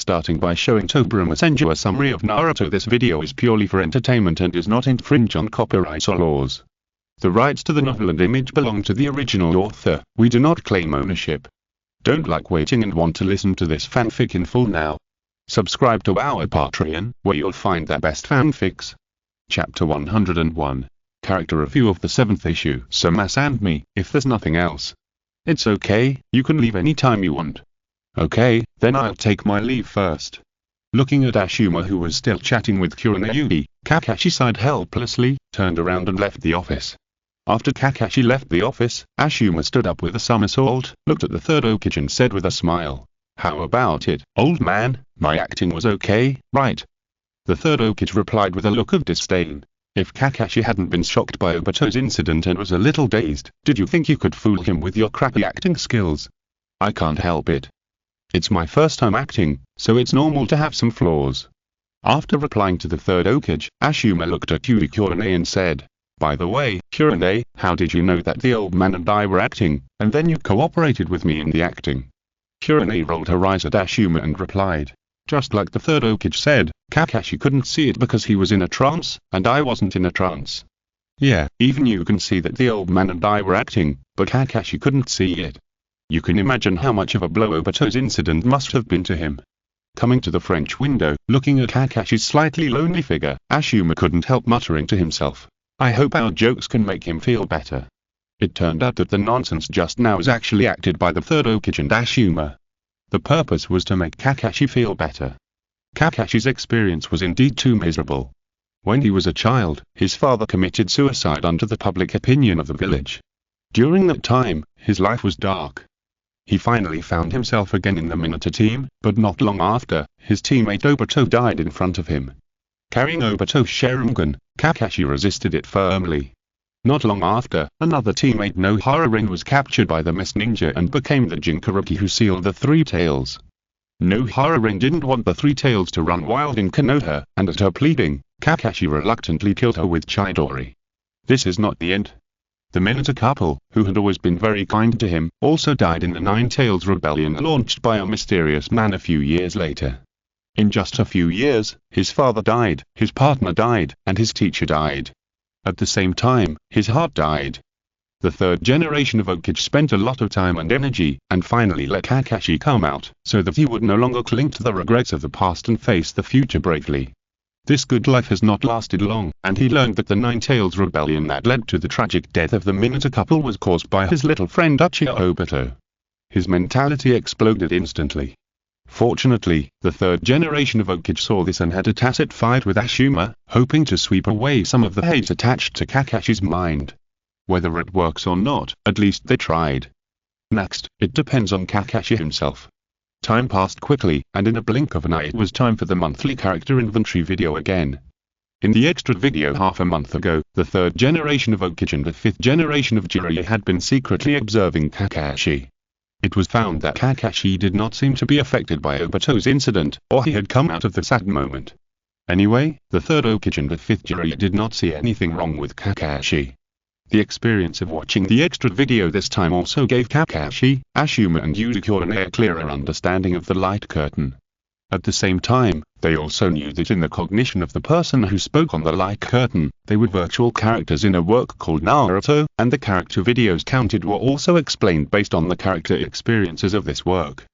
starting by showing Tobirama Senju a summary of Naruto. This video is purely for entertainment and does not infringe on copyright or laws. The rights to the novel and image belong to the original author. We do not claim ownership. Don't like waiting and want to listen to this fanfic in full now? Subscribe to our Patreon, where you'll find the best fanfics. Chapter 101. Character review of the 7th issue. Summaries and me. If there's nothing else, it's okay, you can leave any time you want. Okay, then I'll take my leave first. Looking at Ashuma, who was still chatting with Kuronayuki, Kakashi sighed helplessly, turned around and left the office. After Kakashi left the office, Ashuma stood up with a somersault, looked at the third Hokage and said with a smile, "How about it, old man? My acting was okay, right?" The third Hokage replied with a look of disdain. If Kakashi hadn't been shocked by Obito's incident and was a little dazed, did you think you could fool him with your crappy acting skills? I can't help it. It's my first time acting, so it's normal to have some flaws. After replying to the third Hokage, Ashuma looked at Kuronai and said, "By the way, Kuronai, how did you know that the old man and I were acting, and then you cooperated with me in the acting?" Kuronai rolled her eyes at Ashuma and replied, "Just like the third Hokage said, Kakashi couldn't see it because he was in a trance, and I wasn't in a trance. Yeah, even you can see that the old man and I were acting, but Kakashi couldn't see it. You can imagine how much of a blow Obito's incident must have been to him." Coming to the French window, looking at Kakashi's slightly lonely figure, Ashuma couldn't help muttering to himself, "I hope our jokes can make him feel better." It turned out that the nonsense just now was actually acted by the third Hokage and Ashuma. The purpose was to make Kakashi feel better. Kakashi's experience was indeed too miserable. When he was a child, his father committed suicide under the public opinion of the village. During that time, his life was dark. He finally found himself again in the Minato team, but not long after, his teammate Obito died in front of him. Carrying Obito's Sharingan, Kakashi resisted it firmly. Not long after, another teammate Nohara was captured by the Mist Ninja and became the Jinchuriki who sealed the Three Tails. Nohara didn't want the Three Tails to run wild in Konoha, and at her pleading, Kakashi reluctantly killed her with Chidori. This is not the end. The Minato couple, who had always been very kind to him, also died in the Nine Tails Rebellion launched by a mysterious man a few years later. In just a few years, his father died, his partner died, and his teacher died. At the same time, his heart died. The third generation of Hokage spent a lot of time and energy, and finally let Kakashi come out, so that he would no longer cling to the regrets of the past and face the future bravely. This good life has not lasted long, and he learned that the Nine Tails Rebellion that led to the tragic death of the Minato couple was caused by his little friend Uchiha Obito. His mentality exploded instantly. Fortunately, the third generation of Hokage saw this and had a tacit fight with Ashuma, hoping to sweep away some of the hate attached to Kakashi's mind. Whether it works or not, at least they tried. Next, it depends on Kakashi himself. Time passed quickly, and in a blink of an eye it was time for the monthly character inventory video again. In the extra video half a month ago, the third generation of Hokage and the fifth generation of Jiraiya had been secretly observing Kakashi. It was found that Kakashi did not seem to be affected by Obito's incident, or he had come out of the sad moment. Anyway, the third Hokage and the fifth Jiraiya did not see anything wrong with Kakashi. The experience of watching the extra video this time also gave Kakashi, Ashuma and Kuronai a clearer understanding of the light curtain. At the same time, they also knew that in the cognition of the person who spoke on the light curtain, they were virtual characters in a work called Naruto, and the character videos counted were also explained based on the character experiences of this work.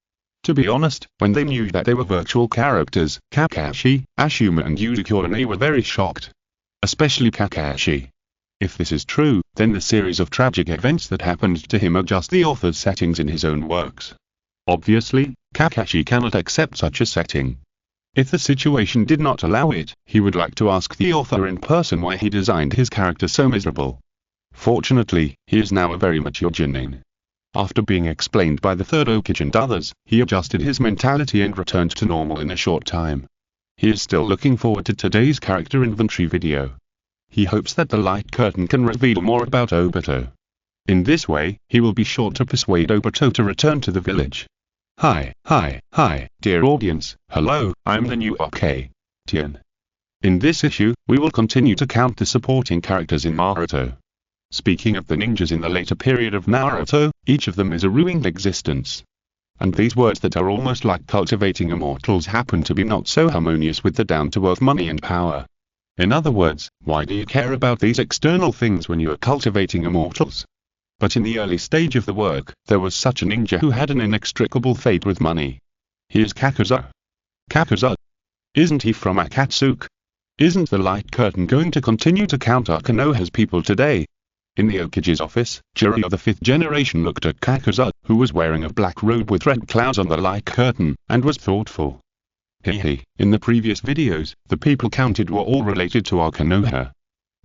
To be honest, when they knew that they were virtual characters, Kakashi, Ashuma and Kuronai were very shocked. Especially Kakashi. If this is true, then the series of tragic events that happened to him are just the author's settings in his own works. Obviously, Kakashi cannot accept such a setting. If the situation did not allow it, he would like to ask the author in person why he designed his character so miserable. Fortunately, he is now a very mature Jonin. After being explained by the third Hokage and others, he adjusted his mentality and returned to normal in a short time. He is still looking forward to today's character inventory video. He hopes that the light curtain can reveal more about Obito. In this way, he will be sure to persuade Obito to return to the village. Hi, dear audience, hello, I'm the new Lin Tian. In this issue, we will continue to count the supporting characters in Naruto. Speaking of the ninjas in the later period of Naruto, each of them is a ruined existence. And these words that are almost like cultivating immortals happen to be not so harmonious with the down-to-earth money and power. In other words, why do you care about these external things when you are cultivating immortals? But in the early stage of the work, there was such a ninja who had an inextricable fate with money. He is Kakuzu. Kakuzu. Isn't he from Akatsuki? Isn't the light curtain going to continue to counter Konoha's people today? In the Hokage's office, Jiraiya of the 5th generation looked at Kakuzu, who was wearing a black robe with red clouds on the light curtain, and was thoughtful. Hehe, in the previous videos, the people counted were all related to our Konoha.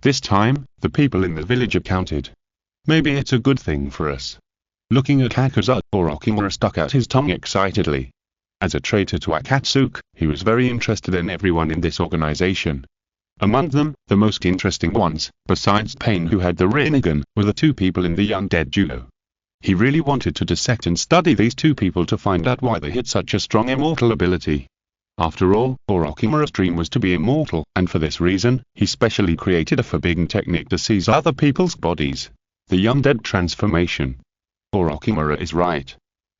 This time, the people in the village are counted. Maybe it's a good thing for us. Looking at Kakuzu, Orochimaru stuck out his tongue excitedly. As a traitor to Akatsuki, he was very interested in everyone in this organization. Among them, the most interesting ones, besides Pain who had the Rinnegan, were the 2 people in the undead judo. He really wanted to dissect and study these 2 people to find out why they had such a strong immortal ability. After all, Orochimaru's dream was to be immortal, and for this reason, he specially created a forbidden technique to seize other people's bodies. The undead transformation. Orochimaru is right.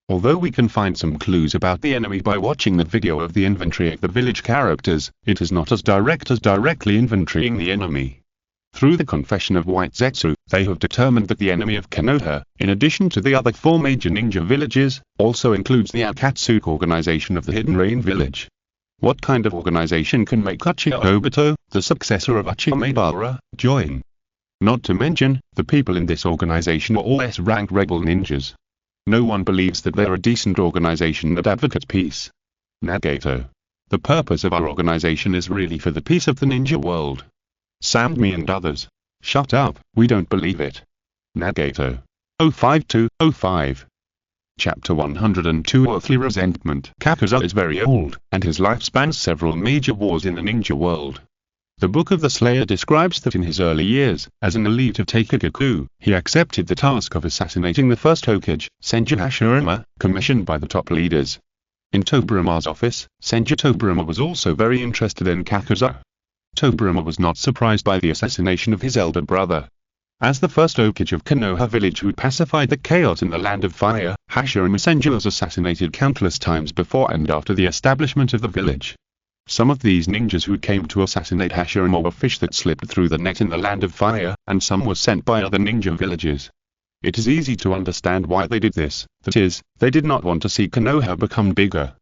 Although we can find some clues about the enemy by watching the video of the inventory of the village characters, it is not as direct as directly inventorying the enemy. Through the confession of White Zetsu, they have determined that the enemy of Konoha, in addition to the other 4 major ninja villages, also includes the Akatsuki organization of the Hidden Rain village. What kind of organization can make Uchiha Obito, the successor of Uchiha Madara, join? Not to mention, the people in this organization are all S-rank rebel ninjas. No one believes that they're a decent organization that advocates peace. Nagato. The purpose of our organization is really for the peace of the ninja world. Sammi and others. Shut up, we don't believe it. Nagato. 05205. Chapter 102 Earthly Resentment. Kakuzu is very old, and his life spans several major wars in the ninja world. The Book of the Slayer describes that in his early years, as an elite of Takegaku, he accepted the task of assassinating the first Hokage, Senju Hashirama, commissioned by the top leaders. In Tobirama's office, Senju Tobirama was also very interested in Kakuzu. Tobirama was not surprised by the assassination of his elder brother. As the first Hokage of Konoha village who pacified the chaos in the Land of Fire, Hashirama Senju was assassinated countless times before and after the establishment of the village. Some of these ninjas who came to assassinate Hashirama were fish that slipped through the net in the Land of Fire, and some were sent by other ninja villages. It is easy to understand why they did this, that is, they did not want to see Konoha become bigger.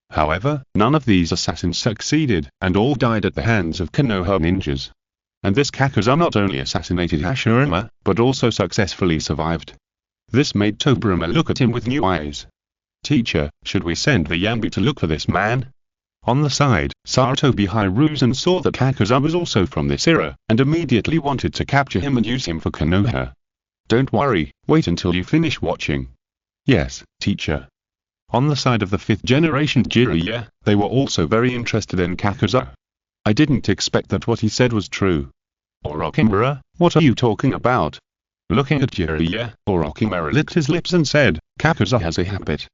However, none of these assassins succeeded, and all died at the hands of Konoha ninjas. And this Kakuzu not only assassinated Hashirama, but also successfully survived. This made Tobirama look at him with new eyes. Teacher, should we send the Yambi to look for this man? On the side, Sarutobi Hiruzen saw that Kakuzu was also from this era, and immediately wanted to capture him and use him for Konoha. Don't worry, wait until you finish watching. Yes, teacher. On the side of the 5th generation Jiraiya, they were also very interested in Kakuzu. I didn't expect that what he said was true. Orochimaru, what are you talking about? Looking at Jiraiya, Orochimaru licked his lips and said, Kakuzu has a habit.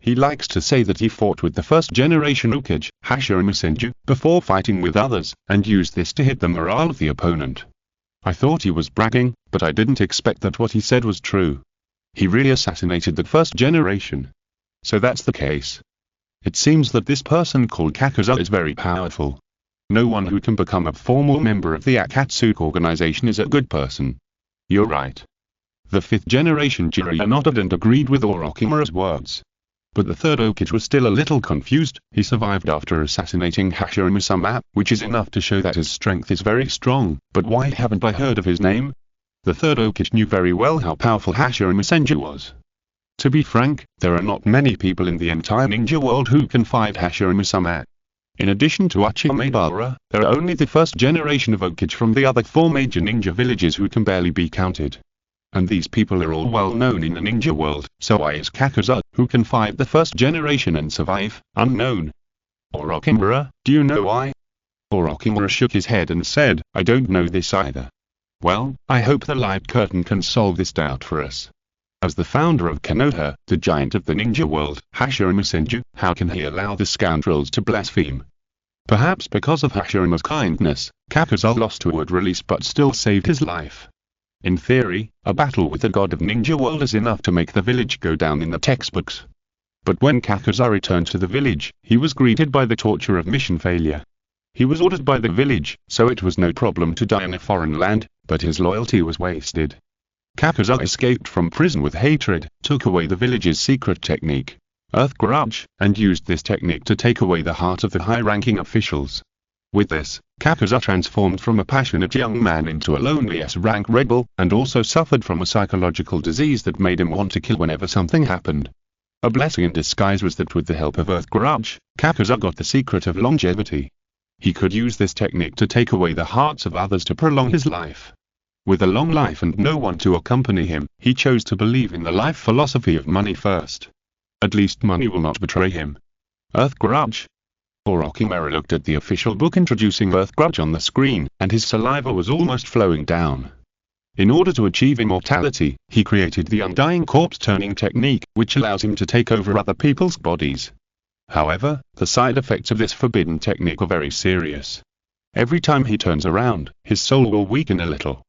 He likes to say that he fought with the first generation Hokage, Hashirama Senju, before fighting with others, and used this to hit the morale of the opponent. I thought he was bragging, but I didn't expect that what he said was true. He really assassinated the first generation. So that's the case. It seems that this person called Kakuzu is very powerful. No one who can become a formal member of the Akatsuki organization is a good person. You're right. The 5th generation Jiraiya nodded and agreed with Orochimaru's words. But the 3rd Hokage was still a little confused. He survived after assassinating Hashirama-sama, which is enough to show that his strength is very strong, but why haven't I heard of his name? The 3rd Hokage knew very well how powerful Hashirama Senju was. To be frank, there are not many people in the entire ninja world who can fight Hashirama-sama. In addition to Uchiha Madara, there are only the first generation of Hokage from the other 4 major ninja villages who can barely be counted. And these people are all well known in the ninja world, so why is Kakuzu, who can fight the first generation and survive, unknown? Orochimaru, do you know why? Orochimaru shook his head and said, I don't know this either. Well, I hope the light curtain can solve this doubt for us. As the founder of Konoha, the giant of the ninja world, Hashirama Senju, how can he allow the scoundrels to blaspheme? Perhaps because of Hashirama's kindness, Kakuzu lost a word release but still saved his life. In theory, a battle with the god of ninja world is enough to make the village go down in the textbooks. But when Kakuza returned to the village, he was greeted by the torture of mission failure. He was ordered by the village, so it was no problem to die in a foreign land, but his loyalty was wasted. Kakuza escaped from prison with hatred, took away the village's secret technique, Earth Grudge, and used this technique to take away the heart of the high-ranking officials. With this, Kakuza transformed from a passionate young man into a lonely S-rank rebel, and also suffered from a psychological disease that made him want to kill whenever something happened. A blessing in disguise was that with the help of Earth Grudge, Kakuza got the secret of longevity. He could use this technique to take away the hearts of others to prolong his life. With a long life and no one to accompany him, he chose to believe in the life philosophy of money first. At least money will not betray him. Earth Grudge. Orochimaru looked at the official book introducing Earth Grudge on the screen, and his saliva was almost flowing down. In order to achieve immortality, he created the undying corpse-turning technique, which allows him to take over other people's bodies. However, the side effects of this forbidden technique are very serious. Every time he turns around, his soul will weaken a little.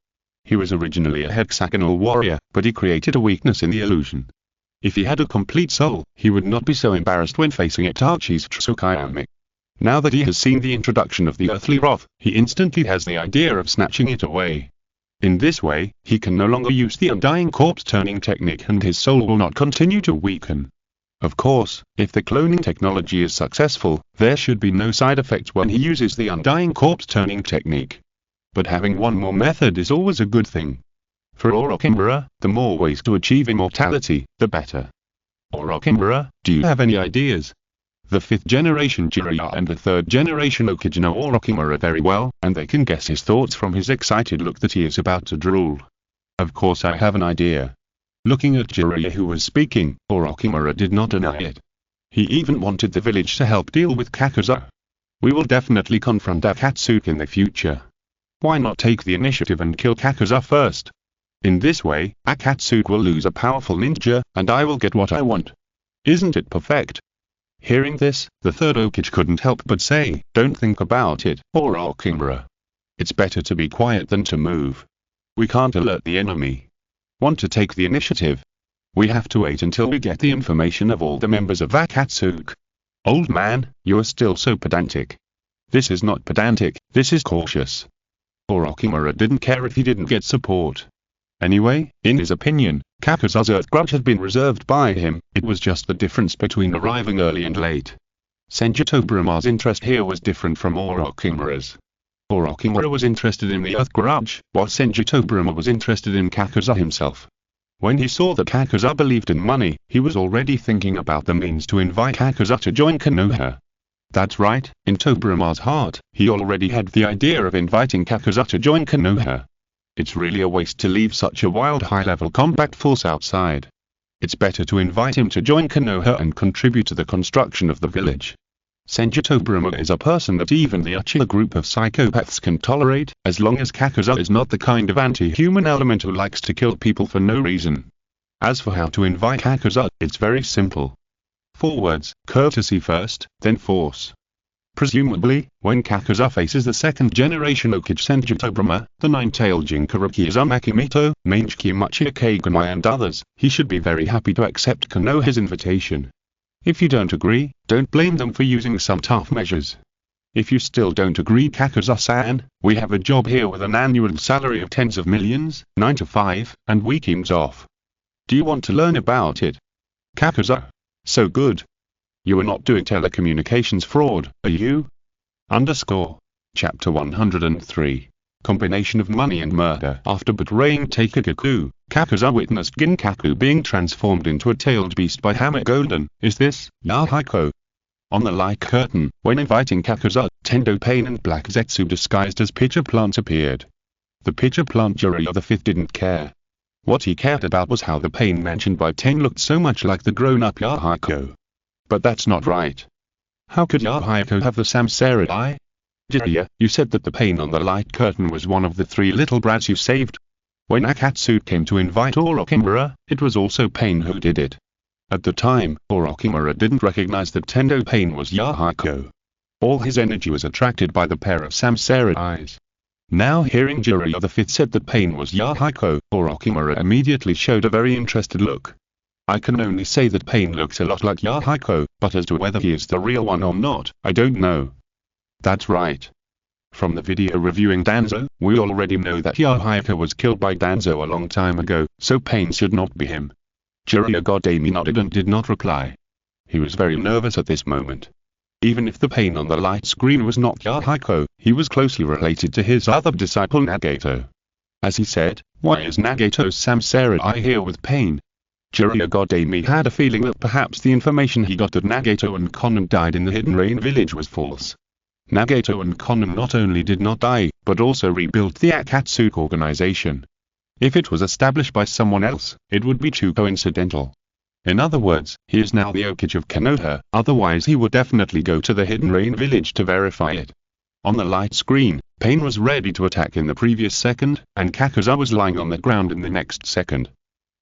He was originally a hexagonal warrior, but he created a weakness in the illusion. If he had a complete soul, he would not be so embarrassed when facing Itachi's Tsukayami. Now that he has seen the introduction of the earthly wrath, he instantly has the idea of snatching it away. In this way, he can no longer use the undying corpse-turning technique and his soul will not continue to weaken. Of course, if the cloning technology is successful, there should be no side effects when he uses the undying corpse-turning technique. But having one more method is always a good thing. For Orochimaru, the more ways to achieve immortality, the better. Orochimaru, do you have any ideas? The 5th generation Jiraiya and the 3rd generation Hokage know Orochimaru very well, and they can guess his thoughts from his excited look that he is about to drool. Of course I have an idea. Looking at Jiraiya who was speaking, Orochimaru did not deny it. He even wanted the village to help deal with Kakuza. We will definitely confront Akatsuki in the future. Why not take the initiative and kill Kakuza first? In this way, Akatsuki will lose a powerful ninja, and I will get what I want. Isn't it perfect? Hearing this, the 3rd Hokage couldn't help but say, don't think about it, Orochimaru. It's better to be quiet than to move. We can't alert the enemy. Want to take the initiative? We have to wait until we get the information of all the members of Akatsuki. Old man, you are still so pedantic. This is not pedantic, this is cautious. Orochimaru didn't care if he didn't get support. Anyway, in his opinion, Kakuza's Earth Grudge had been reserved by him, it was just the difference between arriving early and late. Senju Tobirama's interest here was different from Orochimaru's. Orochimaru was interested in the Earth Grudge, while Senju Tobirama was interested in Kakuza himself. When he saw that Kakuza believed in money, he was already thinking about the means to invite Kakuza to join Konoha. That's right, in Tobirama's heart, he already had the idea of inviting Kakuza to join Konoha. It's really a waste to leave such a wild high-level combat force outside. It's better to invite him to join Konoha and contribute to the construction of the village. Senju Tobirama is a person that even the Uchiha group of psychopaths can tolerate, as long as Kakuza is not the kind of anti-human element who likes to kill people for no reason. As for how to invite Kakuza, it's very simple. 4 words, courtesy first, then force. Presumably, when Kakuza faces the 2nd generation Hokage Senju Tobirama, the 9-tailed Jinchuriki Uzumaki Mito, Mainchiki Uchiha Kagami and others, he should be very happy to accept Konoha's invitation. If you don't agree, don't blame them for using some tough measures. If you still don't agree Kakuza-san, we have a job here with an annual salary of tens of millions, 9 to 5, and weekends off. Do you want to learn about it? Kakuza. So good. You are not doing telecommunications fraud, are you? Chapter 103. Combination of money and murder. After betraying Takegaku, Kakuza witnessed Ginkaku being transformed into a tailed beast by Hammer Golden. Is this Yahiko? On the light curtain, when inviting Kakuza, Tendo Pain and Black Zetsu disguised as pitcher plants appeared. The pitcher plant Jiraiya V didn't care. What he cared about was how the pain mentioned by Ten looked so much like the grown-up Yahiko. But that's not right. How could Yahiko have the Samsara eye? Jiraiya, you said that the pain on the light curtain was one of the 3 little brats you saved. When Akatsuki came to invite Orochimaru, it was also Pain who did it. At the time, Orochimaru didn't recognize that Tendo Pain was Yahiko. All his energy was attracted by the pair of Samsara eyes. Now hearing Jiraiya V said that Pain was Yahiko, Orochimaru immediately showed a very interested look. I can only say that Pain looks a lot like Yahiko, but as to whether he is the real one or not, I don't know. That's right. From the video reviewing Danzo, we already know that Yahiko was killed by Danzo a long time ago, so Pain should not be him. Jiraiya Godami nodded and did not reply. He was very nervous at this moment. Even if the Pain on the light screen was not Yahiko, he was closely related to his other disciple Nagato. As he said, "Why is Nagato's Samsara here with Pain?" Jiraiya Godami had a feeling that perhaps the information he got that Nagato and Konan died in the Hidden Rain village was false. Nagato and Konan not only did not die, but also rebuilt the Akatsuki organization. If it was established by someone else, it would be too coincidental. In other words, he is now the Hokage of Konoha, otherwise he would definitely go to the Hidden Rain village to verify it. On the light screen, Pain was ready to attack in the previous second, and Kakuza was lying on the ground in the next second.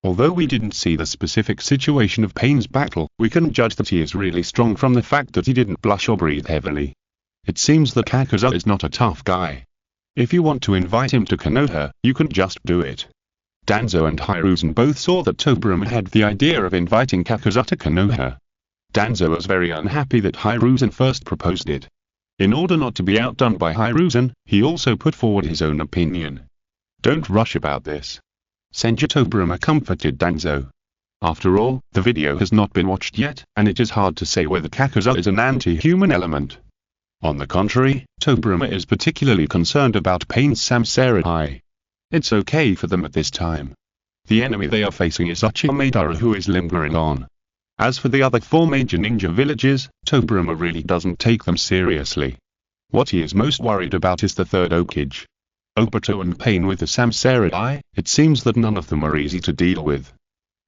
Although we didn't see the specific situation of Pain's battle, we can judge that he is really strong from the fact that he didn't blush or breathe heavily. It seems that Kakuza is not a tough guy. If you want to invite him to Konoha, you can just do it. Danzo and Hiruzen both saw that Tobirama had the idea of inviting Kakuza to Konoha. Danzo was very unhappy that Hiruzen first proposed it. In order not to be outdone by Hiruzen, he also put forward his own opinion. "Don't rush about this." Senju Tobirama comforted Danzo. After all, the video has not been watched yet, and it is hard to say whether Kakuza is an anti-human element. On the contrary, Tobirama is particularly concerned about Pain's Samsara. It's okay for them at this time. The enemy they are facing is Uchiha Madara, who is lingering on. As for the other 4 major ninja villages, Tobirama really doesn't take them seriously. What he is most worried about is the Third Hokage. Obito and Pain with the Samsara, it seems that none of them are easy to deal with.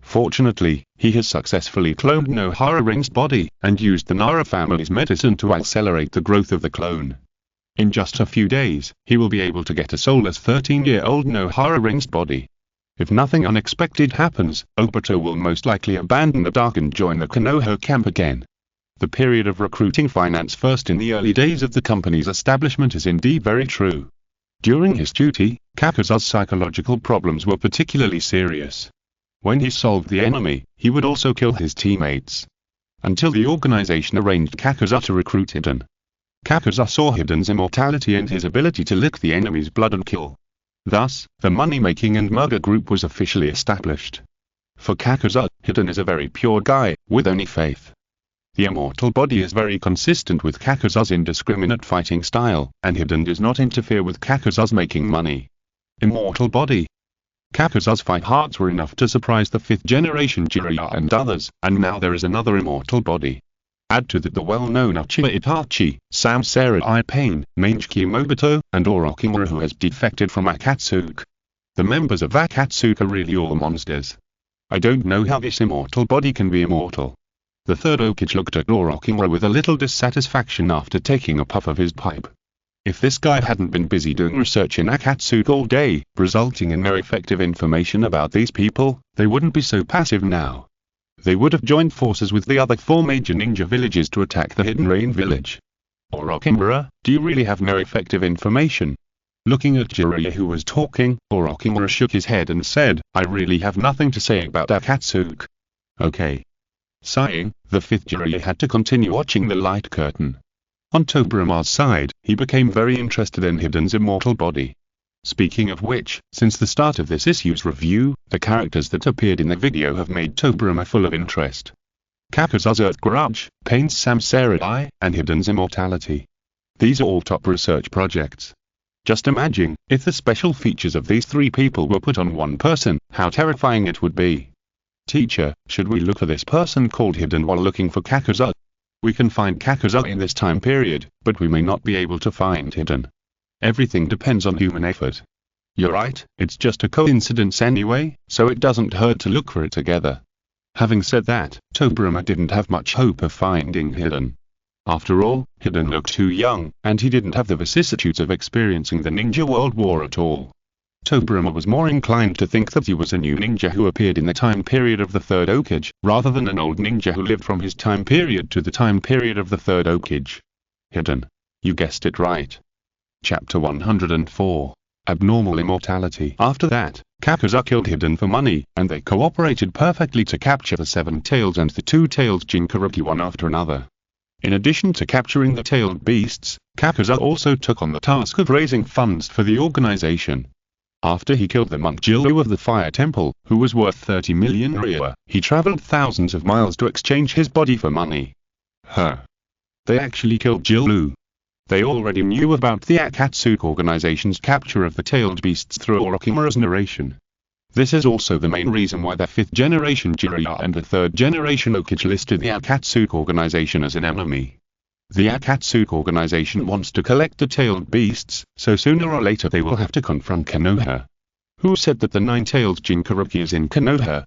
Fortunately, he has successfully cloned Nohara Ring's body, and used the Nara family's medicine to accelerate the growth of the clone. In just a few days, he will be able to get a soulless 13-year-old Nohara Ring's body. If nothing unexpected happens, Obito will most likely abandon the Dark and join the Konoha camp again. The period of recruiting finance first in the early days of the company's establishment is indeed very true. During his duty, Kakuza's psychological problems were particularly serious. When he solved the enemy, he would also kill his teammates. Until the organization arranged Kakuza to recruit Hiden. Kakuza saw Hiden's immortality and his ability to lick the enemy's blood and kill. Thus, the money-making and murder group was officially established. For Kakuza, Hiden is a very pure guy, with only faith. The immortal body is very consistent with Kakuza's indiscriminate fighting style, and Hiden does not interfere with Kakuza's making money. Immortal body. Kakuza's 5 hearts were enough to surprise the 5th generation Jiraiya and others, and now there is another immortal body. Add to that the well-known Uchiha Itachi, Samsara Pain, Mange Obito, and Orochimaru, who has defected from Akatsuki. The members of Akatsuki are really all monsters. I don't know how this immortal body can be immortal. The Third Hokage looked at Orochimaru with a little dissatisfaction after taking a puff of his pipe. If this guy hadn't been busy doing research in Akatsuki all day, resulting in no effective information about these people, they wouldn't be so passive now. They would have joined forces with the other 4 major ninja villages to attack the Hidden Rain village. Orochimaru, do you really have no effective information? Looking at Jiraiya, who was talking, Orochimaru shook his head and said, "I really have nothing to say about Akatsuki." Okay. Sighing, the 5th Jiraiya had to continue watching the light curtain. On Tobirama's side, he became very interested in Hiden's immortal body. Speaking of which, since the start of this issue's review, the characters that appeared in the video have made Tobirama full of interest. Kakuza's Earth Grudge, Pain's Samsara, and Hiden's immortality. These are all top research projects. Just imagine, if the special features of these 3 people were put on one person, how terrifying it would be. Teacher, should we look for this person called Hiden while looking for Kakuza? We can find Kakuza in this time period, but we may not be able to find Hiden. Everything depends on human effort. You're right, it's just a coincidence anyway, so it doesn't hurt to look for it together. Having said that, Tobirama didn't have much hope of finding Hiden. After all, Hiden looked too young, and he didn't have the vicissitudes of experiencing the Ninja World War at all. Tobirama was more inclined to think that he was a new ninja who appeared in the time period of the Third Hokage, rather than an old ninja who lived from his time period to the time period of the Third Hokage. Hiden. You guessed it right. Chapter 104. Abnormal Immortality. After that, Kakuza killed Hiden for money, and they cooperated perfectly to capture the 7 tails and the 2 tailed Jinchuuriki one after another. In addition to capturing the tailed beasts, Kakuza also took on the task of raising funds for the organization. After he killed the monk Jiru of the Fire Temple, who was worth 30 million ryo, he traveled thousands of miles to exchange his body for money. They actually killed Jiru. They already knew about the Akatsuki organization's capture of the tailed beasts through Orochimaru's narration. This is also the main reason why the 5th generation Jiraiya and the 3rd generation Hokage listed the Akatsuki organization as an enemy. The Akatsuki organization wants to collect the tailed beasts, so sooner or later they will have to confront Konoha. Who said that the 9-tailed Jinchuuriki is in Konoha?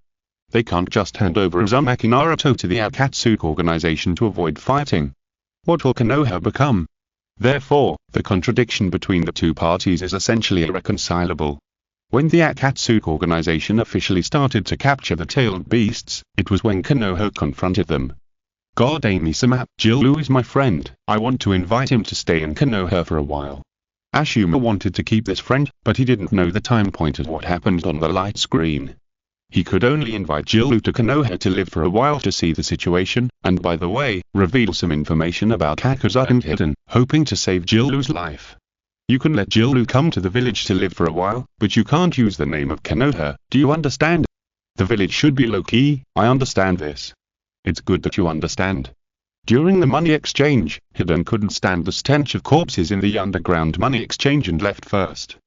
They can't just hand over Uzumaki Naruto to the Akatsuki organization to avoid fighting. What will Konoha become? Therefore, the contradiction between the two parties is essentially irreconcilable. When the Akatsuki organization officially started to capture the tailed beasts, it was when Konoha confronted them. God Amy-sama, Jiru is my friend, I want to invite him to stay in Konoha for a while. Ashuma wanted to keep this friend, but he didn't know the time point of what happened on the light screen. He could only invite Jiru to Konoha to live for a while to see the situation, and by the way, reveal some information about Kakuza and Hiden, hoping to save Jiru's life. You can let Jiru come to the village to live for a while, but you can't use the name of Konoha, do you understand? The village should be low-key, I understand this. It's good that you understand. During the money exchange, Hiden couldn't stand the stench of corpses in the underground money exchange and left first.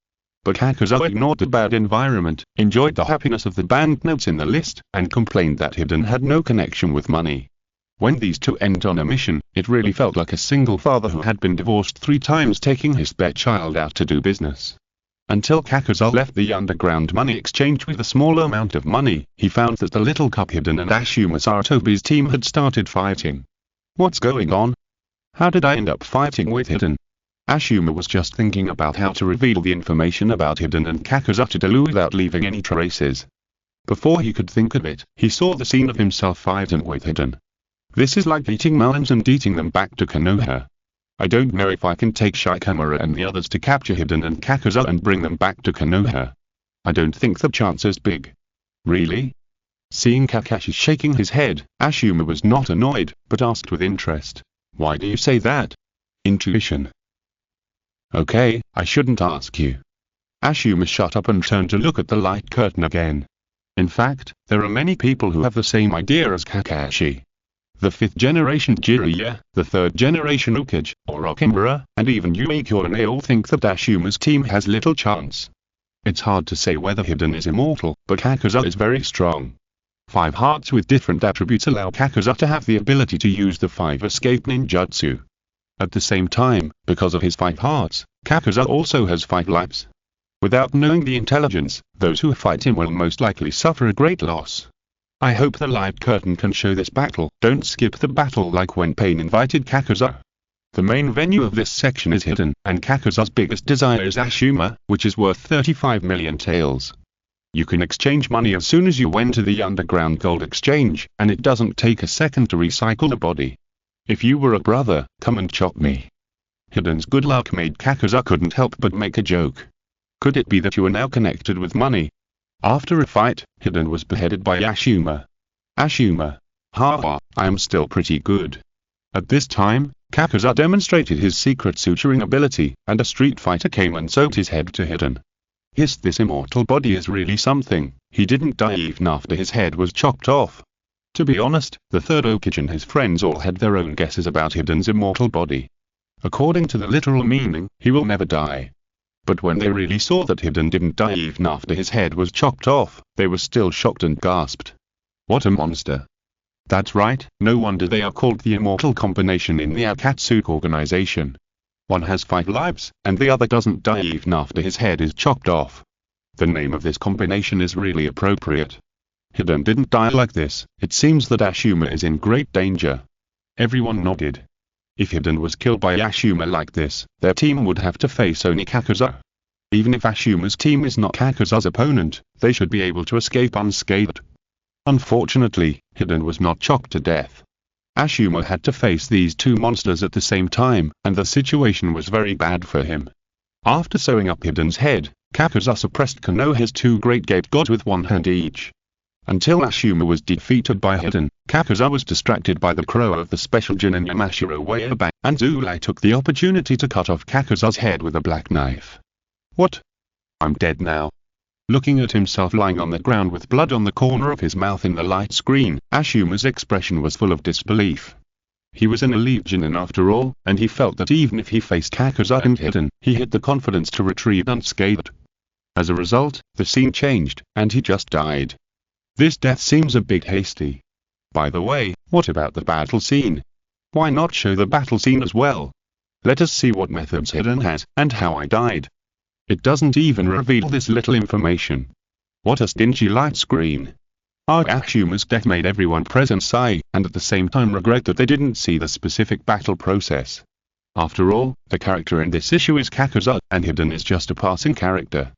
But Kakuza ignored the bad environment, enjoyed the happiness of the banknotes in the list, and complained that Hiden had no connection with money. When these two went on a mission, it really felt like a single father who had been divorced 3 times taking his spare child out to do business. Until Kakuza left the underground money exchange with a small amount of money, he found that the little cup Hiden and Uchiha Sarutobi's team had started fighting. What's going on? How did I end up fighting with Hiden? Ashuma was just thinking about how to reveal the information about Hiden and Kakuza to Jiru without leaving any traces. Before he could think of it, he saw the scene of himself fighting with Hiden. This is like eating melons and eating them back to Konoha. I don't know if I can take Shikamaru and the others to capture Hiden and Kakuza and bring them back to Konoha. I don't think the chance is big. Really? Seeing Kakashi shaking his head, Ashuma was not annoyed, but asked with interest. Why do you say that? Intuition. Okay, I shouldn't ask you. Ashuma shut up and turned to look at the light curtain again. In fact, there are many people who have the same idea as Kakashi. The 5th generation Jiraiya, the 3rd generation Hokage, Orochimaru, and even Yuichiro all think that Ashuma's team has little chance. It's hard to say whether Hiden is immortal, but Kakuza is very strong. 5 hearts with different attributes allow Kakuza to have the ability to use the 5 escape ninjutsu. At the same time, because of his 5 hearts, Kakuza also has 5 lives. Without knowing the intelligence, those who fight him will most likely suffer a great loss. I hope the light curtain can show this battle. Don't skip the battle like when Pain invited Kakuza. The main venue of this section is Hiden, and Kakuza's biggest desire is Ashuma, which is worth 35 million taels. You can exchange money as soon as you went to the underground gold exchange, and it doesn't take a second to recycle the body. If you were a brother, come and chop me. Hiden's good luck made Kakuza couldn't help but make a joke. Could it be that you are now connected with money? After a fight, Hiden was beheaded by Ashuma. Ashuma. Haha, I am still pretty good. At this time, Kakuza demonstrated his secret suturing ability, and a street fighter came and sewed his head to Hiden. This immortal body is really something. He didn't die even after his head was chopped off. To be honest, the 3rd Hokage and his friends all had their own guesses about Hiden's immortal body. According to the literal meaning, he will never die. But when they really saw that Hiden didn't die even after his head was chopped off, they were still shocked and gasped. What a monster. That's right, no wonder they are called the immortal combination in the Akatsuki organization. One has 5 lives, and the other doesn't die even after his head is chopped off. The name of this combination is really appropriate. Hiden didn't die like this. It seems that Ashuma is in great danger. Everyone nodded. If Hiden was killed by Ashuma like this, their team would have to face only Kakuza. Even if Ashuma's team is not Kakuza's opponent, they should be able to escape unscathed. Unfortunately, Hiden was not chopped to death. Ashuma had to face these 2 monsters at the same time, and the situation was very bad for him. After sewing up Hiden's head, Kakuza suppressed Konoha's two great gate gods with one hand each. Until Ashuma was defeated by Hiden, Kakuza was distracted by the crow of the special Jinin Yamashiro Wayabang, and Zulai took the opportunity to cut off Kakuza's head with a black knife. What? I'm dead now. Looking at himself lying on the ground with blood on the corner of his mouth in the light screen, Ashuma's expression was full of disbelief. He was an elite Jinin after all, and he felt that even if he faced Kakuza and Hiden, he had the confidence to retrieve unscathed. As a result, the scene changed, and he just died. This death seems a bit hasty. By the way, what about the battle scene? Why not show the battle scene as well? Let us see what methods Hiden has, and how I died. It doesn't even reveal this little information. What a stingy light screen. Ashuma's death made everyone present sigh, and at the same time regret that they didn't see the specific battle process. After all, the character in this issue is Kakuza, and Hiden is just a passing character.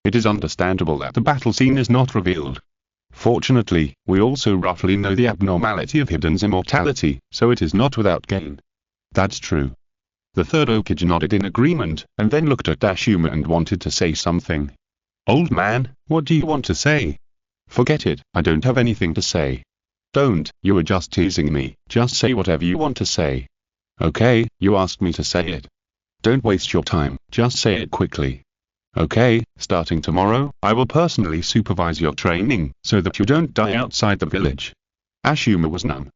It is understandable that the battle scene is not revealed. Fortunately, we also roughly know the abnormality of Hiden's immortality, so it is not without gain. That's true. The Third Hokage nodded in agreement, and then looked at Ashuma and wanted to say something. Old man, what do you want to say? Forget it, I don't have anything to say. Don't, you were just teasing me, just say whatever you want to say. Okay, you asked me to say it. Don't waste your time, just say it quickly. Okay, starting tomorrow, I will personally supervise your training, so that you don't die outside the village. Ashuma was numb.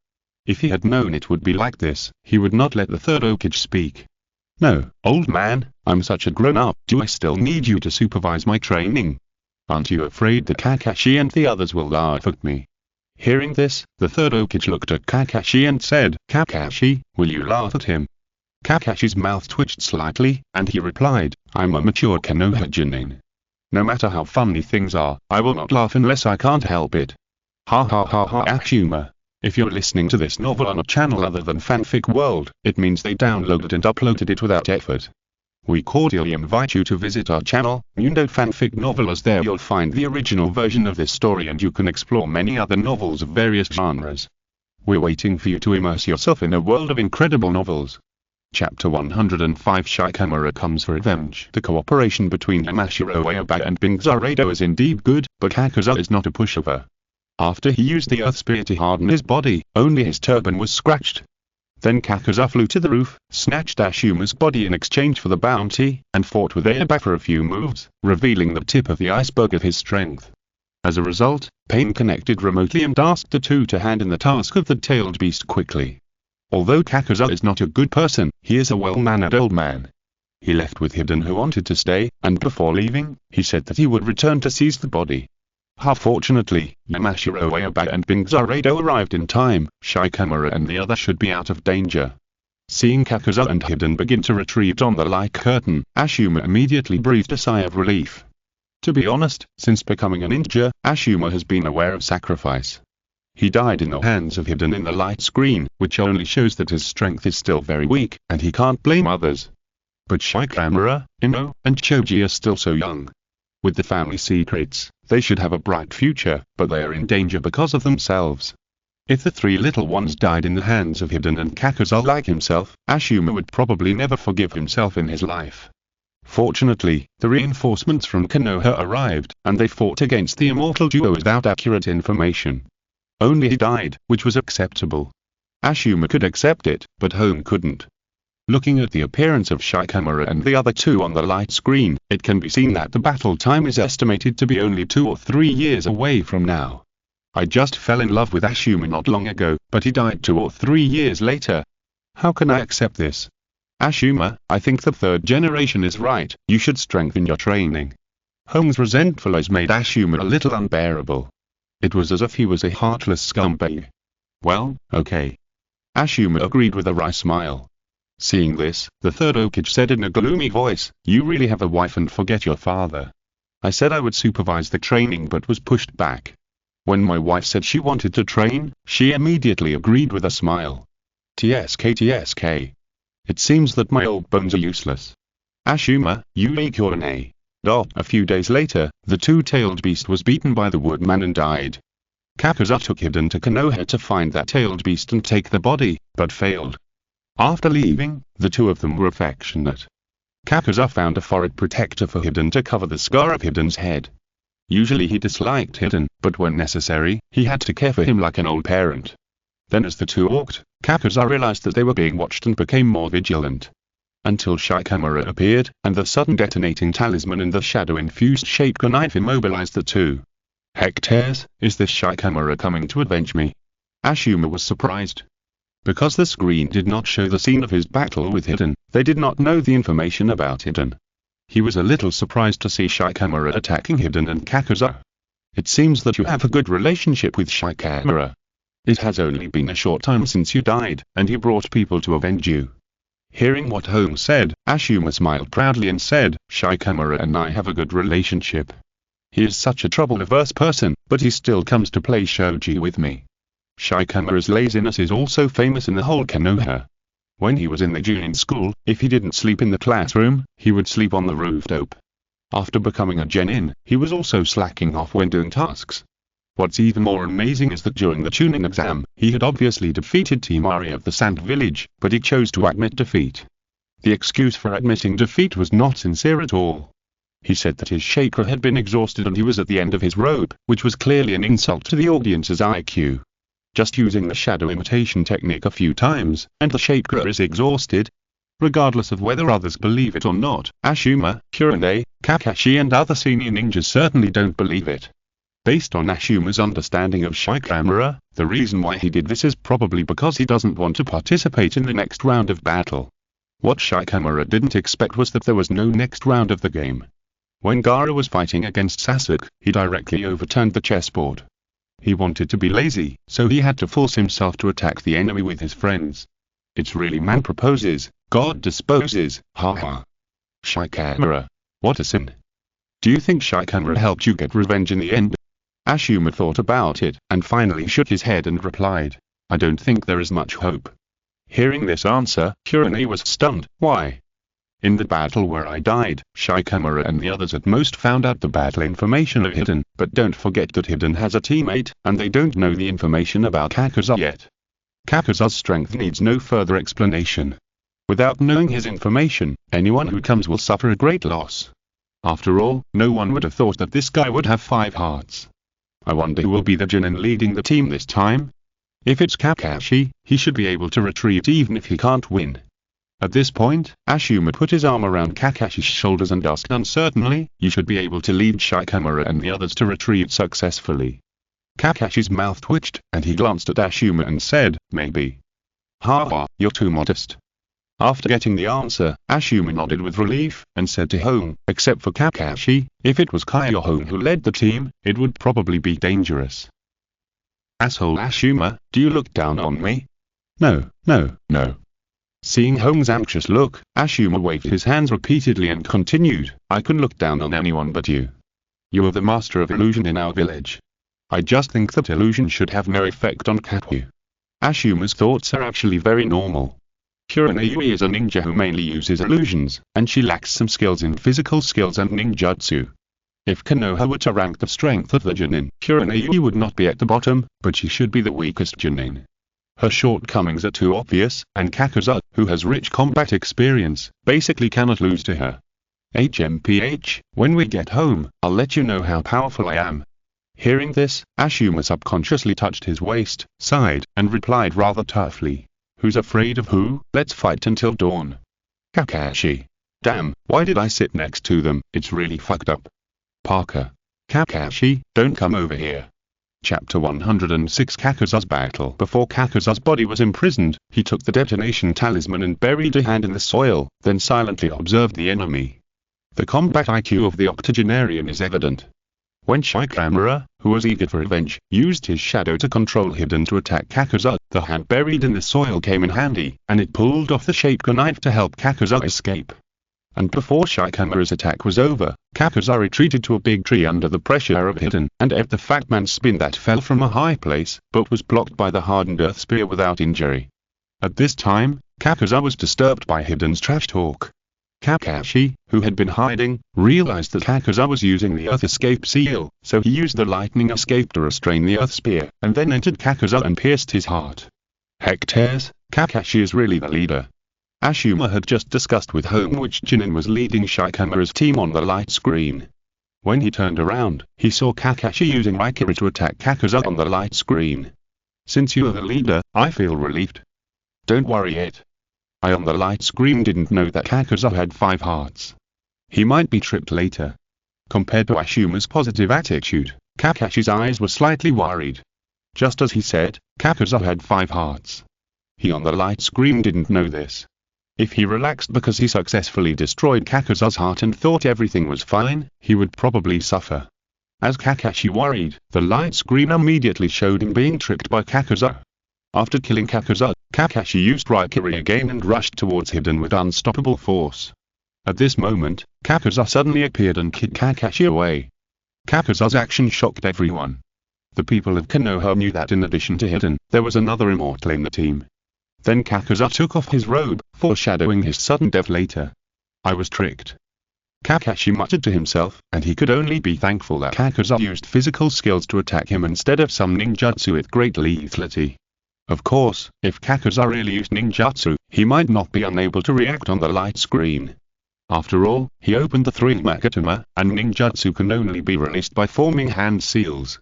If he had known it would be like this, he would not let the Third Hokage speak. No, old man, I'm such a grown-up, do I still need you to supervise my training? Aren't you afraid that Kakashi and the others will laugh at me? Hearing this, the Third Hokage looked at Kakashi and said, Kakashi, will you laugh at him? Kakashi's mouth twitched slightly, and he replied, I'm a mature Konoha Jonin. No matter how funny things are, I will not laugh unless I can't help it. Ha ha ha ha Ashuma. If you're listening to this novel on a channel other than Fanfic World, it means they downloaded and uploaded it without effort. We cordially invite you to visit our channel, Mundo Fanfic Novel, as there you'll find the original version of this story and you can explore many other novels of various genres. We're waiting for you to immerse yourself in a world of incredible novels. Chapter 105 Shikamaru comes for revenge. The cooperation between Yamashiro Oyaba and Binzaredo is indeed good, but Kakuza is not a pushover. After he used the earth spear to harden his body, only his turban was scratched. Then Kakuza flew to the roof, snatched Ashuma's body in exchange for the bounty, and fought with Oyaba for a few moves, revealing the tip of the iceberg of his strength. As a result, Pain connected remotely and asked the two to hand in the task of the tailed beast quickly. Although Kakuza is not a good person, he is a well-mannered old man. He left with Hiden, who wanted to stay, and before leaving, he said that he would return to seize the body. Fortunately, Yamashiro Oyaba and Binzaredo arrived in time. Shikamaru and the other should be out of danger. Seeing Kakuza and Hiden begin to retreat on the light curtain, Ashuma immediately breathed a sigh of relief. To be honest, since becoming a ninja, Ashuma has been aware of sacrifice. He died in the hands of Hiden in the light screen, which only shows that his strength is still very weak, and he can't blame others. But Shikamaru, Ino, and Choji are still so young. With the family secrets, they should have a bright future, but they are in danger because of themselves. If the three little ones died in the hands of Hiden and Kakuza like himself, Ashuma would probably never forgive himself in his life. Fortunately, the reinforcements from Konoha arrived, and they fought against the immortal duo without accurate information. Only he died, which was acceptable. Ashuma could accept it, but Hone couldn't. Looking at the appearance of Shikamaru and the other two on the light screen, it can be seen that the battle time is estimated to be only 2 or 3 years away from now. I just fell in love with Ashuma not long ago, but he died 2 or 3 years later. How can I accept this? Ashuma, I think the third generation is right, you should strengthen your training. Hone's resentful eyes made Ashuma a little unbearable. It was as if he was a heartless scumbag. Well, okay. Ashuma agreed with a wry smile. Seeing this, the Third Hokage said in a gloomy voice, you really have a wife and forget your father. I said I would supervise the training but was pushed back. When my wife said she wanted to train, she immediately agreed with a smile. TSK. It seems that my old bones are useless. Ashuma, you make your nay. A few days later, the two-tailed beast was beaten by the woodman and died. Kakuza took Hiden to Konoha to find that tailed beast and take the body, but failed. After leaving, the two of them were affectionate. Kakuza found a forehead protector for Hiden to cover the scar of Hiden's head. Usually he disliked Hiden, but when necessary, he had to care for him like an old parent. Then as the two walked, Kakuza realized that they were being watched and became more vigilant. Until Shikamaru appeared, and the sudden detonating talisman and the shadow-infused Shaker knife immobilized the two. Hectares, is this Shikamaru coming to avenge me? Ashuma was surprised. Because the screen did not show the scene of his battle with Hiden, they did not know the information about Hiden. He was a little surprised to see Shikamaru attacking Hiden and Kakuza. It seems that you have a good relationship with Shikamaru. It has only been a short time since you died, and he brought people to avenge you. Hearing what Home said, Ashuma smiled proudly and said, Shikamaru and I have a good relationship. He is such a trouble-averse person, but he still comes to play shogi with me. Shikamaru's laziness is also famous in the whole Konoha. When he was in the Junin school, if he didn't sleep in the classroom, he would sleep on the rooftop. After becoming a genin, he was also slacking off when doing tasks. What's even more amazing is that during the Chunin exam, he had obviously defeated Team Ari of the Sand Village, but he chose to admit defeat. The excuse for admitting defeat was not sincere at all. He said that his chakra had been exhausted and he was at the end of his rope, which was clearly an insult to the audience's IQ. Just using the shadow imitation technique a few times, and the chakra is exhausted. Regardless of whether others believe it or not, Ashuma, Kurone, Kakashi and other senior ninjas certainly don't believe it. Based on Ashuma's understanding of Shikamaru, the reason why he did this is probably because he doesn't want to participate in the next round of battle. What Shikamaru didn't expect was that there was no next round of the game. When Gaara was fighting against Sasuke, he directly overturned the chessboard. He wanted to be lazy, so he had to force himself to attack the enemy with his friends. It's really man proposes, God disposes, haha. Shikamaru. What a sin. Do you think Shikamaru helped you get revenge in the end? Ashuma thought about it, and finally shook his head and replied, I don't think there is much hope. Hearing this answer, Kurone was stunned. Why? In the battle where I died, Shikamaru and the others at most found out the battle information of Hiden, but don't forget that Hiden has a teammate, and they don't know the information about Kakuza yet. Kakuza's strength needs no further explanation. Without knowing his information, anyone who comes will suffer a great loss. After all, no one would have thought that this guy would have 5 hearts. I wonder who will be the genin leading the team this time? If it's Kakashi, he should be able to retreat even if he can't win. At this point, Ashuma put his arm around Kakashi's shoulders and asked uncertainly, you should be able to lead Shikamaru and the others to retreat successfully. Kakashi's mouth twitched, and he glanced at Ashuma and said, maybe. Haha, you're too modest. After getting the answer, Ashuma nodded with relief, and said to Hone, except for Kakashi, if it was Kai or Hone who led the team, it would probably be dangerous. Asshole Ashuma, do you look down on me? No, no, no. Seeing Hone's anxious look, Ashuma waved his hands repeatedly and continued, I can look down on anyone but you. You are the master of illusion in our village. I just think that illusion should have no effect on Kaku. Ashuma's thoughts are actually very normal. Kurone is a ninja who mainly uses illusions, and she lacks some skills in physical skills and ninjutsu. If Konoha were to rank the strength of the Junin, Kurone would not be at the bottom, but she should be the weakest Junin. Her shortcomings are too obvious, and Kakuza, who has rich combat experience, basically cannot lose to her. HMPH, when we get home, I'll let you know how powerful I am. Hearing this, Ashuma subconsciously touched his waist, sighed, and replied rather toughly. Who's afraid of who? Let's fight until dawn. Kakashi. Damn, why did I sit next to them? It's really fucked up. Parker. Kakashi, don't come over here. Chapter 106 Kakuza's battle. Before Kakuza's body was imprisoned, he took the detonation talisman and buried a hand in the soil, then silently observed the enemy. The combat IQ of the octogenarian is evident. When Shikamaru, who was eager for revenge, used his shadow to control Hiden to attack Kakuza, the hand buried in the soil came in handy, and it pulled off the Shaker knife to help Kakuza escape. And before Shikamaru's attack was over, Kakuza retreated to a big tree under the pressure of Hiden, and ate the fat man's spin that fell from a high place, but was blocked by the hardened earth spear without injury. At this time, Kakuza was disturbed by Hiden's trash talk. Kakashi, who had been hiding, realized that Kakuza was using the Earth Escape Seal, so he used the Lightning Escape to restrain the Earth Spear, and then entered Kakuza and pierced his heart. Hectares, Kakashi is really the leader. Ashuma had just discussed with home which Chunin was leading Shikamaru's team on the light screen. When he turned around, he saw Kakashi using Raikiri to attack Kakuza on the light screen. Since you're the leader, I feel relieved. Don't worry it. I on the light screen didn't know that Kakuza had 5 hearts. He might be tricked later. Compared to Ashuma's positive attitude, Kakashi's eyes were slightly worried. Just as he said, Kakuza had 5 hearts. He on the light screen didn't know this. If he relaxed because he successfully destroyed Kakuza's heart and thought everything was fine, he would probably suffer. As Kakashi worried, the light screen immediately showed him being tricked by Kakuza. After killing Kakuza, Kakashi used Raikiri again and rushed towards Hiden with unstoppable force. At this moment, Kakuza suddenly appeared and kicked Kakashi away. Kakuza's action shocked everyone. The people of Konoha knew that in addition to Hiden, there was another immortal in the team. Then Kakuza took off his robe, foreshadowing his sudden death later. I was tricked. Kakashi muttered to himself, and he could only be thankful that Kakuza used physical skills to attack him instead of some ninjutsu with great lethality. Of course, if Kakuza really used ninjutsu, he might not be unable to react on the light screen. After all, he opened the 3 Makatama, and ninjutsu can only be released by forming hand seals.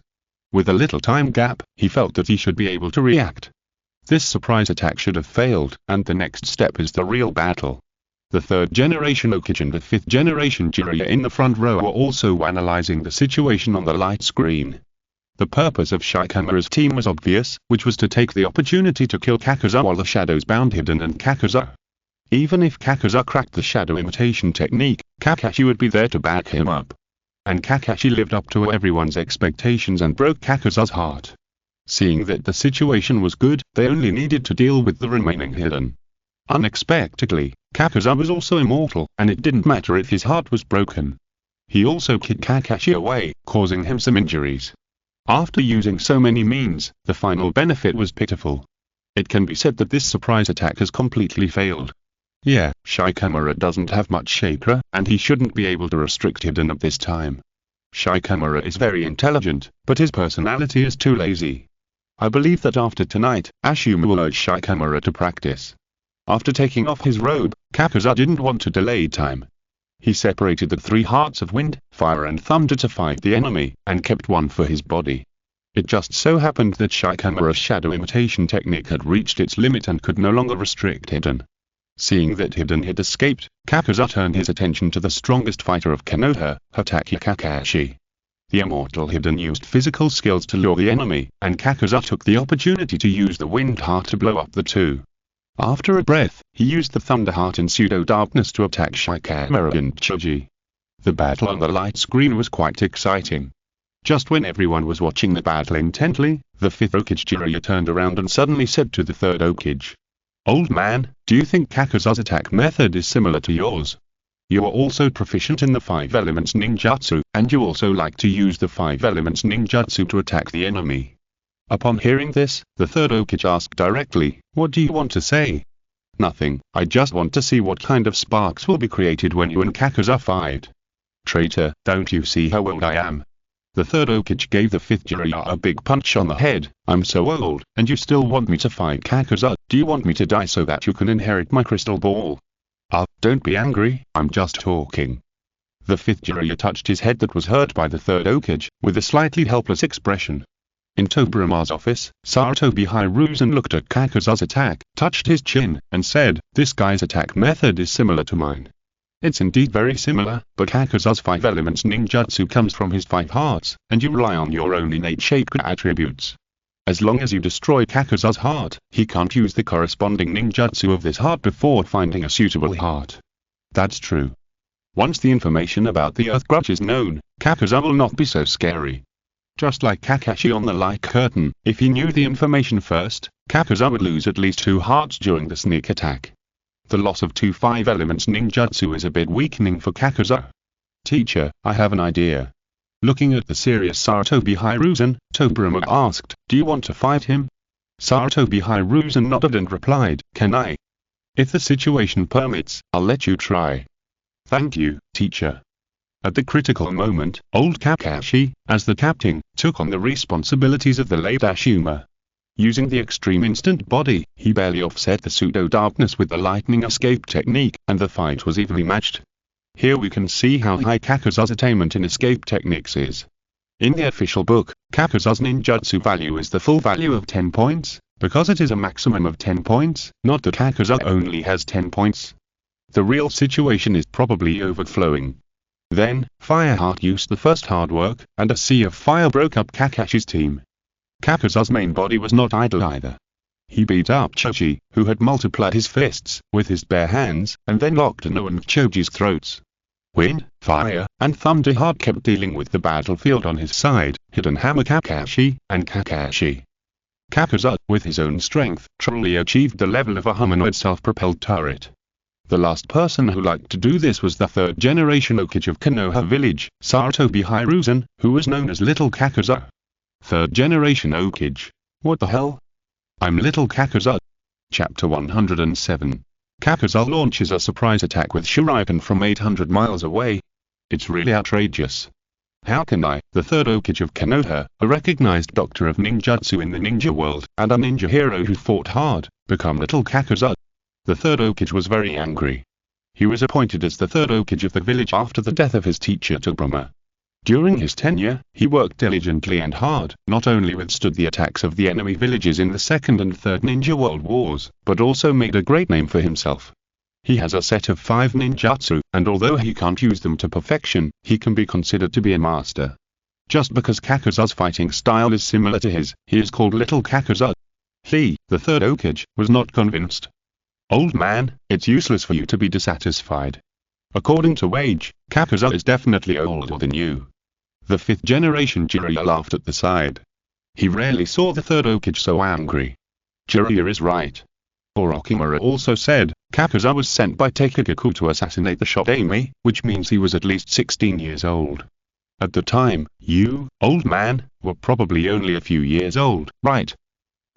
With a little time gap, he felt that he should be able to react. This surprise attack should have failed, and the next step is the real battle. The 3rd generation Hokage and the 5th generation Jiraiya in the front row were also analyzing the situation on the light screen. The purpose of Shikamaru's team was obvious, which was to take the opportunity to kill Kakuza while the shadows bound Hiden and Kakuza. Even if Kakuza cracked the shadow imitation technique, Kakashi would be there to back him up. And Kakashi lived up to everyone's expectations and broke Kakuza's heart. Seeing that the situation was good, they only needed to deal with the remaining Hiden. Unexpectedly, Kakuza was also immortal, and it didn't matter if his heart was broken. He also kicked Kakashi away, causing him some injuries. After using so many means, the final benefit was pitiful. It can be said that this surprise attack has completely failed. Yeah, Shikamaru doesn't have much chakra, and he shouldn't be able to restrict Hiden at this time. Shikamaru is very intelligent, but his personality is too lazy. I believe that after tonight, Ashuma will urge Shikamaru to practice. After taking off his robe, Kakuza didn't want to delay time. He separated the 3 hearts of wind, fire and thunder to fight the enemy, and kept one for his body. It just so happened that Shikamaru's shadow imitation technique had reached its limit and could no longer restrict Hiden. Seeing that Hiden had escaped, Kakuza turned his attention to the strongest fighter of Konoha, Hatake Kakashi. The immortal Hiden used physical skills to lure the enemy, and Kakuza took the opportunity to use the wind heart to blow up the 2. After a breath, he used the thunder heart in pseudo-darkness to attack Shikamaru and Choji. The battle on the light screen was quite exciting. Just when everyone was watching the battle intently, the 5th Hokage Jiraiya turned around and suddenly said to the 3rd Hokage, "Old man, do you think Kakuza's attack method is similar to yours? You are also proficient in the 5 elements ninjutsu, and you also like to use the 5 elements ninjutsu to attack the enemy." Upon hearing this, the 3rd Hokage asked directly, "What do you want to say?" "Nothing, I just want to see what kind of sparks will be created when you and Kakuza fight." "Traitor, don't you see how old I am?" The 3rd Hokage gave the 5th Jiraiya a big punch on the head. "I'm so old, and you still want me to fight Kakuza? Do you want me to die so that you can inherit my crystal ball?" Don't be angry, I'm just talking." The 5th Jiraiya touched his head that was hurt by the 3rd Hokage, with a slightly helpless expression. In Tobirama's office, Sarutobi Hiruzen looked at Kakuza's attack, touched his chin, and said, "This guy's attack method is similar to mine." It's indeed very similar, but Kakuza's 5 elements ninjutsu comes from his 5 hearts, and you rely on your own innate chakra attributes. As long as you destroy Kakuza's heart, he can't use the corresponding ninjutsu of this heart before finding a suitable heart. That's true. Once the information about the Earth Grudge is known, Kakuza will not be so scary. Just like Kakashi on the light curtain, if he knew the information first, Kakuza would lose at least 2 hearts during the sneak attack. The loss of 2 5 elements ninjutsu is a bit weakening for Kakuza. "Teacher, I have an idea." Looking at the serious Sarutobi Hiruzen, Tobirama asked, "Do you want to fight him?" Sarutobi Hiruzen nodded and replied, "Can I? If the situation permits, I'll let you try." "Thank you, teacher." At the critical moment, old Kakashi, as the captain, took on the responsibilities of the late Ashuma. Using the extreme instant body, he barely offset the pseudo-darkness with the lightning escape technique, and the fight was evenly matched. Here we can see how high Kakuza's attainment in escape techniques is. In the official book, Kakuza's ninjutsu value is the full value of 10 points, because it is a maximum of 10 points, not that Kakuza only has 10 points. The real situation is probably overflowing. Then, Fireheart used the first hard work, and a sea of fire broke up Kakashi's team. Kakuza's main body was not idle either. He beat up Choji, who had multiplied his fists, with his bare hands, and then locked Ino and Choji's throats. Wind, Fire, and Thunderheart kept dealing with the battlefield on his side, Hidden Hammer Kakashi, and Kakashi. Kakuza, with his own strength, truly achieved the level of a humanoid self-propelled turret. The last person who liked to do this was the third generation Hokage of Konoha village, Sarutobi Hiruzen, who was known as Little Kakuza. Third generation Hokage. What the hell? I'm Little Kakuza. Chapter 107. Kakuza launches a surprise attack with Shuriken from 800 miles away. It's really outrageous. How can I, the third Hokage of Konoha, a recognized doctor of ninjutsu in the ninja world, and a ninja hero who fought hard, become Little Kakuza? The third Hokage was very angry. He was appointed as the third Hokage of the village after the death of his teacher Tobirama. During his tenure, he worked diligently and hard, not only withstood the attacks of the enemy villages in the Second and Third Ninja World Wars, but also made a great name for himself. He has a set of 5 ninjutsu, and although he can't use them to perfection, he can be considered to be a master. Just because Kakuza's fighting style is similar to his, he is called Little Kakuza. He, the third Hokage, was not convinced. Old man, it's useless for you to be dissatisfied. According to Wage, Kakuza is definitely older than you. The 5th generation Jiraiya laughed at the side. He rarely saw the third Hokage so angry. Jiraiya is right. Orochimaru also said, Kakuza was sent by Takegaku to assassinate the Shodaime, which means he was at least 16 years old. At the time, you, old man, were probably only a few years old, right?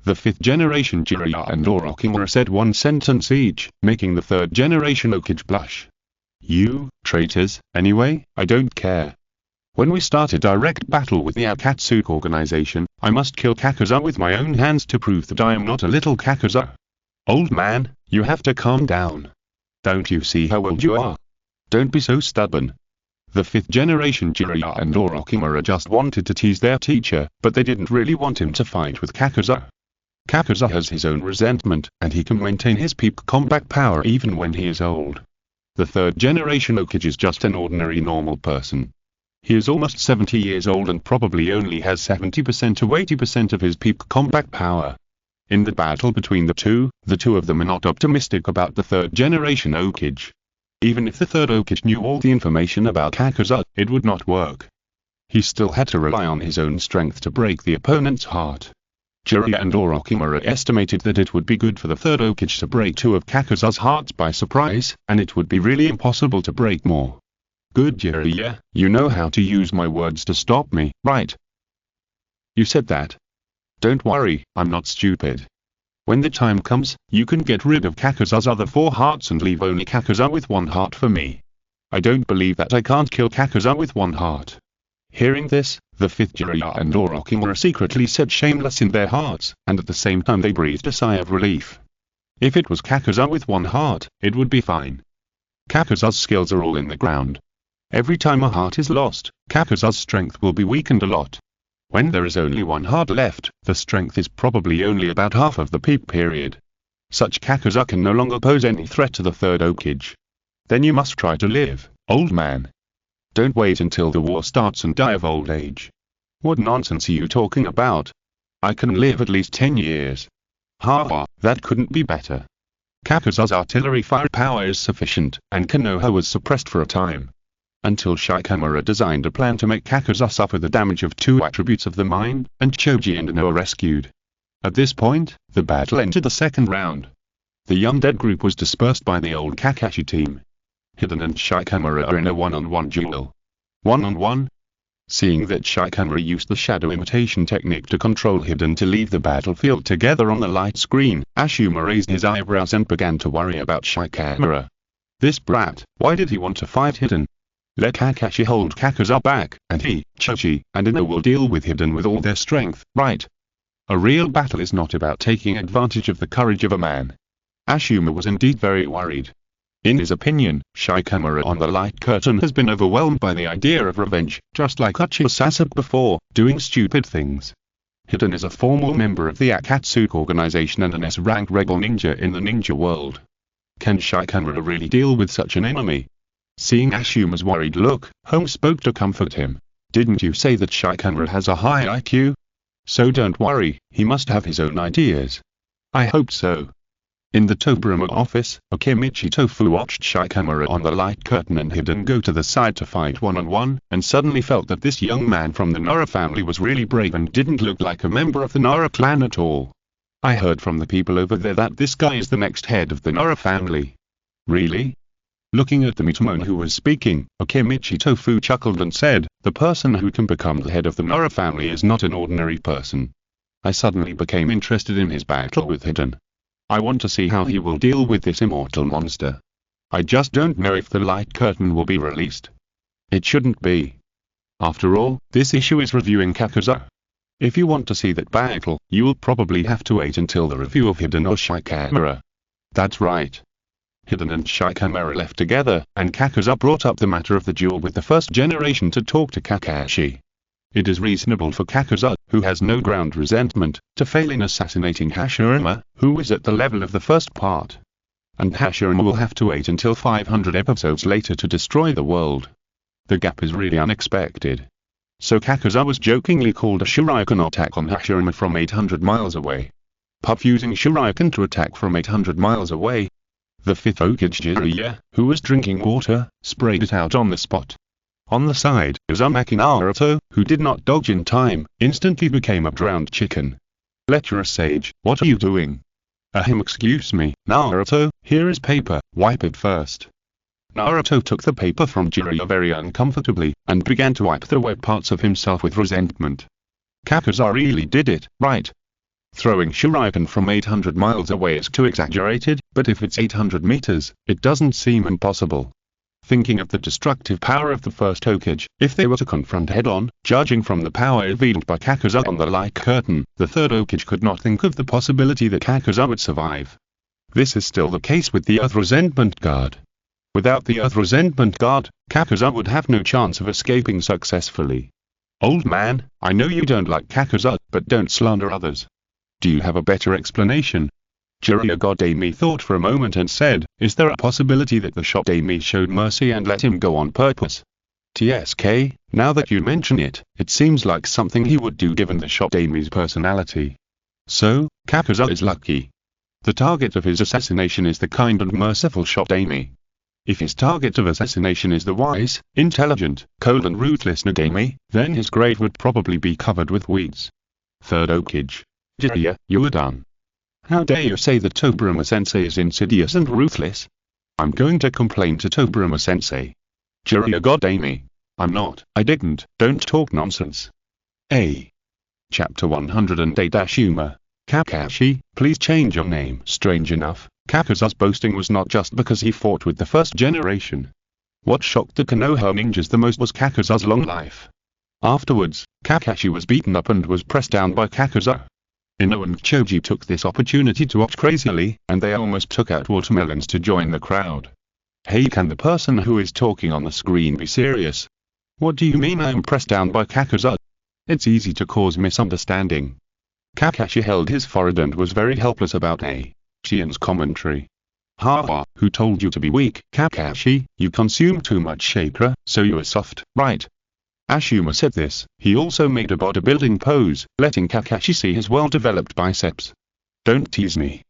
The 5th generation Jiraiya and Orochimaru said one sentence each, making the 3rd generation Hokage blush. You, traitors, anyway, I don't care. When we start a direct battle with the Akatsuki organization, I must kill Kakuza with my own hands to prove that I am not a Little Kakuza. Old man, you have to calm down. Don't you see how old you are? Don't be so stubborn. The 5th generation Jiraiya and Orochimaru just wanted to tease their teacher, but they didn't really want him to fight with Kakuza. Kakuza has his own resentment, and he can maintain his peak combat power even when he is old. The 3rd generation Hokage is just an ordinary normal person. He is almost 70 years old and probably only has 70% to 80% of his peak combat power. In the battle between the two of them are not optimistic about the 3rd generation Hokage. Even if the 3rd Hokage knew all the information about Kakuza, it would not work. He still had to rely on his own strength to break the opponent's heart. Jiraiya and Orochimaru estimated that it would be good for the 3rd Hokage to break 2 of Kakuza's hearts by surprise, and it would be really impossible to break more. Good Jiraiya, you know how to use my words to stop me, right? You said that. Don't worry, I'm not stupid. When the time comes, you can get rid of Kakuza's other 4 hearts and leave only Kakuza with 1 heart for me. I don't believe that I can't kill Kakuza with 1 heart. Hearing this, the 5th Jiraiya and Orochimaru secretly said shameless in their hearts, and at the same time they breathed a sigh of relief. If it was Kakuza with 1 heart, it would be fine. Kakuza's skills are all in the ground. Every time a heart is lost, Kakuza's strength will be weakened a lot. When there is only 1 heart left, the strength is probably only about half of the peak period. Such Kakuza can no longer pose any threat to the 3rd Hokage. Then you must try to live, old man. Don't wait until the war starts and die of old age. What nonsense are you talking about? I can live at least 10 years. Ha, that couldn't be better. Kakuza's artillery firepower is sufficient, and Konoha was suppressed for a time. Until Shikamaru designed a plan to make Kakuza suffer the damage of 2 attributes of the mind, and Choji and Ino were rescued. At this point, the battle entered the 2nd round. The undead group was dispersed by the old Kakashi team. Hidden and Shikamaru are in a one-on-one duel. One-on-one? Seeing that Shikamaru used the shadow imitation technique to control Hidden to leave the battlefield together on the light screen, Ashuma raised his eyebrows and began to worry about Shikamaru. This brat, why did he want to fight Hidden? Let Kakashi hold Kakuza back, and he, Choji, and Ino will deal with Hidden with all their strength, right? A real battle is not about taking advantage of the courage of a man. Ashuma was indeed very worried. In his opinion, Shikamaru on the light curtain has been overwhelmed by the idea of revenge, just like Uchiha Sasuke before, doing stupid things. Hidan is a formal member of the Akatsuki organization and an S-rank rebel ninja in the ninja world. Can Shikamaru really deal with such an enemy? Seeing Ashuma's worried look, Home spoke to comfort him. Didn't you say that Shikamaru has a high IQ? So don't worry, he must have his own ideas. I hope so. In the Tobirama office, Okimichi Tofu watched Shikamaru on the light curtain and Hidan go to the side to fight one-on-one, and suddenly felt that this young man from the Nara family was really brave and didn't look like a member of the Nara clan at all. I heard from the people over there that this guy is the next head of the Nara family. Really? Looking at the Mitamon who was speaking, Okimichi Tofu chuckled and said, the person who can become the head of the Nara family is not an ordinary person. I suddenly became interested in his battle with Hidan. I want to see how he will deal with this immortal monster. I just don't know if the light curtain will be released. It shouldn't be. After all, this issue is reviewing Kakuzu. If you want to see that battle, you will probably have to wait until the review of Hidan or Shikamaru. That's right. Hidan and Shikamaru left together, and Kakuzu brought up the matter of the duel with the first generation to talk to Kakashi. It is reasonable for Kakuzu, who has no ground resentment, to fail in assassinating Hashirama, who is at the level of the first part. And Hashirama will have to wait until 500 episodes later to destroy the world. The gap is really unexpected. So Kakuzu was jokingly called a shuriken attack on Hashirama from 800 miles away. Puff using shuriken to attack from 800 miles away. The 5th Hokage Jiraiya, who was drinking water, sprayed it out on the spot. On the side, Uzumaki Naruto, who did not dodge in time, instantly became a drowned chicken. Lecherous sage, what are you doing? Ahem, excuse me, Naruto, here is paper, wipe it first. Naruto took the paper from Jiraiya very uncomfortably, and began to wipe the wet parts of himself with resentment. Kakuzu really did it, right? Throwing shuriken from 800 miles away is too exaggerated, but if it's 800 meters, it doesn't seem impossible. Thinking of the destructive power of the first Hokage, if they were to confront head-on, judging from the power revealed by Kakuzu on the light curtain, the third Hokage could not think of the possibility that Kakuzu would survive. This is still the case with the Earth Resentment Guard. Without the Earth Resentment Guard, Kakuzu would have no chance of escaping successfully. Old man, I know you don't like Kakuzu, but don't slander others. Do you have a better explanation? Jiraiya Godami thought for a moment and said, is there a possibility that the Shodami showed mercy and let him go on purpose? TSK, now that you mention it, it seems like something he would do given the Shodami's personality. So, Kakuzu is lucky. The target of his assassination is the kind and merciful Shodami. If his target of assassination is the wise, intelligent, cold and ruthless Nagami, then his grave would probably be covered with weeds. Third Hokage. Jiraiya, you are done. How dare you say that Tobirama Sensei is insidious and ruthless? I'm going to complain to Tobirama Sensei. Jiraiya Godami. I'm not, I didn't, don't talk nonsense. A. Chapter 108 Ashuma. Kakashi, please change your name. Strange enough, Kakuzu's boasting was not just because he fought with the first generation. What shocked the Konoha ninjas the most was Kakuzu's long life. Afterwards, Kakashi was beaten up and was pressed down by Kakuzu. Ino and Choji took this opportunity to act crazily, and they almost took out watermelons to join the crowd. Hey, can the person who is talking on the screen be serious? What do you mean I am pressed down by Kakuzu? It's easy to cause misunderstanding. Kakashi held his forehead and was very helpless about Shien's commentary. Haha, who told you to be weak? Kakashi, you consume too much chakra, so you are soft, right? Ashuma said this. He also made a bodybuilding pose, letting Kakashi see his well-developed biceps. Don't tease me.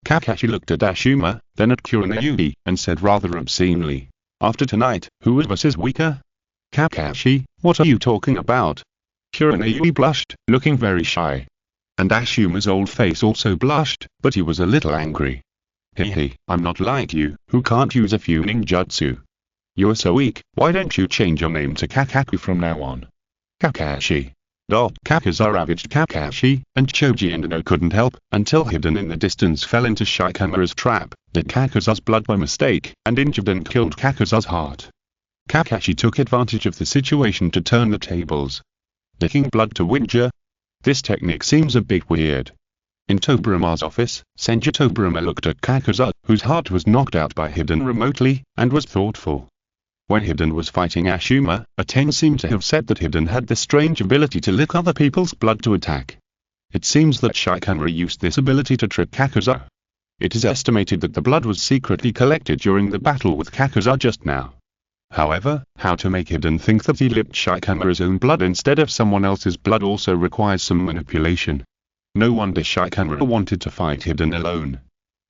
Kakashi looked at Ashuma, then at Kuronayuki, and said rather obscenely, after tonight, who of us is weaker? Kakashi, what are you talking about? Kuronayuki blushed, looking very shy. And Ashuma's old face also blushed, but he was a little angry. Hehe, I'm not like you, who can't use a few ninjutsu. You're so weak, why don't you change your name to Kakaku from now on? Kakashi. Kakuzu ravaged Kakashi, and Choji and Ino couldn't help, until hidden in the distance fell into Shikamaru's trap, did Kakuzu's blood by mistake, and injured and killed Kakuzu's heart. Kakashi took advantage of the situation to turn the tables. Licking blood to Winja? This technique seems a bit weird. In Tobirama's office, Senju Tobirama looked at Kakuza, whose heart was knocked out by Hiden remotely, and was thoughtful. When Hiden was fighting Ashuma, a ten seemed to have said that Hiden had the strange ability to lick other people's blood to attack. It seems that Shikamaru used this ability to trick Kakuza. It is estimated that the blood was secretly collected during the battle with Kakuza just now. However, how to make Hiden think that he licked Shikamaru's own blood instead of someone else's blood also requires some manipulation. No wonder Shikamaru wanted to fight Hiden alone.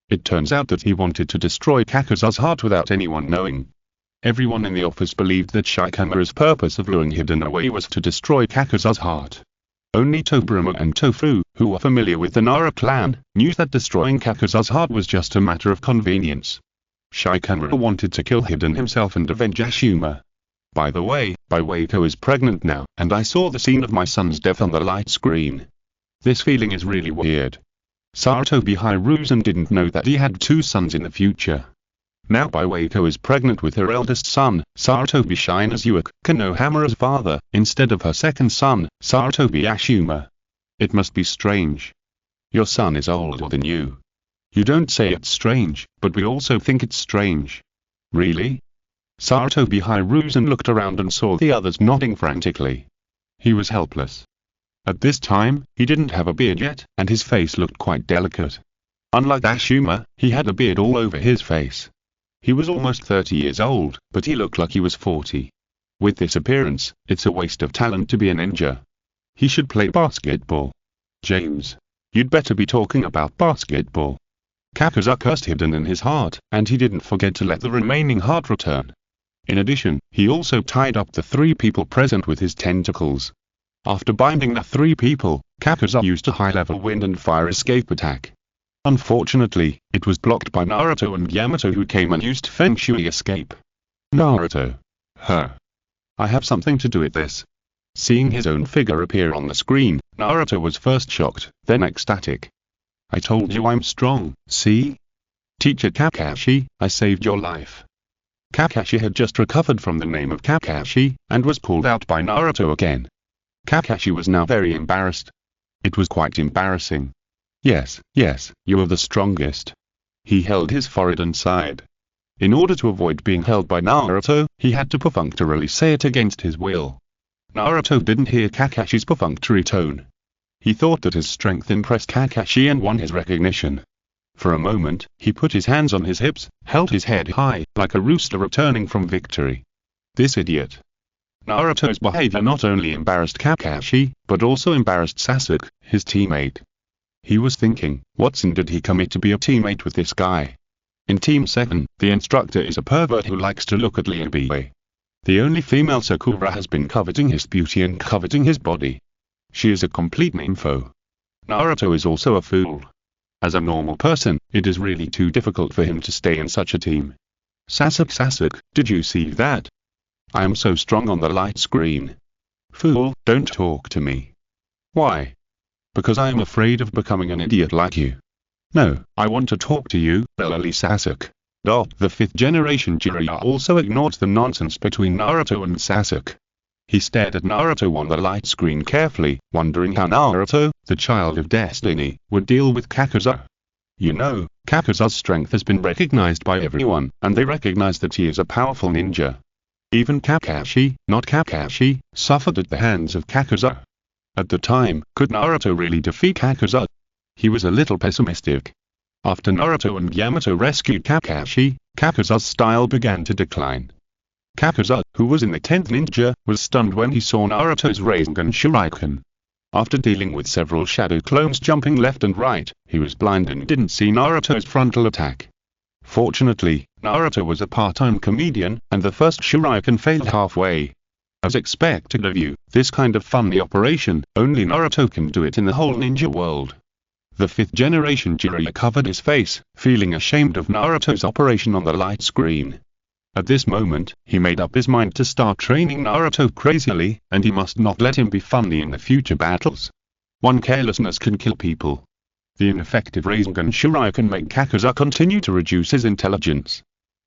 It turns out that he wanted to destroy Kakuza's heart without anyone knowing. Everyone in the office believed that Shikamaru's purpose of luring Hiden away was to destroy Kakuza's heart. Only Tobirama and Tofu, who were familiar with the Nara clan, knew that destroying Kakuza's heart was just a matter of convenience. Shikamaru wanted to kill Hiden himself and avenge Ashuma. By the way, Waiko is pregnant now, and I saw the scene of my son's death on the light screen. This feeling is really weird. Sarutobi Hiruzen didn't know that he had 2 sons in the future. Now Waiko is pregnant with her eldest son, Sarutobi Shinazuaki Konohama's father, instead of her second son, Sarutobi Ashuma. It must be strange. Your son is older than you. You don't say it's strange, but we also think it's strange. Really? Sarutobi Hiruzen looked around and saw the others nodding frantically. He was helpless. At this time, he didn't have a beard yet, and his face looked quite delicate. Unlike Ashuma, he had a beard all over his face. He was almost 30 years old, but he looked like he was 40. With this appearance, it's a waste of talent to be a ninja. He should play basketball. James, you'd better be talking about basketball. Kakuza cursed Hiden in his heart, and he didn't forget to let the remaining heart return. In addition, he also tied up the 3 people present with his tentacles. After binding the 3 people, Kakuza used a high-level wind and fire escape attack. Unfortunately, it was blocked by Naruto and Yamato, who came and used Feng Shui escape. Naruto. I have something to do with this. Seeing his own figure appear on the screen, Naruto was first shocked, then ecstatic. I told you I'm strong, see? Teacher Kakashi, I saved your life. Kakashi had just recovered from the name of Kakashi, and was pulled out by Naruto again. Kakashi was now very embarrassed. It was quite embarrassing. Yes, you are the strongest. He held his forehead and sighed. In order to avoid being held by Naruto, he had to perfunctorily say it against his will. Naruto didn't hear Kakashi's perfunctory tone. He thought that his strength impressed Kakashi and won his recognition. For a moment, he put his hands on his hips, held his head high, like a rooster returning from victory. This idiot. Naruto's behavior not only embarrassed Kakashi, but also embarrassed Sasuke, his teammate. He was thinking, what sin did he commit to be a teammate with this guy? In Team 7, the instructor is a pervert who likes to look at Liabe. The only female Sakura has been coveting his beauty and coveting his body. She is a complete nympho. Naruto is also a fool. As a normal person, it is really too difficult for him to stay in such a team. Sasuke, did you see that? I am so strong on the light screen. Fool, don't talk to me. Why? Because I am afraid of becoming an idiot like you. No, I want to talk to you, Lily Sasuke. The 5th generation Jiraiya also ignored the nonsense between Naruto and Sasuke. He stared at Naruto on the light screen carefully, wondering how Naruto, the child of destiny, would deal with Kakuza. You know, Kakuza's strength has been recognized by everyone, and they recognize that he is a powerful ninja. Even Kakashi, not Kakashi, suffered at the hands of Kakuza. At the time, could Naruto really defeat Kakuza? He was a little pessimistic. After Naruto and Yamato rescued Kakashi, Kakuza's style began to decline. Kakuza, who was in the 10th ninja, was stunned when he saw Naruto's Rasengan Shuriken. After dealing with several shadow clones jumping left and right, he was blind and didn't see Naruto's frontal attack. Fortunately, Naruto was a part-time comedian, and the first Shuriken failed halfway. As expected of you, this kind of funny operation, only Naruto can do it in the whole ninja world. The 5th generation Jiraiya covered his face, feeling ashamed of Naruto's operation on the light screen. At this moment, he made up his mind to start training Naruto crazily, and he must not let him be funny in the future battles. One carelessness can kill people. The ineffective Rasengan Shuriken made Kakuza continue to reduce his intelligence.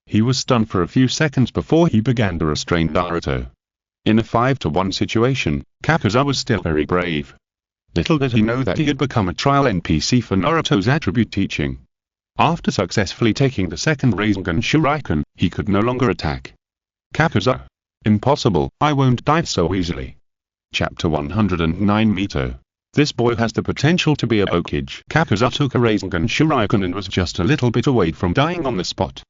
He was stunned for a few seconds before he began to restrain Naruto. In a 5-to-1 situation, Kakuza was still very brave. Little did he know that he had become a trial NPC for Naruto's attribute teaching. After successfully taking the second Rasengan Shuriken, he could no longer attack. Kakuzu. Impossible, I won't die so easily. Chapter 109 Mito. This boy has the potential to be a Hokage. Kakuzu took a Rasengan Shuriken and was just a little bit away from dying on the spot.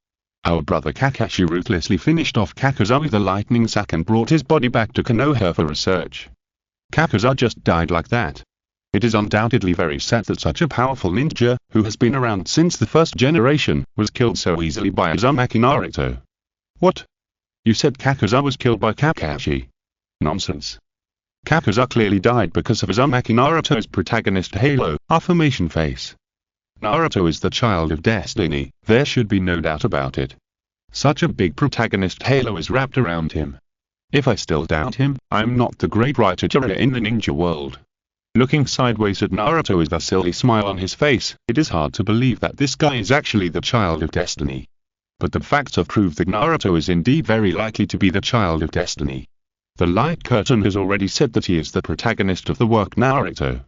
Our brother Kakashi ruthlessly finished off Kakuzu with a lightning sack and brought his body back to Konoha for research. Kakuzu just died like that. It is undoubtedly very sad that such a powerful ninja, who has been around since the first generation, was killed so easily by Uzumaki Naruto. What? You said Kakuzu was killed by Kakashi? Nonsense. Kakuzu clearly died because of Uzumaki Naruto's protagonist Halo, affirmation face. Naruto is the child of destiny, there should be no doubt about it. Such a big protagonist halo is wrapped around him. If I still doubt him, I'm not the great writer Jiraiya in the ninja world. Looking sideways at Naruto with a silly smile on his face, it is hard to believe that this guy is actually the child of destiny. But the facts have proved that Naruto is indeed very likely to be the child of destiny. The light curtain has already said that he is the protagonist of the work Naruto.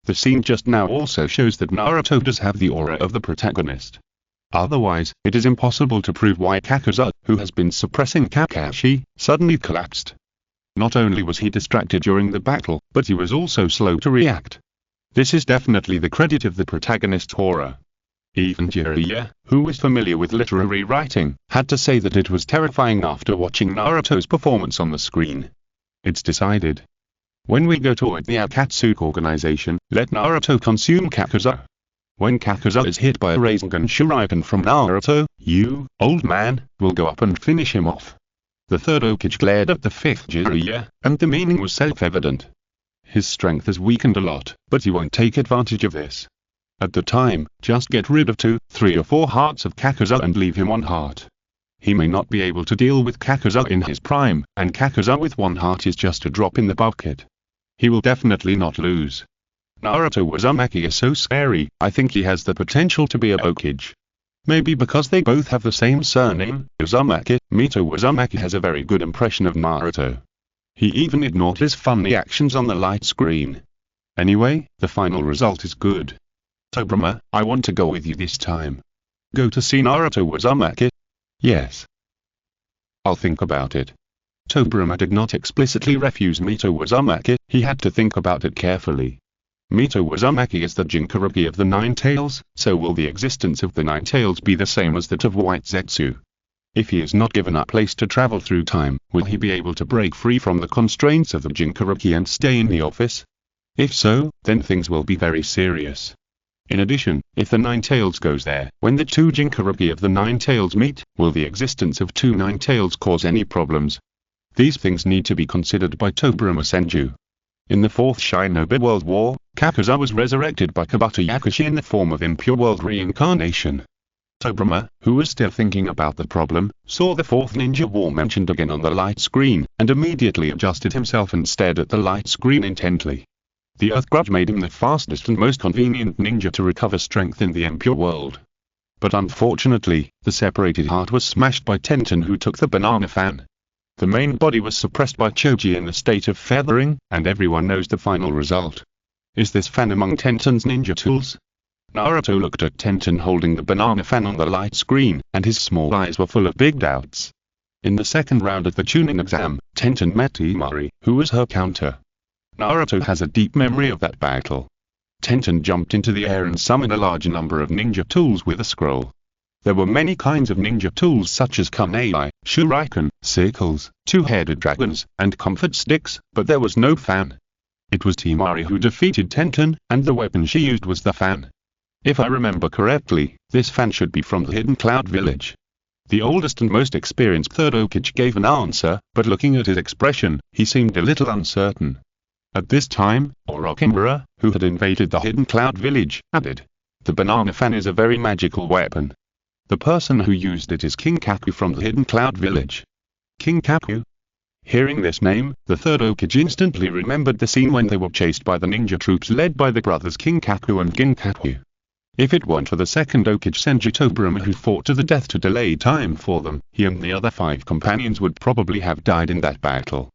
The scene just now also shows that Naruto does have the aura of the protagonist. Otherwise, it is impossible to prove why Kakuzu, who has been suppressing Kakashi, suddenly collapsed. Not only was he distracted during the battle, but he was also slow to react. This is definitely the credit of the protagonist's aura. Even Jiraiya, who was familiar with literary writing, had to say that it was terrifying after watching Naruto's performance on the screen. It's decided. When we go toward the Akatsuki organization, let Naruto consume Kakuzu. When Kakuzu is hit by a Rasengan Shuriken from Naruto, you, old man, will go up and finish him off. The third Hokage glared at the fifth Jiraiya, and the meaning was self-evident. His strength has weakened a lot, but he won't take advantage of this. At the time, just get rid of 2, 3 or 4 hearts of Kakuzu and leave him 1 heart. He may not be able to deal with Kakuzu in his prime, and Kakuzu with 1 heart is just a drop in the bucket. He will definitely not lose. Naruto Uzumaki is so scary, I think he has the potential to be a Hokage. Maybe because they both have the same surname, Uzumaki. Mito Uzumaki has a very good impression of Naruto. He even ignored his funny actions on the light screen. Anyway, the final result is good. Tobirama, I want to go with you this time. Go to see Naruto Uzumaki? Yes. I'll think about it. Tobirama did not explicitly refuse Mito Uzumaki, he had to think about it carefully. Mito Uzumaki is the Jinchuriki of the Nine Tails, so will the existence of the Nine Tails be the same as that of White Zetsu? If he is not given a place to travel through time, will he be able to break free from the constraints of the Jinchuriki and stay in the office? If so, then things will be very serious. In addition, if the Nine Tails goes there, when the 2 Jinchuriki of the Nine Tails meet, will the existence of 2 Nine Tails cause any problems? These things need to be considered by Tobirama Senju. In the 4th Shinobi World War, Kakuzu was resurrected by Kabuto Yakushi in the form of impure world reincarnation. Tobirama, who was still thinking about the problem, saw the 4th Ninja War mentioned again on the light screen, and immediately adjusted himself and stared at the light screen intently. The Earth Grudge made him the fastest and most convenient ninja to recover strength in the impure world. But unfortunately, the separated heart was smashed by Tenten, who took the banana fan. The main body was suppressed by Choji in the state of feathering, and everyone knows the final result. Is this fan among Tenten's ninja tools? Naruto looked at Tenten holding the banana fan on the light screen, and his small eyes were full of big doubts. In the second round of the Chunin exam, Tenten met Imari, who was her counter. Naruto has a deep memory of that battle. Tenten jumped into the air and summoned a large number of ninja tools with a scroll. There were many kinds of ninja tools such as kunai, shuriken, sickles, 2-headed dragons, and comfort sticks, but there was no fan. It was Imari who defeated Tenten, and the weapon she used was the fan. If I remember correctly, this fan should be from the Hidden Cloud Village. The oldest and most experienced Third Hokage gave an answer, but looking at his expression, he seemed a little uncertain. At this time, Orochimaru, who had invaded the Hidden Cloud Village, added, "The banana fan is a very magical weapon. The person who used it is King Kaku from the Hidden Cloud Village." King Kaku? Hearing this name, the Third Hokage instantly remembered the scene when they were chased by the ninja troops led by the brothers King Kaku and Ginkaku. If it weren't for the second Hokage Senju Tobirama who fought to the death to delay time for them, he and the other 5 companions would probably have died in that battle.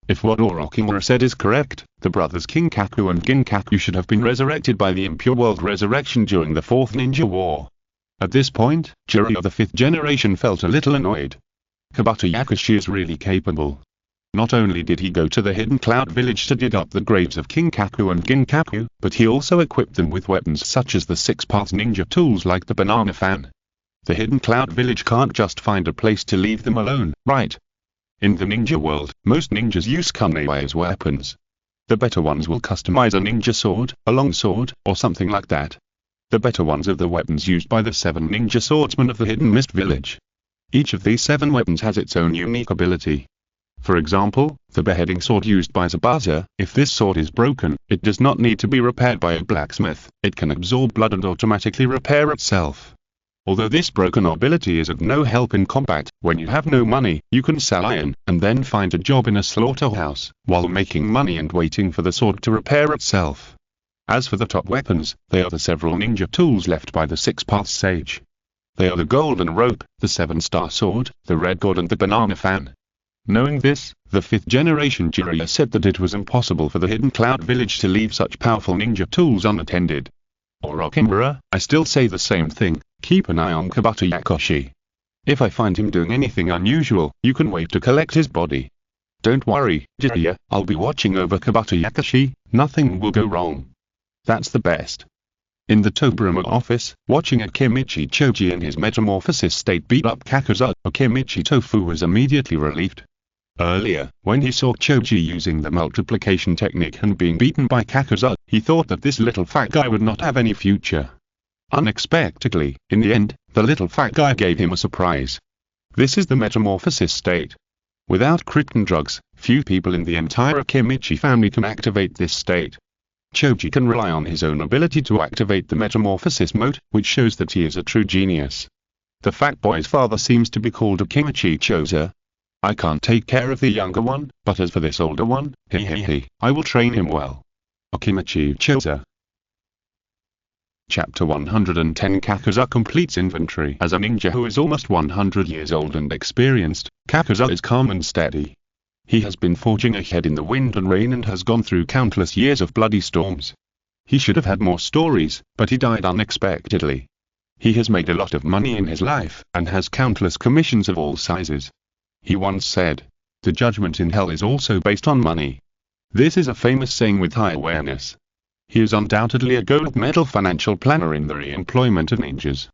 If what Orochimaru said is correct, the brothers Kinkaku and Ginkaku should have been resurrected by the Impure World Resurrection during the Fourth Ninja War. At this point, Jiraiya the fifth generation felt a little annoyed. Kabuto Yakushi is really capable. Not only did he go to the Hidden Cloud village to dig up the graves of Kinkaku and Ginkaku, but he also equipped them with weapons such as the six-part ninja tools like the banana fan. The Hidden Cloud village can't just find a place to leave them alone, right? In the ninja world, most ninjas use kunai as weapons. The better ones will customize a ninja sword, a long sword, or something like that. The better ones are the weapons used by the 7 ninja swordsmen of the Hidden Mist village. Each of these 7 weapons has its own unique ability. For example, the beheading sword used by Tsubasa, if this sword is broken, it does not need to be repaired by a blacksmith, it can absorb blood and automatically repair itself. Although this broken ability is of no help in combat, when you have no money, you can sell iron, and then find a job in a slaughterhouse, while making money and waiting for the sword to repair itself. As for the top weapons, they are the several ninja tools left by the 6-path sage. They are the golden rope, the 7-star sword, the red gourd and the banana fan. Knowing this, the 5th generation Jiraiya said that it was impossible for the Hidden Cloud village to leave such powerful ninja tools unattended. Orochimaru, I still say the same thing, keep an eye on Kabuto Yakushi. If I find him doing anything unusual, you can wait to collect his body. Don't worry, Jiraiya, I'll be watching over Kabuto Yakushi, nothing will go wrong. That's the best. In the Tobirama office, watching Akimichi Choji in his metamorphosis state beat up Kakuzu, Akimichi Tofu was immediately relieved. Earlier, when he saw Choji using the multiplication technique and being beaten by Kakuzu, he thought that this little fat guy would not have any future. Unexpectedly, in the end, the little fat guy gave him a surprise. This is the metamorphosis state. Without krypton drugs, few people in the entire Akimichi family can activate this state. Choji can rely on his own ability to activate the metamorphosis mode, which shows that he is a true genius. The fat boy's father seems to be called Akimichi Choza. I can't take care of the younger one, but as for this older one, I will train him well. Akimichi Choza. Chapter 110 Kakuzu completes inventory. As a ninja who is almost 100 years old and experienced, Kakuzu is calm and steady. He has been forging ahead in the wind and rain and has gone through countless years of bloody storms. He should have had more stories, but he died unexpectedly. He has made a lot of money in his life, and has countless commissions of all sizes. He once said, "The judgment in hell is also based on money." This is a famous saying with high awareness. He is undoubtedly a gold medal financial planner in the re-employment of ninjas.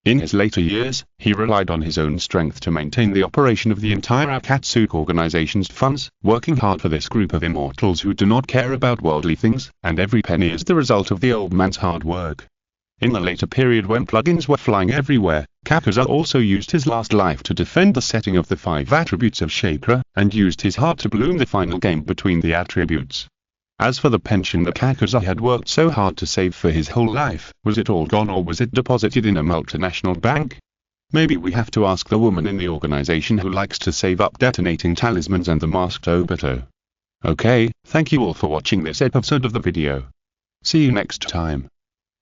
In his later years, he relied on his own strength to maintain the operation of the entire Akatsuki organization's funds, working hard for this group of immortals who do not care about worldly things, and every penny is the result of the old man's hard work. In the later period when plugins were flying everywhere, Kakuzu also used his last life to defend the setting of the 5 attributes of chakra, and used his heart to bloom the final game between the attributes. As for the pension that Kakuzu had worked so hard to save for his whole life, was it all gone or was it deposited in a multinational bank? Maybe we have to ask the woman in the organization who likes to save up detonating talismans and the masked Obito. Okay, thank you all for watching this episode of the video. See you next time.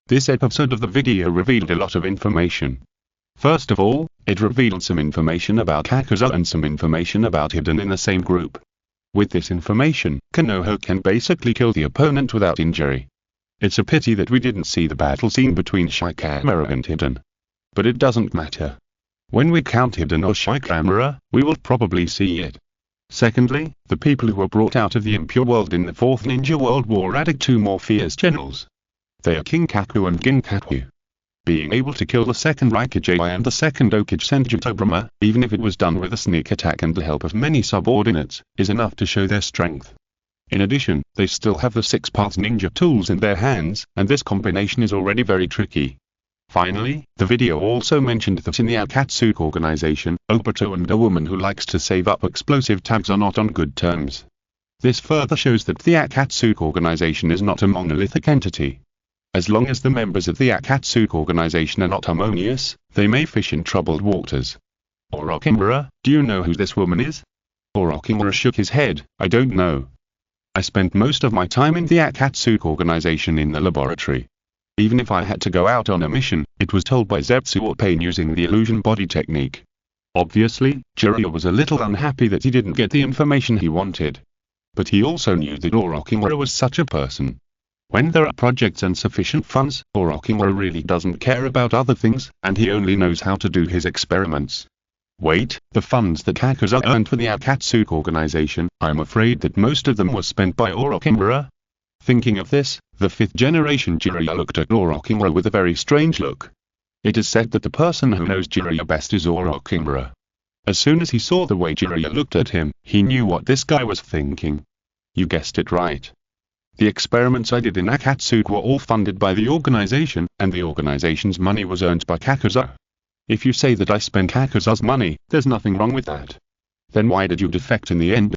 This episode of the video revealed a lot of information. First of all, it revealed some information about Kakuzu and some information about Hidden in the same group. With this information, Konoha can basically kill the opponent without injury. It's a pity that we didn't see the battle scene between Shikamaru and Hidden. But it doesn't matter. When we count Hidden or Shikamaru, we will probably see it. Secondly, the people who were brought out of the impure world in the 4th Ninja World War added 2 more fierce generals. They are Kinkaku and Ginkaku. Being able to kill the Second Hokage and the Second Hokage Senju Tobirama, even if it was done with a sneak attack and the help of many subordinates, is enough to show their strength. In addition, they still have the 6-path ninja tools in their hands, and this combination is already very tricky. Finally, the video also mentioned that in the Akatsuki organization, Obito and a woman who likes to save up explosive tags are not on good terms. This further shows that the Akatsuki organization is not a monolithic entity. As long as the members of the Akatsuki organization are not harmonious, they may fish in troubled waters. Orochimaru, do you know who this woman is? Orochimaru shook his head, I don't know. I spent most of my time in the Akatsuki organization in the laboratory. Even if I had to go out on a mission, it was told by Zetsu or Pain using the illusion body technique. Obviously, Jiraiya was a little unhappy that he didn't get the information he wanted. But he also knew that Orochimaru was such a person. When there are projects and sufficient funds, Orochimaru really doesn't care about other things, and he only knows how to do his experiments. Wait, the funds that Kakuza earned for the Akatsuki organization, I'm afraid that most of them were spent by Orochimaru. Thinking of this, the 5th generation Jiraiya looked at Orochimaru with a very strange look. It is said that the person who knows Jiraiya best is Orochimaru. As soon as he saw the way Jiraiya looked at him, he knew what this guy was thinking. You guessed it right. The experiments I did in Akatsuki were all funded by the organization, and the organization's money was earned by Kakuza. If you say that I spent Kakuza's money, there's nothing wrong with that. Then why did you defect in the end?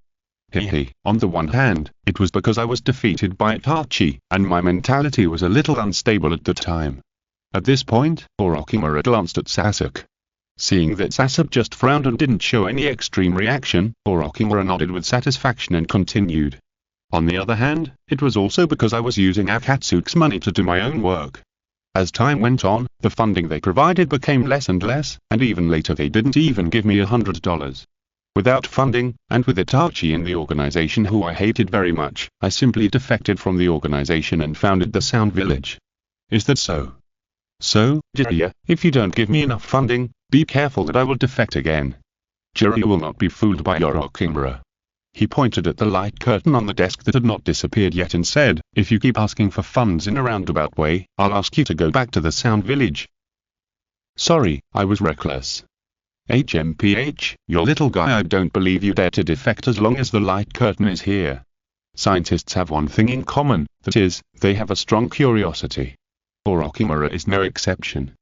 Hehe, on the one hand, it was because I was defeated by Itachi, and my mentality was a little unstable at the time. At this point, Orochimaru glanced at Sasuke. Seeing that Sasuke just frowned and didn't show any extreme reaction, Orochimaru nodded with satisfaction and continued. On the other hand, it was also because I was using Akatsuki's money to do my own work. As time went on, the funding they provided became less and less, and even later they didn't even give me $100. Without funding, and with Itachi in the organization who I hated very much, I simply defected from the organization and founded the Sound Village. Is that so? So, Jiraiya, if you don't give me enough funding, be careful that I will defect again. Jiraiya will not be fooled by Orochimaru. He pointed at the light curtain on the desk that had not disappeared yet and said, if you keep asking for funds in a roundabout way, I'll ask you to go back to the Sound Village. Sorry, I was reckless. HMPH, you little guy, I don't believe you dare to defect as long as the light curtain is here. Scientists have one thing in common, that is, they have a strong curiosity. Orochimaru is no exception.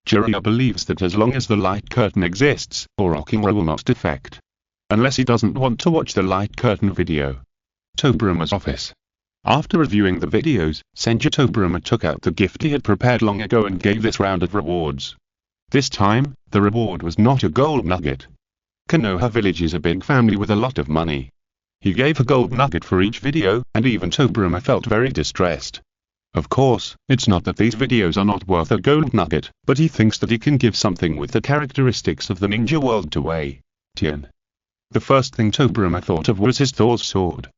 Jiraiya believes that as long as the light curtain exists, Orochimaru will not defect. Unless he doesn't want to watch the light curtain video. Tobirama's office. After reviewing the videos, Senju Tobirama took out the gift he had prepared long ago and gave this round of rewards. This time, the reward was not a gold nugget. Konoha Village is a big family with a lot of money. He gave a gold nugget for each video, and even Tobirama felt very distressed. Of course, it's not that these videos are not worth a gold nugget, but he thinks that he can give something with the characteristics of the ninja world to Lin Tian. The first thing Tobirama thought of was his Thor's sword.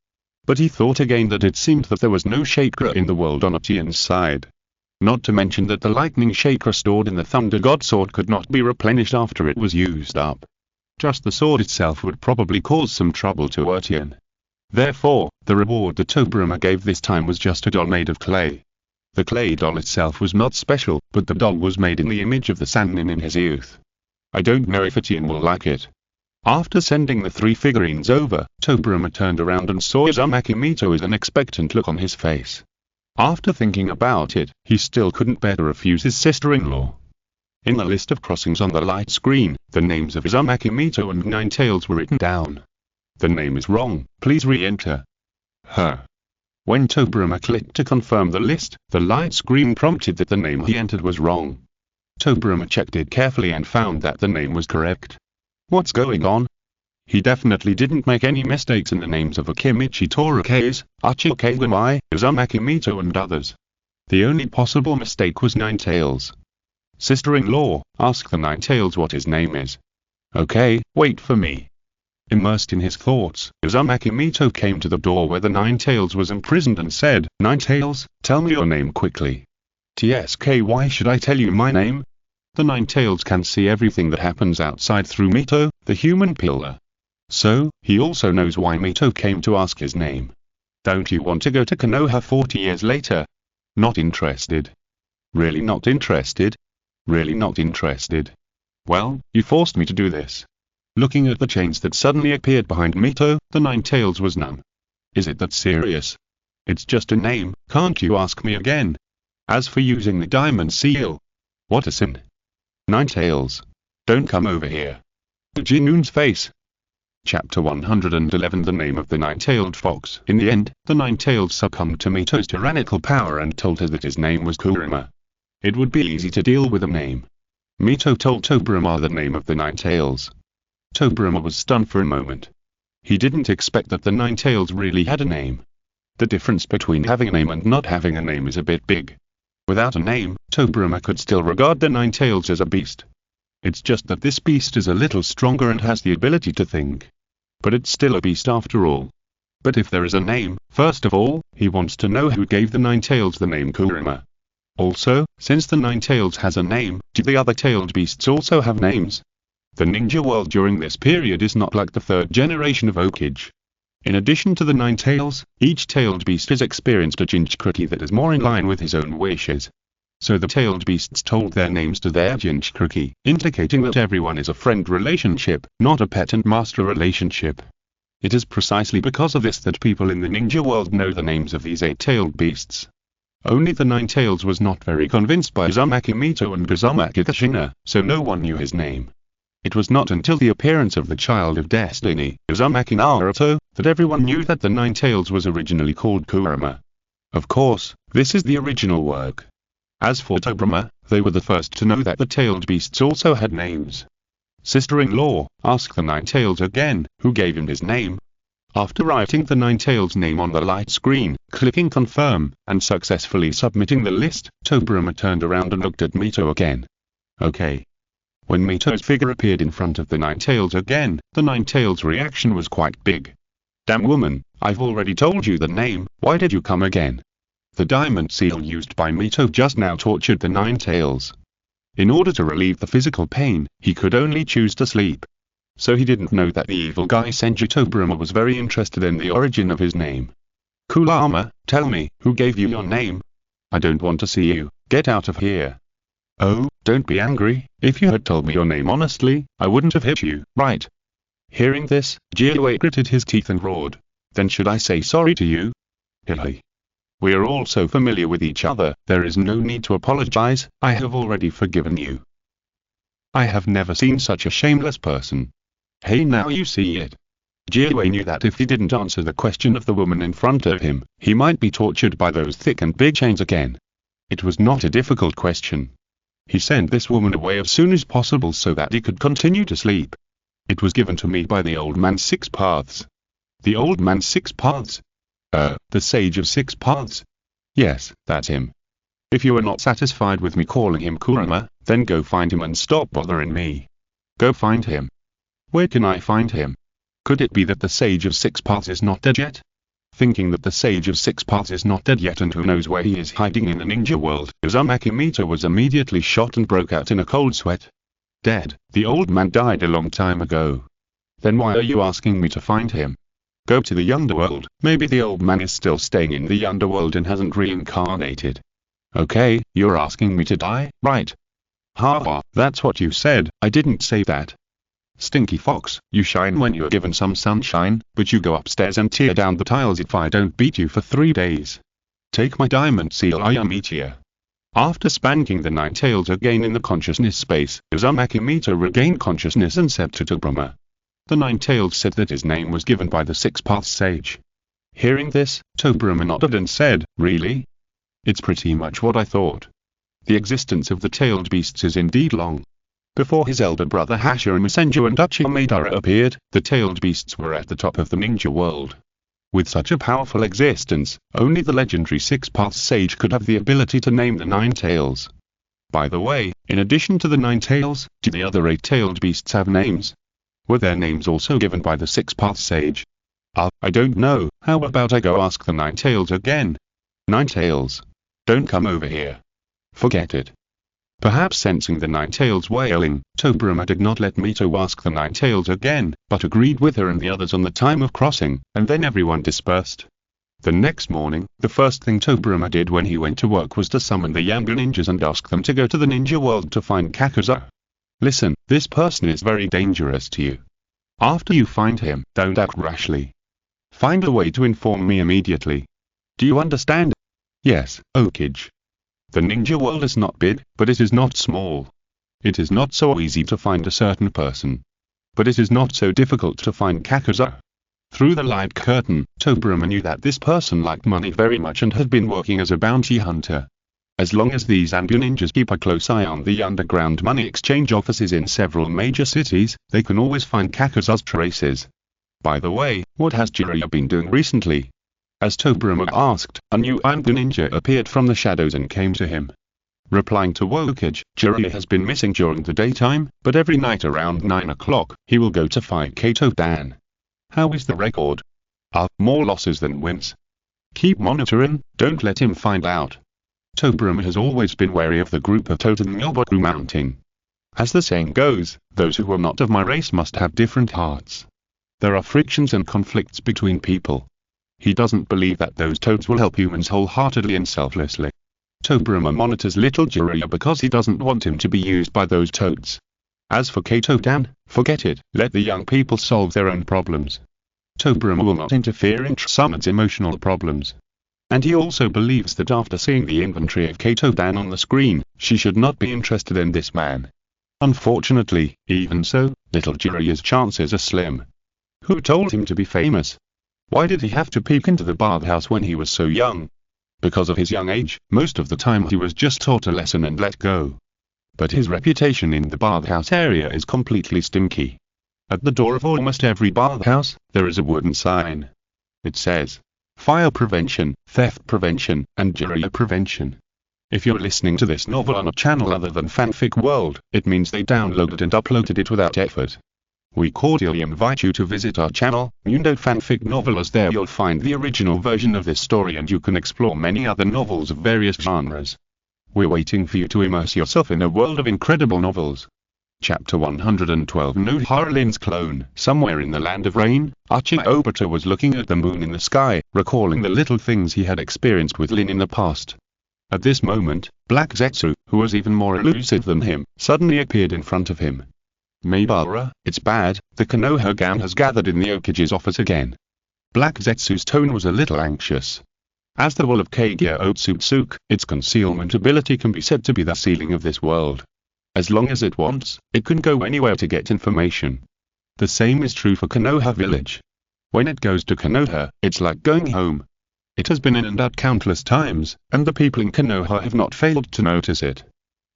But he thought again that it seemed that there was no chakra in the world on Tian's side. Not to mention that the lightning chakra stored in the Thunder God sword could not be replenished after it was used up. Just the sword itself would probably cause some trouble to Tian. Therefore, the reward that Tobirama gave this time was just a doll made of clay. The clay doll itself was not special, but the doll was made in the image of the Sannin in his youth. I don't know if Tian will like it. After sending the 3 figurines over, Tobirama turned around and saw Uzumaki Mito with an expectant look on his face. After thinking about it, he still couldn't bear to refuse his sister-in-law. In the list of crossings on the light screen, the names of Uzumaki Mito and Ninetales were written down. The name is wrong, please re-enter. When Tobirama clicked to confirm the list, the light screen prompted that the name he entered was wrong. Tobirama checked it carefully and found that the name was correct. What's going on? He definitely didn't make any mistakes in the names of Akimichi Torake's, Uchikagami, Uzumaki Mito and others. The only possible mistake was Ninetales. Sister-in-law, ask the Ninetales what his name is. Okay, wait for me. Immersed in his thoughts, Uzumaki Mito came to the door where the Ninetales was imprisoned and said, Ninetales, tell me your name quickly. TSK, why should I tell you my name? The Ninetales can see everything that happens outside through Mito, the human pillar. So, he also knows why Mito came to ask his name. Don't you want to go to Konoha 40 years later? Not interested. Really not interested? Really not interested. Well, you forced me to do this. Looking at the chains that suddenly appeared behind Mito, the Ninetales was numb. Is it that serious? It's just a name, can't you ask me again? As for using the diamond seal. What a sin. Ninetales. Don't come over here. Jinoon's face. Chapter 111 The Name of the Nine-Tailed Fox. In the end, the Ninetales succumbed to Mito's tyrannical power and told her that his name was Kurama. It would be easy to deal with a name. Mito told Tobirama the name of the Ninetales. Tobirama was stunned for a moment. He didn't expect that the Ninetales really had a name. The difference between having a name and not having a name is a bit big. Without a name, Tobirama could still regard the Ninetales as a beast. It's just that this beast is a little stronger and has the ability to think. But it's still a beast after all. But if there is a name, first of all, he wants to know who gave the Nine Tails the name Kurama. Also, since the Nine Tails has a name, do the other tailed beasts also have names? The ninja world during this period is not like the third generation of Hokage. In addition to the Nine Tails, each tailed beast has experienced a Jinchuriki that is more in line with his own wishes. So the tailed beasts told their names to their Jinchuriki, indicating that everyone is a friend relationship, not a pet and master relationship. It is precisely because of this that people in the ninja world know the names of these 8-tailed beasts. Only the Nine Tails was not very convinced by Uzumaki Mito and Uzumaki Kushina, so no one knew his name. It was not until the appearance of the Child of Destiny, Uzumaki Naruto, that everyone knew that the Nine Tails was originally called Kurama. Of course, this is the original work. As for Tobirama, they were the first to know that the tailed beasts also had names. Sister-in-law, ask the Nine Tails again, who gave him his name? After writing the Nine Tails name on the light screen, clicking confirm, and successfully submitting the list, Tobirama turned around and looked at Mito again. Okay. When Mito's figure appeared in front of the Nine Tails again, the Nine Tails' reaction was quite big. Damn woman, I've already told you the name, why did you come again? The diamond seal used by Mito just now tortured the Nine Tails. In order to relieve the physical pain, he could only choose to sleep. So he didn't know that the evil guy Senju Tobirama was very interested in the origin of his name. Kurama, tell me, who gave you your name? I don't want to see you, get out of here. Oh, don't be angry, if you had told me your name honestly, I wouldn't have hit you, right? Hearing this, Jiawei gritted his teeth and roared. Then should I say sorry to you? Hilly. We are all so familiar with each other, there is no need to apologize, I have already forgiven you. I have never seen such a shameless person. Hey, now you see it. Jiawei knew that if he didn't answer the question of the woman in front of him, he might be tortured by those thick and big chains again. It was not a difficult question. He sent this woman away as soon as possible so that he could continue to sleep. It was given to me by the old man Six Paths. The old man Six Paths? The Sage of Six Paths? Yes, that's him. If you are not satisfied with me calling him Kurama, then go find him and stop bothering me. Go find him. Where can I find him? Could it be that the Sage of Six Paths is not dead yet? Thinking that the Sage of Six Paths is not dead yet and who knows where he is hiding in the ninja world, Uzumaki Mito was immediately shot and broke out in a cold sweat. Dead, the old man died a long time ago. Then why are you asking me to find him? Go to the underworld, maybe the old man is still staying in the underworld and hasn't reincarnated. Okay, you're asking me to die, right? Ha, that's what you said, I didn't say that. Stinky fox, you shine when you're given some sunshine, but you go upstairs and tear down the tiles if I don't beat you for 3 days. Take my diamond seal, I am Uchiha. After spanking the Nine Tails again in the consciousness space, Uzumaki Mito regained consciousness and said to Tobirama. The Nine Tails said that his name was given by the Six Paths Sage. Hearing this, Tobirama nodded and said, really? It's pretty much what I thought. The existence of the tailed beasts is indeed long. Before his elder brother Hashirama Senju and Uchiha Madara appeared, the tailed beasts were at the top of the ninja world. With such a powerful existence, only the legendary Six Paths Sage could have the ability to name the Nine Tails. By the way, in addition to the Nine Tails, do the other 8-tailed beasts have names? Were their names also given by the Six Paths Sage? I don't know, how about I go ask the Nine Tails again? Nine Tails. Don't come over here. Forget it. Perhaps sensing the Nine Tails wailing, Tobirama did not let Mito ask the Nine Tails again, but agreed with her and the others on the time of crossing, and then everyone dispersed. The next morning, the first thing Tobirama did when he went to work was to summon the Yambu ninjas and ask them to go to the ninja world to find Kakuzu. Listen, this person is very dangerous to you. After you find him, don't act rashly. Find a way to inform me immediately. Do you understand? Yes, Hokage. The ninja world is not big, but it is not small. It is not so easy to find a certain person. But it is not so difficult to find Kakuzu. Through the light curtain, Tobirama knew that this person liked money very much and had been working as a bounty hunter. As long as these Yambu ninjas keep a close eye on the underground money exchange offices in several major cities, they can always find Kakuzu's traces. By the way, what has Jiraiya been doing recently? As Tobirama asked, a new Yambu ninja appeared from the shadows and came to him. Replying to Hokage, Jiraiya has been missing during the daytime, but every night around 9 o'clock, he will go to fight Kato Dan. How is the record? More losses than wins. Keep monitoring, don't let him find out. Tobirama has always been wary of the group of Tottenyoboku Mountain. As the saying goes, those who are not of my race must have different hearts. There are frictions and conflicts between people. He doesn't believe that those toads will help humans wholeheartedly and selflessly. Tobirama monitors little Jiraiya because he doesn't want him to be used by those toads. As for Kato-dan, forget it, let the young people solve their own problems. Tobirama will not interfere in Tsunade's emotional problems. And he also believes that after seeing the inventory of Kato-dan on the screen, she should not be interested in this man. Unfortunately, even so, little Jiraiya's chances are slim. Who told him to be famous? Why did he have to peek into the bathhouse when he was so young? Because of his young age, most of the time he was just taught a lesson and let go. But his reputation in the bathhouse area is completely stinky. At the door of almost every bathhouse, there is a wooden sign. It says, Fire Prevention, Theft Prevention, and Jiraiya Prevention. If you're listening to this novel on a channel other than Fanfic World, it means they downloaded and uploaded it without effort. We cordially invite you to visit our channel, Mundo Fanfic Novel, as there you'll find the original version of this story and you can explore many other novels of various genres. We're waiting for you to immerse yourself in a world of incredible novels. Chapter 112 Nohara Lin's clone. Somewhere in the land of rain, Uchiha Obito was looking at the moon in the sky, recalling the little things he had experienced with Lin in the past. At this moment, Black Zetsu, who was even more elusive than him, suddenly appeared in front of him. Madara, it's bad, the Konoha gang has gathered in the Hokage's office again. Black Zetsu's tone was a little anxious. As the wall of Kaguya Otsutsuki, its concealment ability can be said to be the ceiling of this world. As long as it wants, it can go anywhere to get information. The same is true for Konoha village. When it goes to Konoha, it's like going home. It has been in and out countless times, and the people in Konoha have not failed to notice it.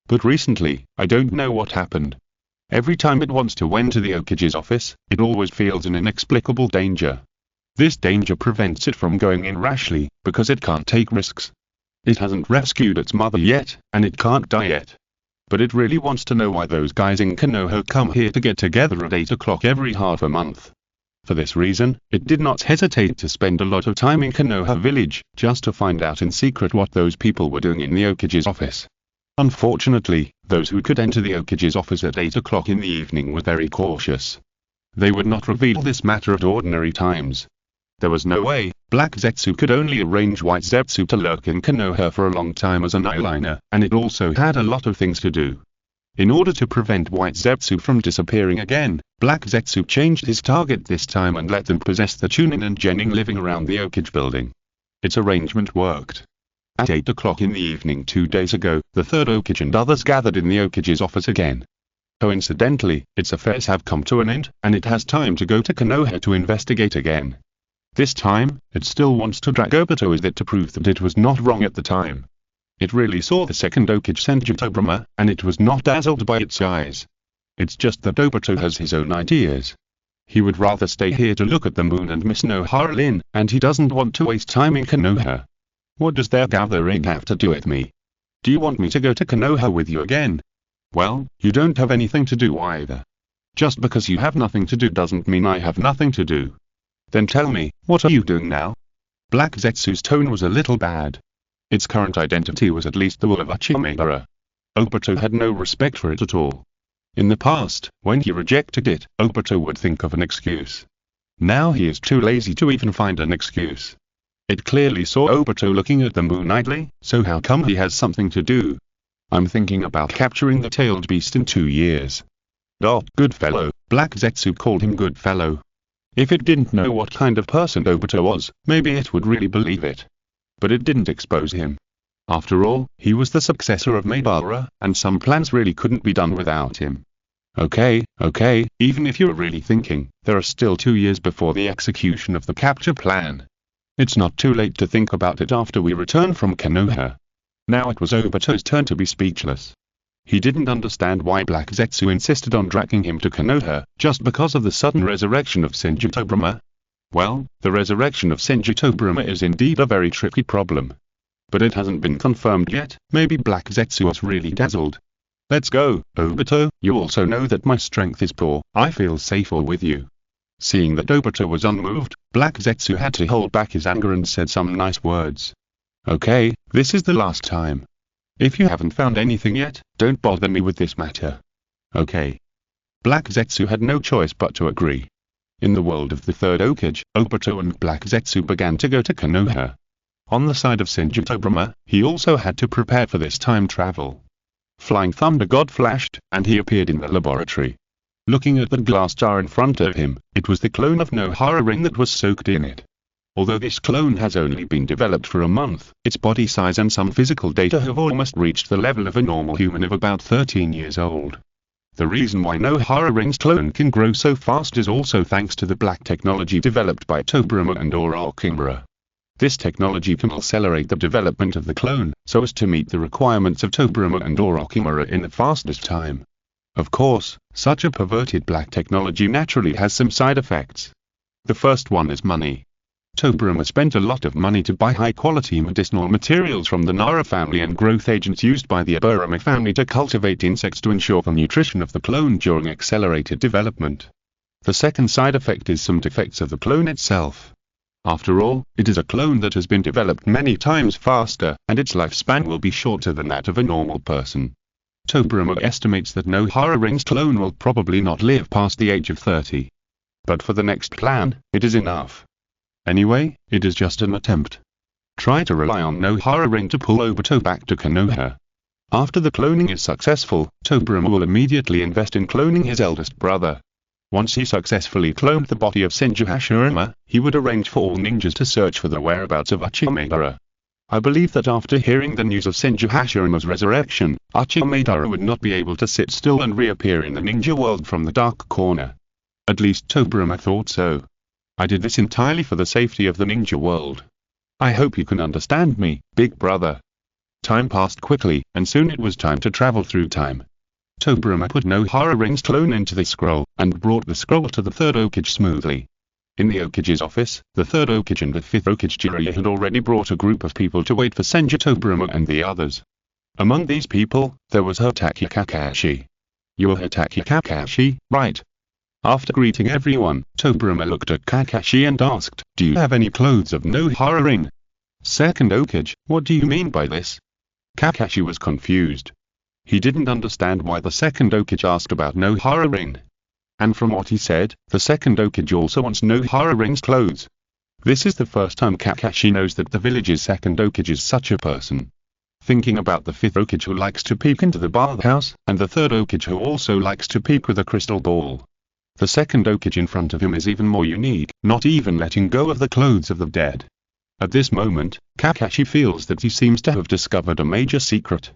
But recently, I don't know what happened. Every time it wants to enter the Hokage's office, it always feels an inexplicable danger. This danger prevents it from going in rashly, because it can't take risks. It hasn't rescued its mother yet, and it can't die yet. But it really wants to know why those guys in Konoha come here to get together at 8 o'clock every half a month. For this reason, it did not hesitate to spend a lot of time in Konoha village, just to find out in secret what those people were doing in the Hokage's office. Unfortunately, those who could enter the Hokage's office at 8 o'clock in the evening were very cautious. They would not reveal this matter at ordinary times. There was no way, Black Zetsu could only arrange White Zetsu to lurk in Konoha for a long time as an eyeliner, and it also had a lot of things to do. In order to prevent White Zetsu from disappearing again, Black Zetsu changed his target this time and let them possess the Chunin and Genin living around the Hokage building. Its arrangement worked. At 8 o'clock in the evening 2 days ago, the Third Hokage and others gathered in the Hokage's office again. Coincidentally, its affairs have come to an end, and it has time to go to Konoha to investigate again. This time, it still wants to drag Obito with it to prove that it was not wrong at the time. It really saw the Second Hokage Senju Tobirama, and it was not dazzled by its eyes. It's just that Obito has his own ideas. He would rather stay here to look at the moon and miss Nohara Lin, and he doesn't want to waste time in Konoha. What does their gathering have to do with me? Do you want me to go to Konoha with you again? Well, you don't have anything to do either. Just because you have nothing to do doesn't mean I have nothing to do. Then tell me, what are you doing now? Black Zetsu's tone was a little bad. Its current identity was at least the will of Uchiha Madara. Obito had no respect for it at all. In the past, when he rejected it, Obito would think of an excuse. Now he is too lazy to even find an excuse. It clearly saw Obito looking at the moon idly, so how come he has something to do? I'm thinking about capturing the tailed beast in 2 years. Oh, good fellow, Black Zetsu called him good fellow. If it didn't know what kind of person Obito was, maybe it would really believe it. But it didn't expose him. After all, he was the successor of Madara, and some plans really couldn't be done without him. Okay, even if you're really thinking, there are still 2 years before the execution of the capture plan. It's not too late to think about it after we return from Konoha. Now it was Obito's turn to be speechless. He didn't understand why Black Zetsu insisted on dragging him to Konoha, just because of the sudden resurrection of Senju Tobirama. Well, the resurrection of Senju Tobirama is indeed a very tricky problem. But it hasn't been confirmed yet, maybe Black Zetsu was really dazzled. Let's go, Obito, you also know that my strength is poor, I feel safer with you. Seeing that Obito was unmoved, Black Zetsu had to hold back his anger and said some nice words. Okay, this is the last time. If you haven't found anything yet, don't bother me with this matter. Okay. Black Zetsu had no choice but to agree. In the world of the Third Hokage, Obito and Black Zetsu began to go to Konoha. On the side of Senju Tobirama, he also had to prepare for this time travel. Flying Thunder God flashed, and he appeared in the laboratory. Looking at the glass jar in front of him, it was the clone of Nohara ring that was soaked in it. Although this clone has only been developed for a month, its body size and some physical data have almost reached the level of a normal human of about 13 years old. The reason why Nohara ring's clone can grow so fast is also thanks to the black technology developed by Tobirama and Orochimaru. This technology can accelerate the development of the clone, so as to meet the requirements of Tobirama and Orochimaru in the fastest time. Of course, such a perverted black technology naturally has some side effects. The first one is money. Tobirama spent a lot of money to buy high-quality medicinal materials from the Nara family and growth agents used by the Tobirama family to cultivate insects to ensure the nutrition of the clone during accelerated development. The second side effect is some defects of the clone itself. After all, it is a clone that has been developed many times faster, and its lifespan will be shorter than that of a normal person. Tobirama estimates that Nohara ring's clone will probably not live past the age of 30. But for the next plan, it is enough. Anyway, it is just an attempt. Try to rely on Nohara ring to pull Obito back to Konoha. After the cloning is successful, Tobirama will immediately invest in cloning his eldest brother. Once he successfully cloned the body of Senju Hashirama, he would arrange for all ninjas to search for the whereabouts of Uchiha Madara. I believe that after hearing the news of Senju Hashirama's resurrection, Uchiha Madara would not be able to sit still and reappear in the ninja world from the dark corner. At least Tobirama thought so. I did this entirely for the safety of the ninja world. I hope you can understand me, big brother. Time passed quickly, and soon it was time to travel through time. Tobirama put Nohara ring's clone into the scroll, and brought the scroll to the Third Hokage smoothly. In the Hokage's office, the Third Hokage and the Fifth Hokage Jiraiya had already brought a group of people to wait for Senju Tobirama and the others. Among these people, there was Hotake Kakashi. You are Hotake Kakashi, right? After greeting everyone, Tobirama looked at Kakashi and asked, "Do you have any clothes of Nohara ring?" "Second Hokage, what do you mean by this?" Kakashi was confused. He didn't understand why the Second Hokage asked about Nohara ring. And from what he said, the Second Hokage also wants Nohara ring's clothes. This is the first time Kakashi knows that the village's Second Hokage is such a person. Thinking about the Fifth Hokage who likes to peek into the bathhouse, and the Third Hokage who also likes to peek with a crystal ball. The Second Hokage in front of him is even more unique, not even letting go of the clothes of the dead. At this moment, Kakashi feels that he seems to have discovered a major secret.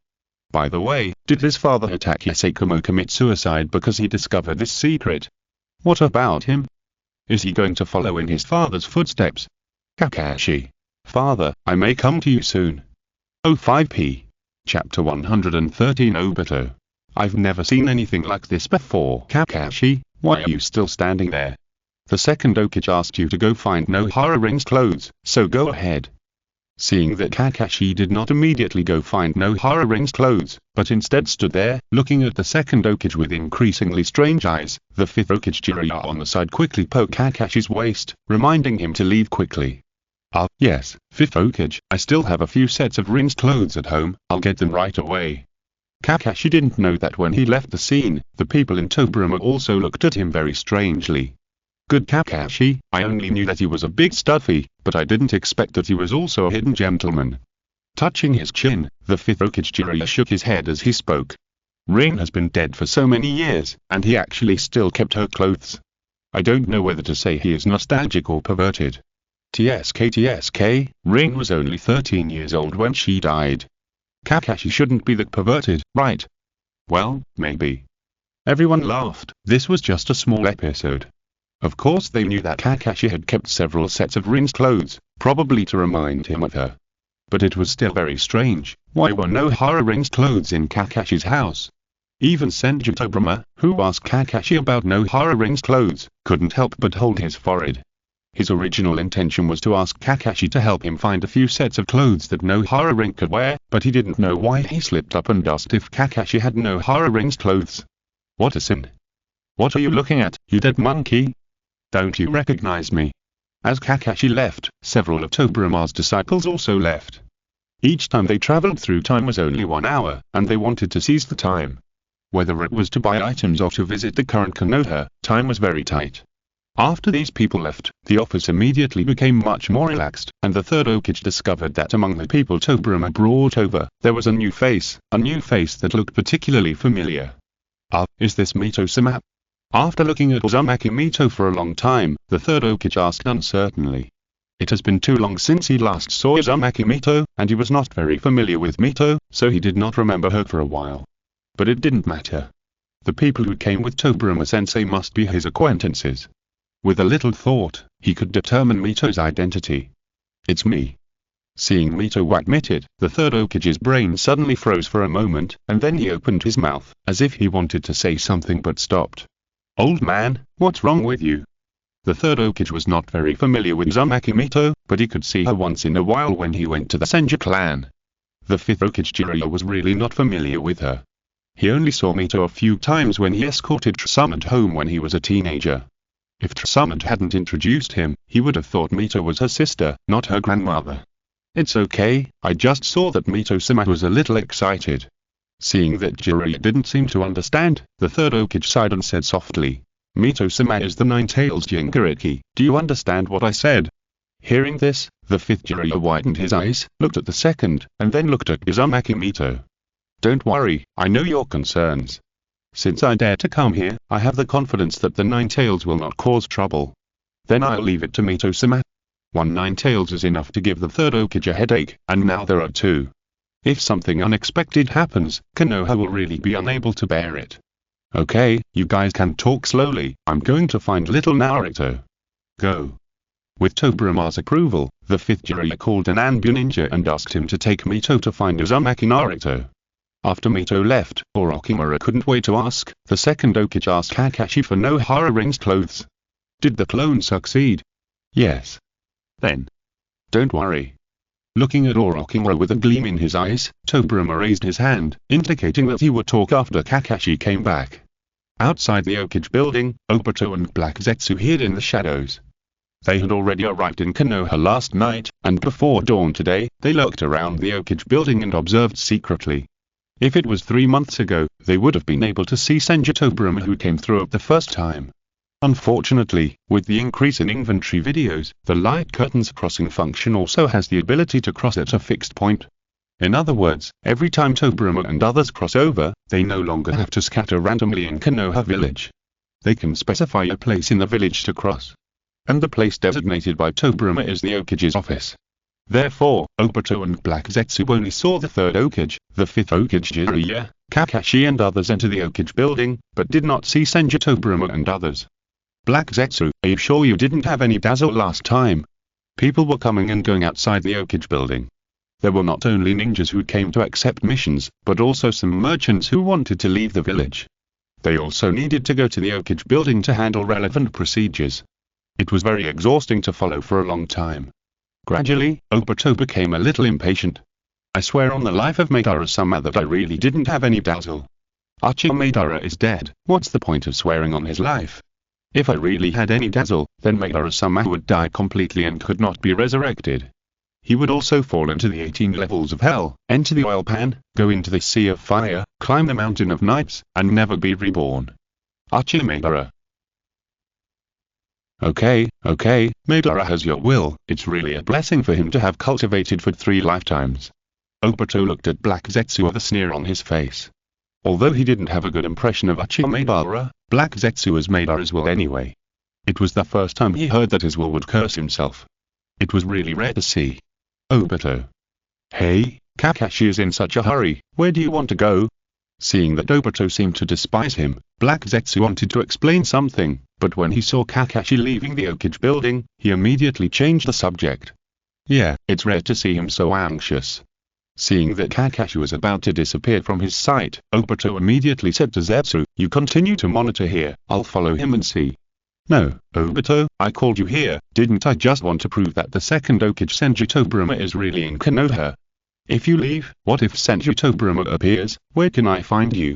By the way, did his father Hotake Seikomo commit suicide because he discovered this secret? What about him? Is he going to follow in his father's footsteps? Kakashi. Father, I may come to you soon. 05p. Chapter 113 Obito. I've never seen anything like this before. Kakashi, why are you still standing there? The Second Hokage asked you to go find Nohara ring's clothes, so go ahead. Seeing that Kakashi did not immediately go find Nohara ring's clothes, but instead stood there, looking at the Second Hokage with increasingly strange eyes, the Fifth Hokage Jiraiya on the side quickly poked Kakashi's waist, reminding him to leave quickly. "Ah, yes, Fifth Hokage, I still have a few sets of ring's clothes at home, I'll get them right away." Kakashi didn't know that when he left the scene, the people in Tobirama also looked at him very strangely. Good Kakashi, I only knew that he was a big stuffy, but I didn't expect that he was also a hidden gentleman. Touching his chin, the Fifth Hokage Jiraiya shook his head as he spoke. Ring has been dead for so many years, and he actually still kept her clothes. I don't know whether to say he is nostalgic or perverted. TSK, Ring was only 13 years old when she died. Kakashi shouldn't be that perverted, right? Well, maybe. Everyone laughed. This was just a small episode. Of course they knew that Kakashi had kept several sets of Rin's clothes, probably to remind him of her. But it was still very strange, why were Nohara Ring's clothes in Kakashi's house? Even Senju Tobirama, who asked Kakashi about Nohara Ring's clothes, couldn't help but hold his forehead. His original intention was to ask Kakashi to help him find a few sets of clothes that Nohara Ring could wear, but he didn't know why he slipped up and asked if Kakashi had Nohara Ring's clothes. What a sin. What are you looking at, you dead monkey? Don't you recognize me? As Kakashi left, several of Tobirama's disciples also left. Each time they traveled through time was only 1 hour, and they wanted to seize the time. Whether it was to buy items or to visit the current Konoha, time was very tight. After these people left, the office immediately became much more relaxed, and the third Hokage discovered that among the people Tobirama brought over, there was a new face that looked particularly familiar. Is this Mito-sama? After looking at Uzumaki Mito for a long time, the third Hokage asked uncertainly. It has been too long since he last saw Uzumaki Mito, and he was not very familiar with Mito, so he did not remember her for a while. But it didn't matter. The people who came with Tobirama-sensei must be his acquaintances. With a little thought, he could determine Mito's identity. It's me. Seeing Mito admitted, the third Hokage's brain suddenly froze for a moment, and then he opened his mouth, as if he wanted to say something but stopped. Old man, what's wrong with you? The third Hokage was not very familiar with Uzumaki Mito, but he could see her once in a while when he went to the Senju clan. The fifth Hokage Jiraiya was really not familiar with her. He only saw Mito a few times when he escorted Tsunade home when he was a teenager. If Tsunade hadn't introduced him, he would have thought Mito was her sister, not her grandmother. It's okay, I just saw that Mito-sama was a little excited. Seeing that Jiraiya didn't seem to understand, the third Hokage sighed and said softly, Mito-sama is the Nine-Tails Jinchuriki, do you understand what I said? Hearing this, the fifth Jiraiya widened his eyes, looked at the second, and then looked at Uzumaki Mito. Don't worry, I know your concerns. Since I dare to come here, I have the confidence that the Nine-Tails will not cause trouble. Then I'll leave it to Mito-sama. One Nine-Tails is enough to give the third Hokage a headache, and now there are two. If something unexpected happens, Konoha will really be unable to bear it. Okay, you guys can talk slowly, I'm going to find little Naruto. Go. With Tobirama's approval, the fifth Jiraiya called an Anbu ninja and asked him to take Mito to find Uzumaki Naruto. After Mito left, Orochimaru couldn't wait to ask, the second Hokage asked Kakashi for Nohara Ring's clothes. Did the clone succeed? Yes. Then. Don't worry. Looking at Orochimaru with a gleam in his eyes, Tobirama raised his hand, indicating that he would talk after Kakashi came back. Outside the Hokage building, Obito and Black Zetsu hid in the shadows. They had already arrived in Konoha last night, and before dawn today, they lurked around the Hokage building and observed secretly. If it was 3 months ago, they would have been able to see Senju Tobirama who came through at the first time. Unfortunately, with the increase in inventory videos, the light curtains crossing function also has the ability to cross at a fixed point. In other words, every time Tobirama and others cross over, they no longer have to scatter randomly in Konoha village. They can specify a place in the village to cross. And the place designated by Tobirama is the Hokage's office. Therefore, Obito and Black Zetsu only saw the third Hokage, the fifth Hokage Jiraiya, Kakashi and others enter the Hokage building, but did not see Senju Tobirama and others. Black Zetsu, are you sure you didn't have any dazzle last time? People were coming and going outside the Hokage building. There were not only ninjas who came to accept missions, but also some merchants who wanted to leave the village. They also needed to go to the Hokage building to handle relevant procedures. It was very exhausting to follow for a long time. Gradually, Obito became a little impatient. I swear on the life of Madara-sama that I really didn't have any dazzle. Uchiha Madara is dead, what's the point of swearing on his life? If I really had any dazzle, then Madara-sama would die completely and could not be resurrected. He would also fall into the 18 levels of hell, enter the oil pan, go into the sea of fire, climb the mountain of nights, and never be reborn. Uchiha Madara. Okay, Madara has your will, it's really a blessing for him to have cultivated for 3 lifetimes. Obito looked at Black Zetsu with a sneer on his face. Although he didn't have a good impression of Uchiha Madara, Black Zetsu was Madara's will anyway. It was the first time he heard that his will would curse himself. It was really rare to see. Obito. Hey, Kakashi is in such a hurry, where do you want to go? Seeing that Obito seemed to despise him, Black Zetsu wanted to explain something, but when he saw Kakashi leaving the Hokage building, he immediately changed the subject. Yeah, it's rare to see him so anxious. Seeing that Kakashi was about to disappear from his sight, Obito immediately said to Zetsu, you continue to monitor here, I'll follow him and see. No, Obito, I called you here, didn't I just want to prove that the second Hokage Senju Tobirama is really in Konoha? If you leave, what if Senju Tobirama appears, where can I find you?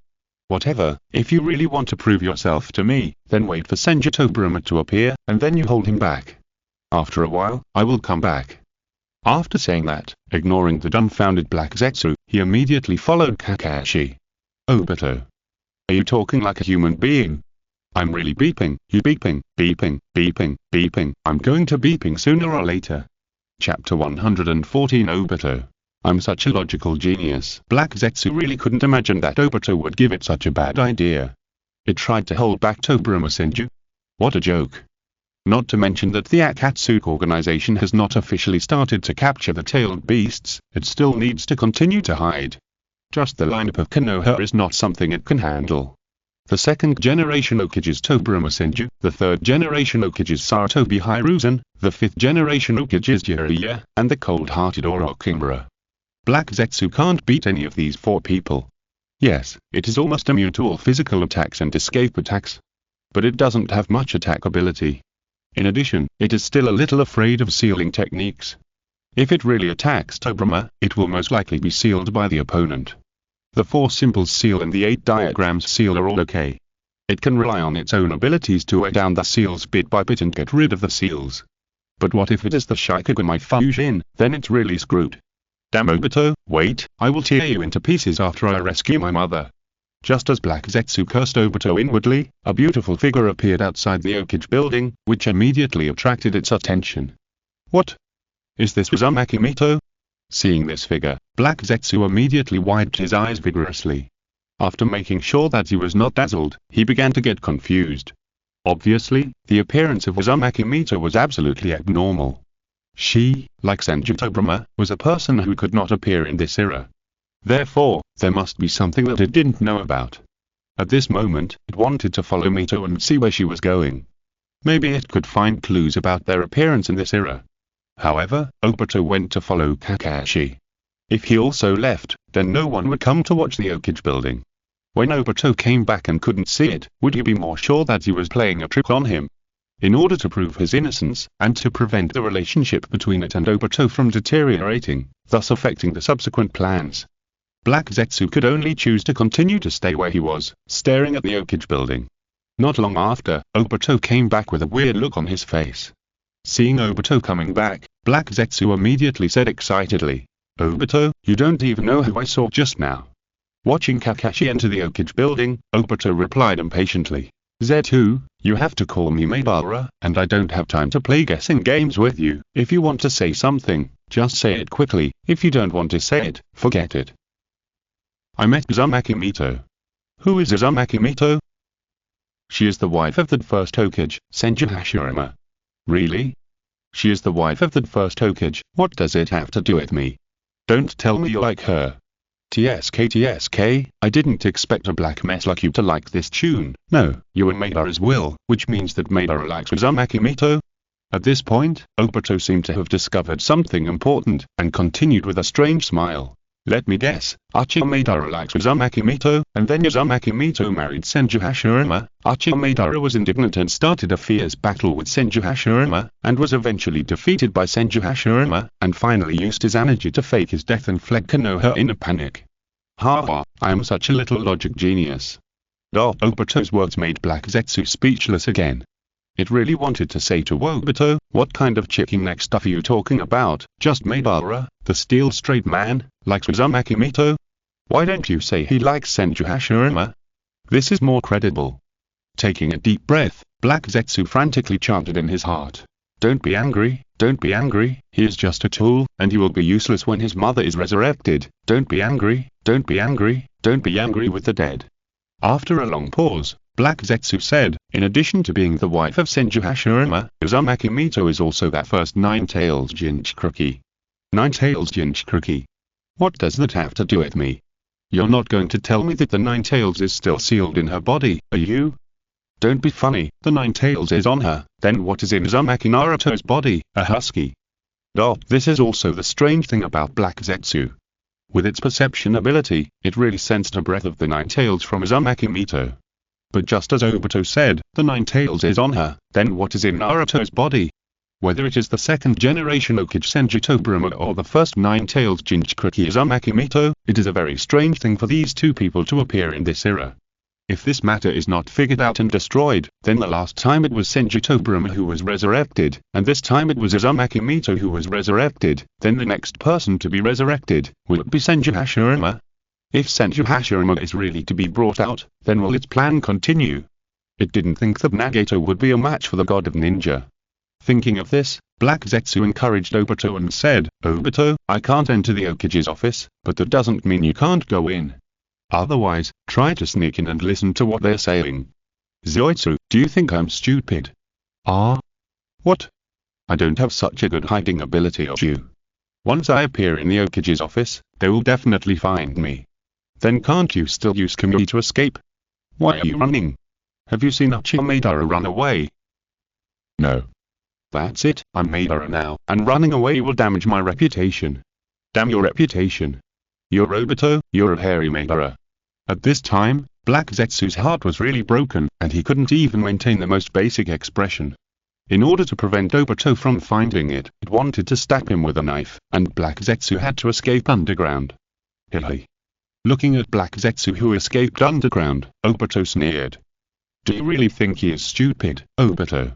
Whatever, if you really want to prove yourself to me, then wait for Senju Tobirama to appear, and then you hold him back. After a while, I will come back. After saying that, ignoring the dumbfounded Black Zetsu, he immediately followed Kakashi. Obito. Are you talking like a human being? I'm really beeping, you beeping, beeping, beeping, beeping, I'm going to beeping sooner or later. Chapter 114 Obito. I'm such a logical genius. Black Zetsu really couldn't imagine that Obito would give it such a bad idea. It tried to hold back Tobirama Senju. What a joke. Not to mention that the Akatsuki organization has not officially started to capture the tailed beasts, it still needs to continue to hide. Just the lineup of Konoha is not something it can handle. The second generation Hokages Tobirama Senju, the third generation Hokages Sarutobi Hiruzen, the fifth generation Hokages Jiraiya, and the cold-hearted Orochimaru. Black Zetsu can't beat any of these four people. Yes, it is almost immune to all physical attacks and escape attacks. But it doesn't have much attack ability. In addition, it is still a little afraid of sealing techniques. If it really attacks Tobirama, it will most likely be sealed by the opponent. The 4 symbols seal and the 8 diagrams seal are all okay. It can rely on its own abilities to wear down the seals bit by bit and get rid of the seals. But what if it is the Shikigami Fushin, then it's really screwed. Damn Obito, wait, I will tear you into pieces after I rescue my mother. Just as Black Zetsu cursed Obito inwardly, a beautiful figure appeared outside the Hokage building, which immediately attracted its attention. What? Is this Uzumaki Mito? Seeing this figure, Black Zetsu immediately wiped his eyes vigorously. After making sure that he was not dazzled, he began to get confused. Obviously, the appearance of Uzumaki Mito was absolutely abnormal. She, like Senju Tobirama, was a person who could not appear in this era. Therefore, there must be something that it didn't know about. At this moment, it wanted to follow Mito and see where she was going. Maybe it could find clues about their appearance in this era. However, Obito went to follow Kakashi. If he also left, then no one would come to watch the Hokage building. When Obito came back and couldn't see it, would you be more sure that he was playing a trick on him? In order to prove his innocence, and to prevent the relationship between it and Obito from deteriorating, thus affecting the subsequent plans, Black Zetsu could only choose to continue to stay where he was, staring at the Hokage building. Not long after, Obito came back with a weird look on his face. Seeing Obito coming back, Black Zetsu immediately said excitedly, "Obito, you don't even know who I saw just now." Watching Kakashi enter the Hokage building, Obito replied impatiently, "Zetsu, you have to call me Madara, and I don't have time to play guessing games with you. If you want to say something, just say it quickly. If you don't want to say it, forget it." I met Uzumaki Mito. Who is Uzumaki Mito? She is the wife of the first Hokage, Senju Hashirama. Really? She is the wife of the first Hokage. What does it have to do with me? Don't tell me you like her. TSK, I didn't expect a black mess like you to like this tune. No, you and Madara's will, which means that Madara likes Uzumaki Mito. At this point, Obito seemed to have discovered something important, and continued with a strange smile. Let me guess, Uchiha Madara likes Uzumaki Mito, and then Uzumaki Mito married Senju Hashirama. Uchiha Madara was indignant and started a fierce battle with Senju Hashirama, and was eventually defeated by Senju Hashirama, and finally used his energy to fake his death and fled Konoha in a panic. Ha! I am such a little logic genius. Obito's words made Black Zetsu speechless again. It really wanted to say to Obito, "What kind of chicken neck stuff are you talking about? Just Madara, the steel straight man, likes Uzumaki Mito? Why don't you say he likes Senju Hashirama? This is more credible." Taking a deep breath, Black Zetsu frantically chanted in his heart, don't be angry, he is just a tool, and he will be useless when his mother is resurrected. Don't be angry with the dead." After a long pause, Black Zetsu said, "In addition to being the wife of Senju Hashirama, Uzumaki Mito is also that first Nine-Tails Jinchukuki." Nine-Tails Jinchukuki? What does that have to do with me? You're not going to tell me that the Nine-Tails is still sealed in her body, are you? Don't be funny, the Nine-Tails is on her, then what is in Uzumaki Naruto's body, a husky? This is also the strange thing about Black Zetsu. With its perception ability, it really sensed a breath of the Nine-Tails from Uzumaki Mito. But just as Obito said, the Nine-Tails is on her, then what is in Naruto's body? Whether it is the second generation Hokage Senju Tobirama or the first Nine-Tails Jinchukuki Uzumaki Mito, it is a very strange thing for these two people to appear in this era. If this matter is not figured out and destroyed, then the last time it was Senju Tobirama who was resurrected, and this time it was Uzumaki Mito who was resurrected, then the next person to be resurrected, will it be Senju Hashirama? If Senju Hashirama is really to be brought out, then will its plan continue? It didn't think that Nagato would be a match for the god of ninja. Thinking of this, Black Zetsu encouraged Obito and said, "Obito, I can't enter the Hokage's office, but that doesn't mean you can't go in. Otherwise, try to sneak in and listen to what they're saying." "Zoitsu, do you think I'm stupid?" "Ah? What? I don't have such a good hiding ability as you. Once I appear in the Hokage's office, they will definitely find me." "Then can't you still use Kamui to escape? Why are you running? Have you seen Uchiha Madara run away?" "No. That's it, I'm Madara now, and running away will damage my reputation." "Damn your reputation. You're Obito, you're a hairy Madara." At this time, Black Zetsu's heart was really broken, and he couldn't even maintain the most basic expression. In order to prevent Obito from finding it, it wanted to stab him with a knife, and Black Zetsu had to escape underground. Hehe. Looking at Black Zetsu who escaped underground, Obito sneered. "Do you really think he is stupid, Obito?"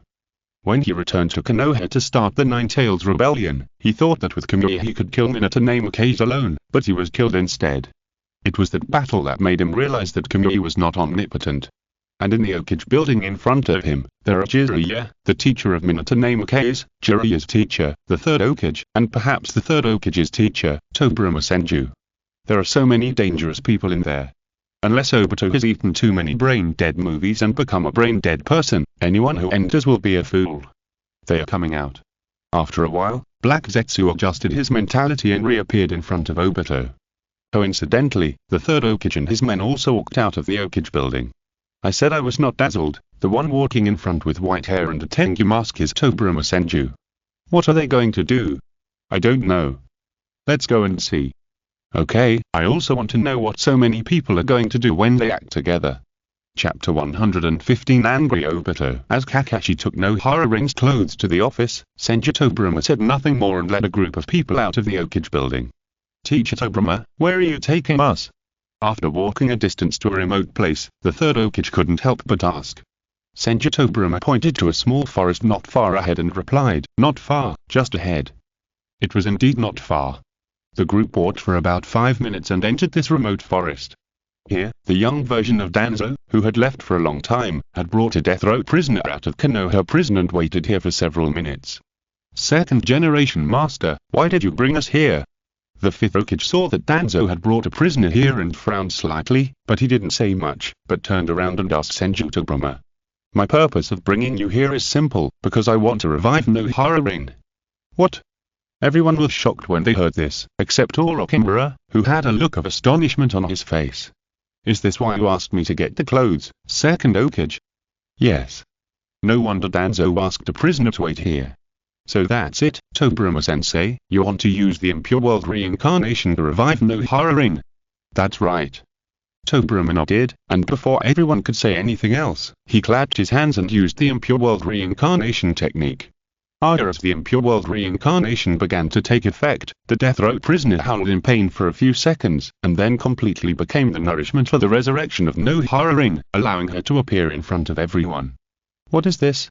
When he returned to Konoha to start the Nine Tails Rebellion, he thought that with Kamui he could kill Minato Namikaze alone, but he was killed instead. It was that battle that made him realize that Kamui was not omnipotent. And in the Hokage building in front of him, there are Jiraiya, the teacher of Minato Namikaze, Jiraiya's teacher, the Third Hokage, and perhaps the Third Hokage's teacher, Tobirama Senju. There are so many dangerous people in there. Unless Obito has eaten too many brain-dead movies and become a brain-dead person, anyone who enters will be a fool. They are coming out. After a while, Black Zetsu adjusted his mentality and reappeared in front of Obito. Coincidentally, the Third Hokage and his men also walked out of the Hokage building. I said I was not dazzled. The one walking in front with white hair and a Tengu mask is Tobirama Senju. What are they going to do? I don't know. Let's go and see. Okay, I also want to know what so many people are going to do when they act together. Chapter 115 Angry Obito. As Kakashi took Nohara Rin's clothes to the office, Senju Tobirama said nothing more and led a group of people out of the Hokage building. "Teacher Tobirama, where are you taking us?" After walking a distance to a remote place, the Third Hokage couldn't help but ask. Senju Tobirama pointed to a small forest not far ahead and replied, "Not far, just ahead." It was indeed not far. The group walked for about 5 minutes and entered this remote forest. Here, the young version of Danzo, who had left for a long time, had brought a death row prisoner out of Konoha prison and waited here for several minutes. "Second generation master, why did you bring us here?" The Fifth Hokage saw that Danzo had brought a prisoner here and frowned slightly, but he didn't say much, but turned around and asked Senju Tobirama. "My purpose of bringing you here is simple, because I want to revive Nohara Rin." "What?" Everyone was shocked when they heard this, except Orochimaru, who had a look of astonishment on his face. "Is this why you asked me to get the clothes, Second Hokage?" "Yes." No wonder Danzo asked a prisoner to wait here. "So that's it, Tobirama-sensei, you want to use the Impure World reincarnation to revive Nohara Rin?" "That's right." Tobirama nodded, and before everyone could say anything else, he clapped his hands and used the Impure World reincarnation technique. As the Impure World reincarnation began to take effect, the death row prisoner howled in pain for a few seconds, and then completely became the nourishment for the resurrection of Nohara Rin, allowing her to appear in front of everyone. "What is this?"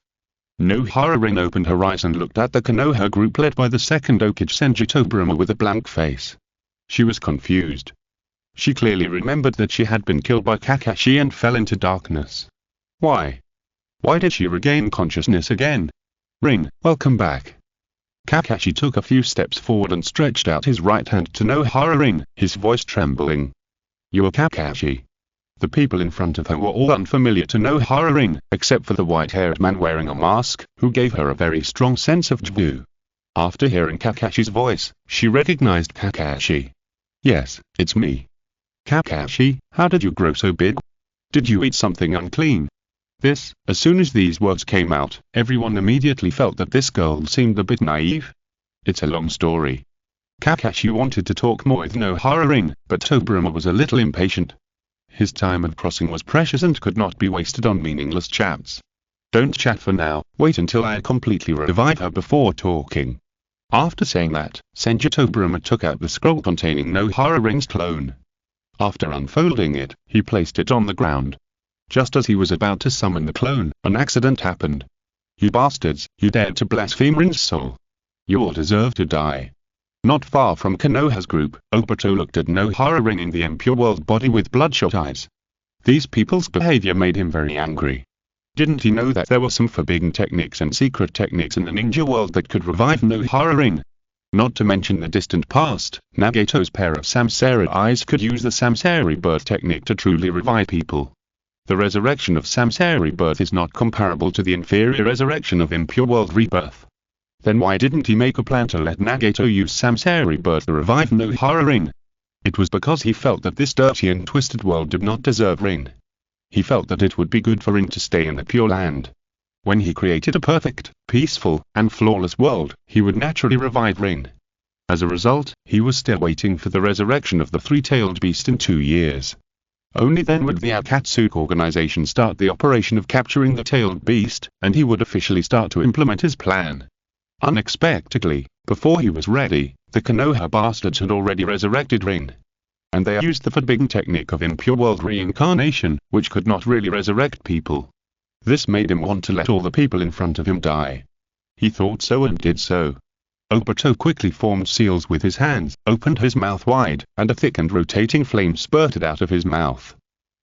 Nohara Rin opened her eyes and looked at the Konoha group led by the Second Hokage Senju Tobirama with a blank face. She was confused. She clearly remembered that she had been killed by Kakashi and fell into darkness. Why? Why did she regain consciousness again? "Rin, welcome back." Kakashi took a few steps forward and stretched out his right hand to Nohara Rin, his voice trembling. "You are Kakashi." The people in front of her were all unfamiliar to Nohara Rin, except for the white-haired man wearing a mask, who gave her a very strong sense of deja. After hearing Kakashi's voice, she recognized Kakashi. "Yes, it's me." "Kakashi, how did you grow so big? Did you eat something unclean?" As soon as these words came out, everyone immediately felt that this girl seemed a bit naive. It's a long story. Kakashi wanted to talk more with Nohara Rin, but Tobirama was a little impatient. His time at crossing was precious and could not be wasted on meaningless chats. "Don't chat for now, wait until I completely revive her before talking." After saying that, Senju Tobirama took out the scroll containing Nohara Rin's clone. After unfolding it, he placed it on the ground. Just as he was about to summon the clone, an accident happened. You bastards, you dared to blaspheme Rin's soul. You all deserve to die. Not far from Konoha's group, Obito looked at Nohara Rin in the impure world body with bloodshot eyes. These people's behavior made him very angry. Didn't he know that there were some forbidden techniques and secret techniques in the ninja world that could revive Nohara Rin? Not to mention the distant past, Nagato's pair of Samsara eyes could use the Samsara birth technique to truly revive people. The resurrection of Samsara birth is not comparable to the inferior resurrection of impure world rebirth. Then why didn't he make a plan to let Nagato use Samsara birth to revive Nohara Rin? It was because he felt that this dirty and twisted world did not deserve Rin. He felt that it would be good for Rin to stay in the Pure Land. When he created a perfect, peaceful, and flawless world, he would naturally revive Rin. As a result, he was still waiting for the resurrection of the three-tailed beast in 2 years. Only then would the Akatsuki organization start the operation of capturing the tailed beast, and he would officially start to implement his plan. Unexpectedly, before he was ready, the Konoha bastards had already resurrected Rin. And they used the forbidden technique of impure world reincarnation, which could not really resurrect people. This made him want to let all the people in front of him die. He thought so and did so. Obito quickly formed seals with his hands, opened his mouth wide, and a thick and rotating flame spurted out of his mouth.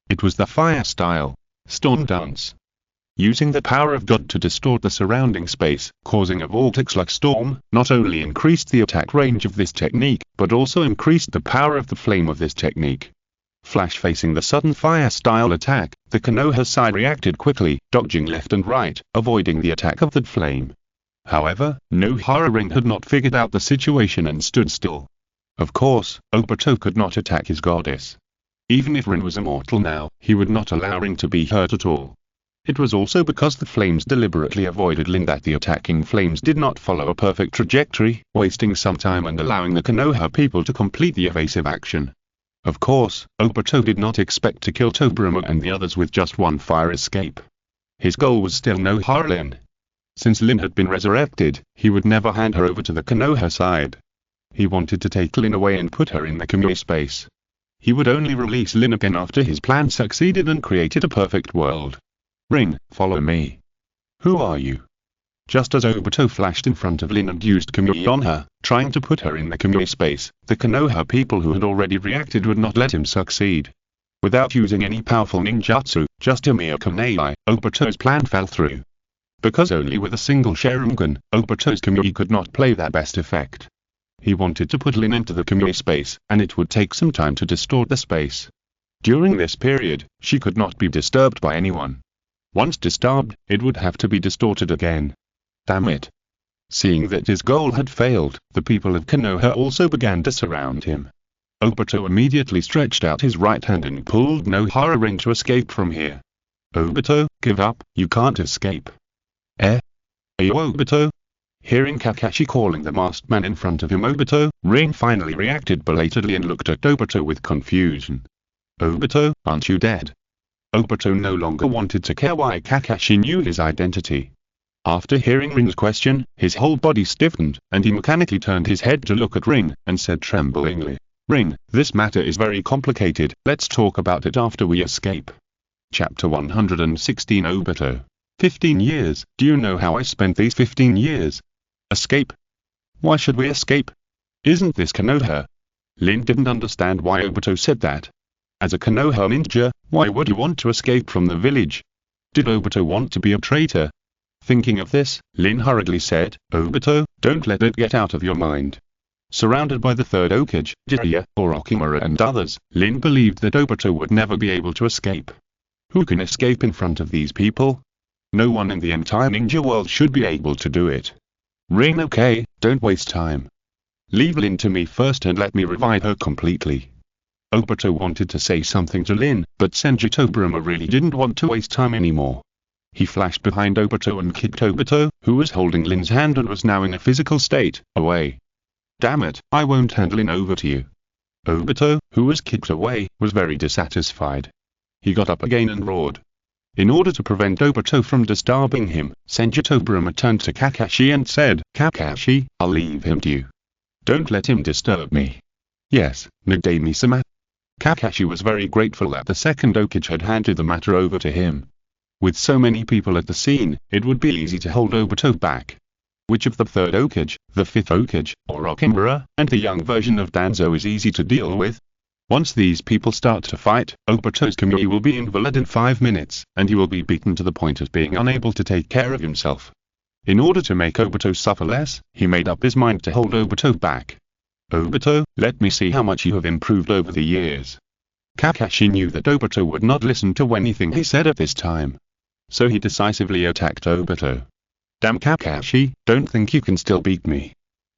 It was the fire style, storm dance. Using the power of God to distort the surrounding space, causing a vortex-like storm, not only increased the attack range of this technique, but also increased the power of the flame of this technique. Flash facing the sudden fire-style attack, the Konoha side reacted quickly, dodging left and right, avoiding the attack of the flame. However, Nohara Rin had not figured out the situation and stood still. Of course, Obito could not attack his goddess. Even if Rin was immortal now, he would not allow Rin to be hurt at all. It was also because the flames deliberately avoided Lin that the attacking flames did not follow a perfect trajectory, wasting some time and allowing the Konoha people to complete the evasive action. Of course, Obito did not expect to kill Tobirama and the others with just one fire escape. His goal was still Nohara Rin. Since Lin had been resurrected, he would never hand her over to the Konoha side. He wanted to take Lin away and put her in the Kamui space. He would only release Lin again after his plan succeeded and created a perfect world. Rin, follow me. Who are you? Just as Obito flashed in front of Lin and used Kamui on her, trying to put her in the Kamui space, the Konoha people who had already reacted would not let him succeed. Without using any powerful ninjutsu, just a mere kunai, Obito's plan fell through. Because only with a single Sharingan, Obito's Kamui could not play their best effect. He wanted to put Lin into the Kamui space, and it would take some time to distort the space. During this period, she could not be disturbed by anyone. Once disturbed, it would have to be distorted again. Damn it. Seeing that his goal had failed, the people of Konoha also began to surround him. Obito immediately stretched out his right hand and pulled Nohara Rin to escape from here. Obito, give up, you can't escape. Are you Obito? Hearing Kakashi calling the masked man in front of him Obito, Rin finally reacted belatedly and looked at Obito with confusion. Obito, aren't you dead? Obito no longer wanted to care why Kakashi knew his identity. After hearing Rin's question, his whole body stiffened, and he mechanically turned his head to look at Rin, and said tremblingly, Rin, this matter is very complicated, let's talk about it after we escape. Chapter 116 Obito. 15 years, do you know how I spent these 15 years? Escape? Why should we escape? Isn't this Konoha? Lin didn't understand why Obito said that. As a Konoha ninja, why would he want to escape from the village? Did Obito want to be a traitor? Thinking of this, Lin hurriedly said, Obito, don't let it get out of your mind. Surrounded by the Third Hokage, Jiraiya, Orochimaru and others, Lin believed that Obito would never be able to escape. Who can escape in front of these people? No one in the entire ninja world should be able to do it. Rin, okay, don't waste time. Leave Lin to me first and let me revive her completely. Obito wanted to say something to Lin, but Senju Tobirama really didn't want to waste time anymore. He flashed behind Obito and kicked Obito, who was holding Lin's hand and was now in a physical state, away. Damn it, I won't hand Lin over to you. Obito, who was kicked away, was very dissatisfied. He got up again and roared. In order to prevent Obito from disturbing him, Senju Tobirama turned to Kakashi and said, Kakashi, I'll leave him to you. Don't let him disturb me. Yes, Nadami-sama. Kakashi was very grateful that the second Hokage had handed the matter over to him. With so many people at the scene, it would be easy to hold Obito back. Which of the third Hokage, the fifth Hokage, or Orochimaru, and the young version of Danzo is easy to deal with? Once these people start to fight, Obito's Kamui will be invalid in 5 minutes, and he will be beaten to the point of being unable to take care of himself. In order to make Obito suffer less, he made up his mind to hold Obito back. Obito, let me see how much you have improved over the years. Kakashi knew that Obito would not listen to anything he said at this time. So he decisively attacked Obito. Damn Kakashi, don't think you can still beat me.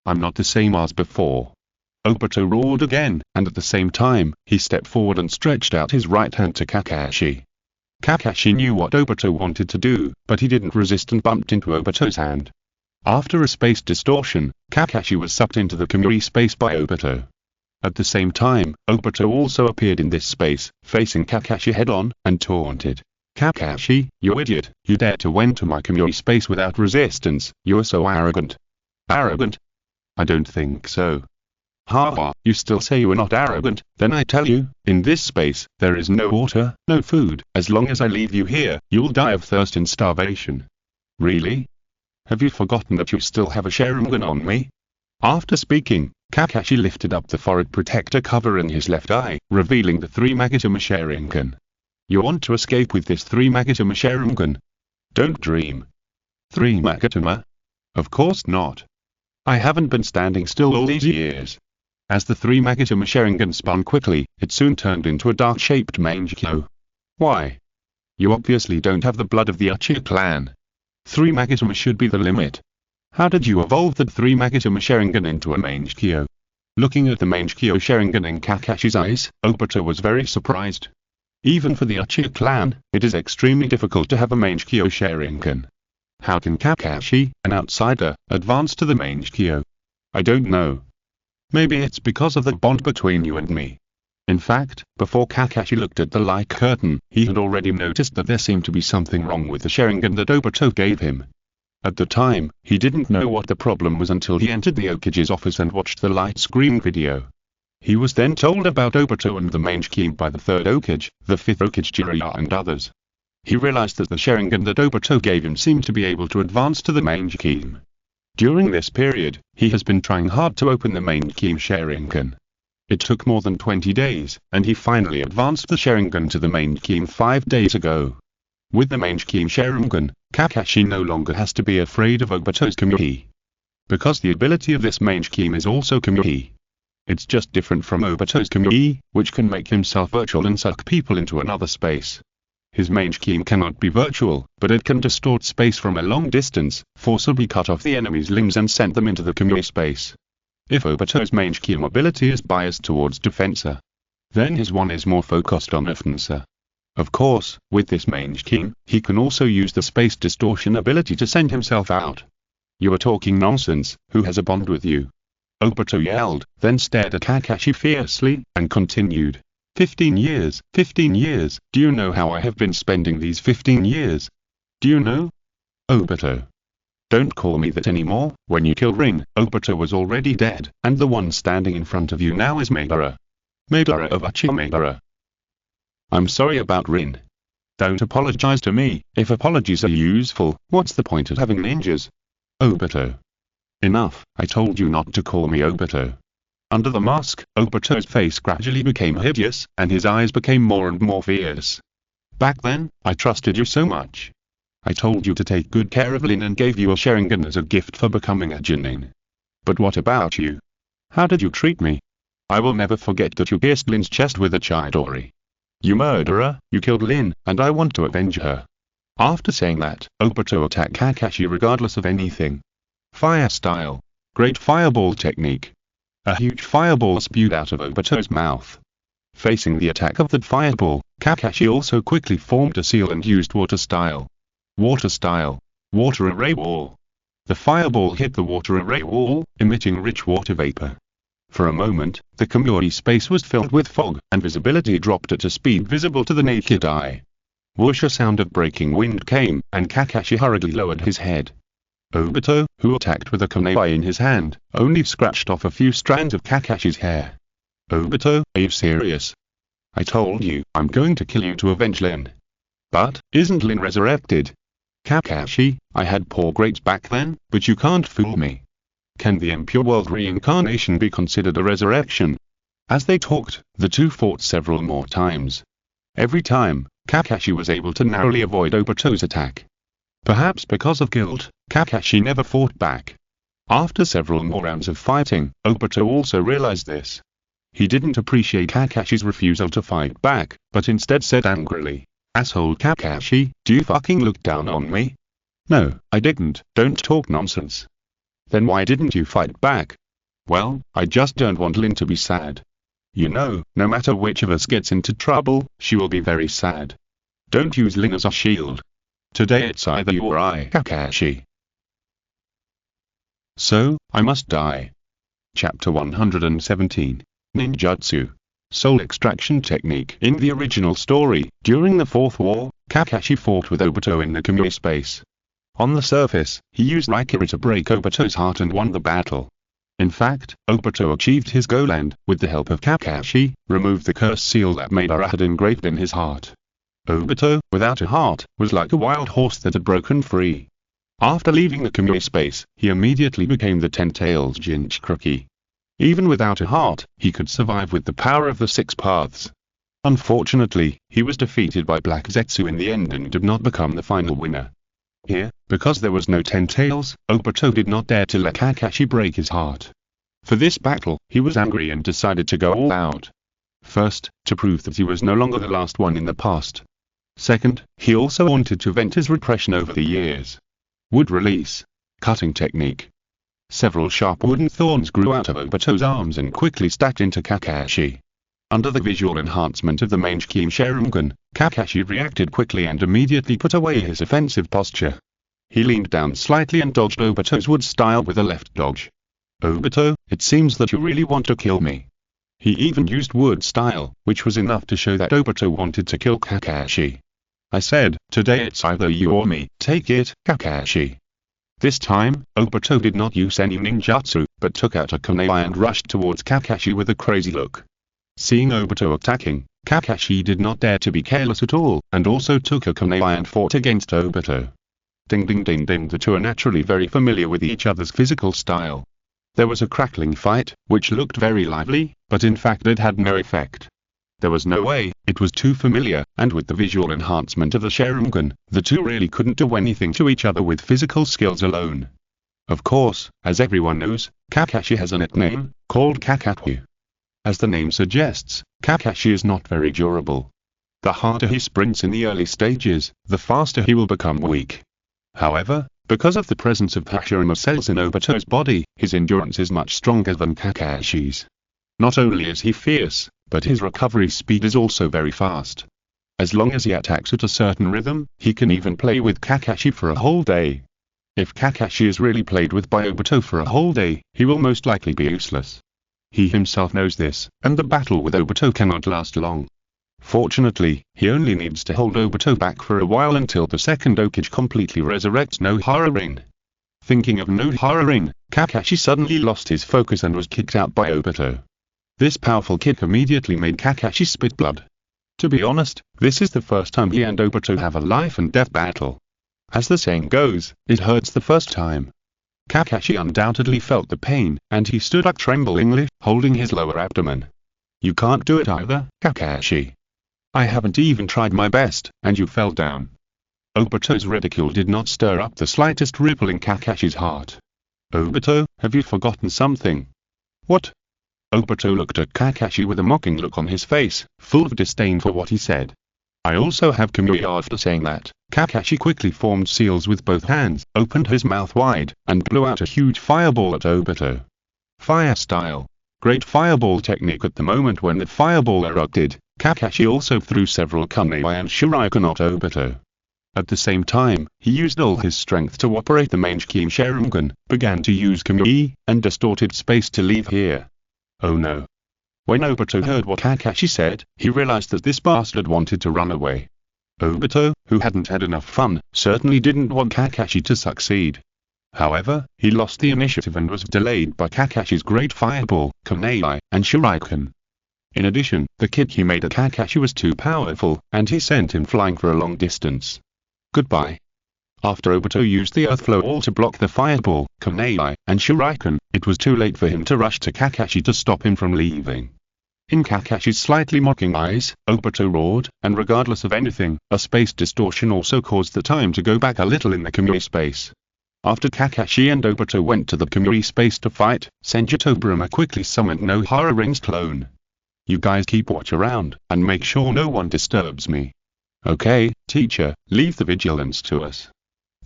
I'm not the same as before. Obito roared again, and at the same time, he stepped forward and stretched out his right hand to Kakashi. Kakashi knew what Obito wanted to do, but he didn't resist and bumped into Obito's hand. After a space distortion, Kakashi was sucked into the Kamui space by Obito. At the same time, Obito also appeared in this space, facing Kakashi head-on, and taunted. Kakashi, you idiot, you dared to enter my Kamui space without resistance, you are so arrogant. Arrogant? I don't think so. Haha, you still say you are not arrogant, then I tell you, in this space, there is no water, no food. As long as I leave you here, you'll die of thirst and starvation. Really? Have you forgotten that you still have a Sharingan on me? After speaking, Kakashi lifted up the forehead protector covering his left eye, revealing the 3 Magatama Sharingan. You want to escape with this 3 Magatama Sharingan? Don't dream. 3 Magatama? Of course not. I haven't been standing still all these years. As the 3 Magatama Sharingan spun quickly, it soon turned into a dark-shaped Mangekyo. Why? You obviously don't have the blood of the Uchiha clan. 3 Magatama should be the limit. How did you evolve the 3 Magatama Sharingan into a Mangekyo? Looking at the Mangekyo Sharingan in Kakashi's eyes, Obito was very surprised. Even for the Uchiha clan, it is extremely difficult to have a Mangekyo Sharingan. How can Kakashi, an outsider, advance to the Mangekyo? I don't know. Maybe it's because of the bond between you and me. In fact, before Kakashi looked at the light curtain, he had already noticed that there seemed to be something wrong with the Sharingan that Obito gave him. At the time, he didn't know what the problem was until he entered the Hokage's office and watched the light screen video. He was then told about Obito and the Mangekyo by the third Hokage, the fifth Hokage Jiraiya and others. He realized that the Sharingan that Obito gave him seemed to be able to advance to the Mangekyo. During this period, he has been trying hard to open the Mangekyo Sharingan. It took more than 20 days, and he finally advanced the Sharingan to the Mangekyo 5 days ago. With the Mangekyo Sharingan, Kakashi no longer has to be afraid of Obito's Kamui. Because the ability of this Mangekyo is also Kamui. It's just different from Obito's Kamui, which can make himself virtual and suck people into another space. His Mangekyo cannot be virtual, but it can distort space from a long distance, forcibly cut off the enemy's limbs and send them into the Kamui space. If Obito's Mangekyo ability is biased towards defensa, then his one is more focused on offensa. Of course, with this Mangekyo, he can also use the space distortion ability to send himself out. You are talking nonsense, who has a bond with you? Obito yelled, then stared at Kakashi fiercely, and continued. 15 years, do you know how I have been spending these 15 years? Do you know? Obito. Don't call me that anymore. When you killed Rin, Obito was already dead, and the one standing in front of you now is Madara. Madara of Uchiha Madara. I'm sorry about Rin. Don't apologize to me. If apologies are useful, what's the point of having ninjas? Obito. Enough, I told you not to call me Obito. Under the mask, Obito's face gradually became hideous, and his eyes became more and more fierce. Back then, I trusted you so much. I told you to take good care of Lin and gave you a Sharingan as a gift for becoming a Chunin. But what about you? How did you treat me? I will never forget that you pierced Lin's chest with a Chidori. You murderer, you killed Lin, and I want to avenge her. After saying that, Obito attacked Kakashi regardless of anything. Fire style. Great fireball technique. A huge fireball spewed out of Obito's mouth. Facing the attack of that fireball, Kakashi also quickly formed a seal and used water style. Water style. Water array wall. The fireball hit the water array wall, emitting rich water vapor. For a moment, the Kamui space was filled with fog, and visibility dropped at a speed visible to the naked eye. Whoosh, a sound of breaking wind came, and Kakashi hurriedly lowered his head. Obito, who attacked with a kunai in his hand, only scratched off a few strands of Kakashi's hair. Obito, are you serious? I told you, I'm going to kill you to avenge Lin. But, isn't Lin resurrected? Kakashi, I had poor grades back then, but you can't fool me. Can the impure world reincarnation be considered a resurrection? As they talked, the two fought several more times. Every time, Kakashi was able to narrowly avoid Obito's attack. Perhaps because of guilt, Kakashi never fought back. After several more rounds of fighting, Obito also realized this. He didn't appreciate Kakashi's refusal to fight back, but instead said angrily, "Asshole Kakashi, do you fucking look down on me?" "No, I didn't, don't talk nonsense." "Then why didn't you fight back?" "Well, I just don't want Lin to be sad. You know, no matter which of us gets into trouble, she will be very sad. Don't use Lin as a shield. Today it's either you or I, Kakashi. So, I must die." Chapter 117. Ninjutsu. Soul extraction technique. In the original story, during the Fourth War, Kakashi fought with Obito in the Kamui space. On the surface, he used Raikiri to break Obito's heart and won the battle. In fact, Obito achieved his goal and, with the help of Kakashi, removed the curse seal that Madara had engraved in his heart. Obito, without a heart, was like a wild horse that had broken free. After leaving the Kamui space, he immediately became the Ten-Tails Jinchuriki. Even without a heart, he could survive with the power of the Six Paths. Unfortunately, he was defeated by Black Zetsu in the end and did not become the final winner. Here, because there was no Ten-Tails, Obito did not dare to let Kakashi break his heart. For this battle, he was angry and decided to go all out. First, to prove that he was no longer the last one in the past. Second, he also wanted to vent his repression over the years. Wood release. Cutting technique. Several sharp wooden thorns grew out of Obito's arms and quickly stacked into Kakashi. Under the visual enhancement of the Mange Kyuin Sharingan, Kakashi reacted quickly and immediately put away his offensive posture. He leaned down slightly and dodged Obito's wood style with a left dodge. "Obito, it seems that you really want to kill me." He even used wood style, which was enough to show that Obito wanted to kill Kakashi. "I said, today it's either you or me, take it, Kakashi." This time, Obito did not use any ninjutsu, but took out a kunai and rushed towards Kakashi with a crazy look. Seeing Obito attacking, Kakashi did not dare to be careless at all, and also took a kunai and fought against Obito. Ding ding ding ding, the two are naturally very familiar with each other's physical style. There was a crackling fight, which looked very lively, but in fact it had no effect. There was no way, it was too familiar, and with the visual enhancement of the Sharingan, the two really couldn't do anything to each other with physical skills alone. Of course, as everyone knows, Kakashi has a nickname, called Kakatsu. As the name suggests, Kakashi is not very durable. The harder he sprints in the early stages, the faster he will become weak. However, because of the presence of Hashirama cells in Obito's body, his endurance is much stronger than Kakashi's. Not only is he fierce, but his recovery speed is also very fast. As long as he attacks at a certain rhythm, he can even play with Kakashi for a whole day. If Kakashi is really played with by Obito for a whole day, he will most likely be useless. He himself knows this, and the battle with Obito cannot last long. Fortunately, he only needs to hold Obito back for a while until the second Hokage completely resurrects Nohara-rin. Thinking of Nohara-rin, Kakashi suddenly lost his focus and was kicked out by Obito. This powerful kick immediately made Kakashi spit blood. To be honest, this is the first time he and Obito have a life and death battle. As the saying goes, it hurts the first time. Kakashi undoubtedly felt the pain, and he stood up tremblingly, holding his lower abdomen. "You can't do it either, Kakashi. I haven't even tried my best, and you fell down." Obito's ridicule did not stir up the slightest ripple in Kakashi's heart. "Obito, have you forgotten something?" "What?" Obito looked at Kakashi with a mocking look on his face, full of disdain for what he said. "I also have Kamui." After saying that, Kakashi quickly formed seals with both hands, opened his mouth wide, and blew out a huge fireball at Obito. Fire style. Great fireball technique. At the moment when the fireball erupted, Kakashi also threw several kunai and shuriken at Obito. At the same time, he used all his strength to operate the Mange Kyuin Sharingan, began to use Kamui, and distorted space to leave here. Oh no. When Obito heard what Kakashi said, he realized that this bastard wanted to run away. Obito, who hadn't had enough fun, certainly didn't want Kakashi to succeed. However, he lost the initiative and was delayed by Kakashi's great fireball, kunai, and shuriken. In addition, the kid he made at Kakashi was too powerful, and he sent him flying for a long distance. Goodbye. After Obito used the Earth Flow Wall to block the Fireball, Kunai, and Shuriken, it was too late for him to rush to Kakashi to stop him from leaving. In Kakashi's slightly mocking eyes, Obito roared, and regardless of anything, a space distortion also caused the time to go back a little in the Kamui space. After Kakashi and Obito went to the Kamui space to fight, Senju Tobirama quickly summoned Nohara Rin's clone. You guys keep watch around, and make sure no one disturbs me. Okay, teacher, leave the vigilance to us.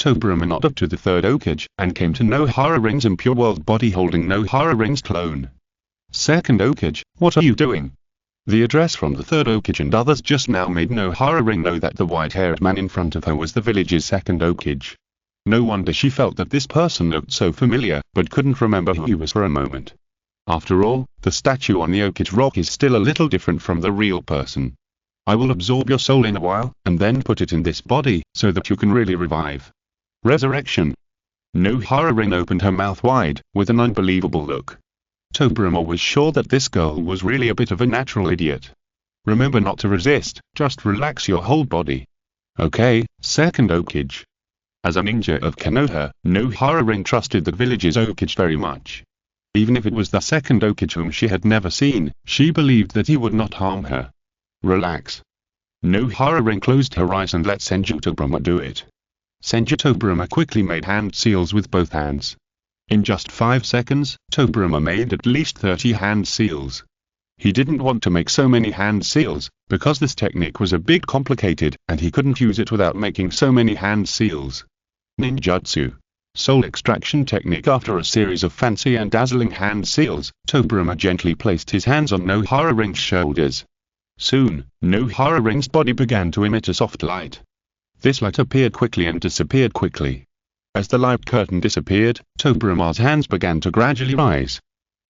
Tobirama nodded to the Third Hokage, and came to Nohara Rin's impure world body holding Nohara Rin's clone. Second Hokage, what are you doing? The address from the Third Hokage and others just now made Nohara Rin know that the white-haired man in front of her was the village's Second Hokage. No wonder she felt that this person looked so familiar, but couldn't remember who he was for a moment. After all, the statue on the Hokage rock is still a little different from the real person. I will absorb your soul in a while, and then put it in this body, so that you can really revive. Resurrection. Nohara Rin opened her mouth wide, with an unbelievable look. Tobirama was sure that this girl was really a bit of a natural idiot. Remember not to resist, just relax your whole body. Okay, Second Hokage. As a ninja of Konoha, Nohara Rin trusted the village's Hokage very much. Even if it was the Second Hokage whom she had never seen, she believed that he would not harm her. Relax. Nohara Rin closed her eyes and let Senju Tobirama do it. Senju Tobirama quickly made hand seals with both hands. In just 5 seconds, Tobirama made at least 30 hand seals. He didn't want to make so many hand seals, because this technique was a bit complicated, and he couldn't use it without making so many hand seals. Ninjutsu. Soul extraction technique. After a series of fancy and dazzling hand seals, Tobirama gently placed his hands on Nohara Rin's shoulders. Soon, Nohara Rin's body began to emit a soft light. This light appeared quickly and disappeared quickly. As the light curtain disappeared, Tobirama's hands began to gradually rise.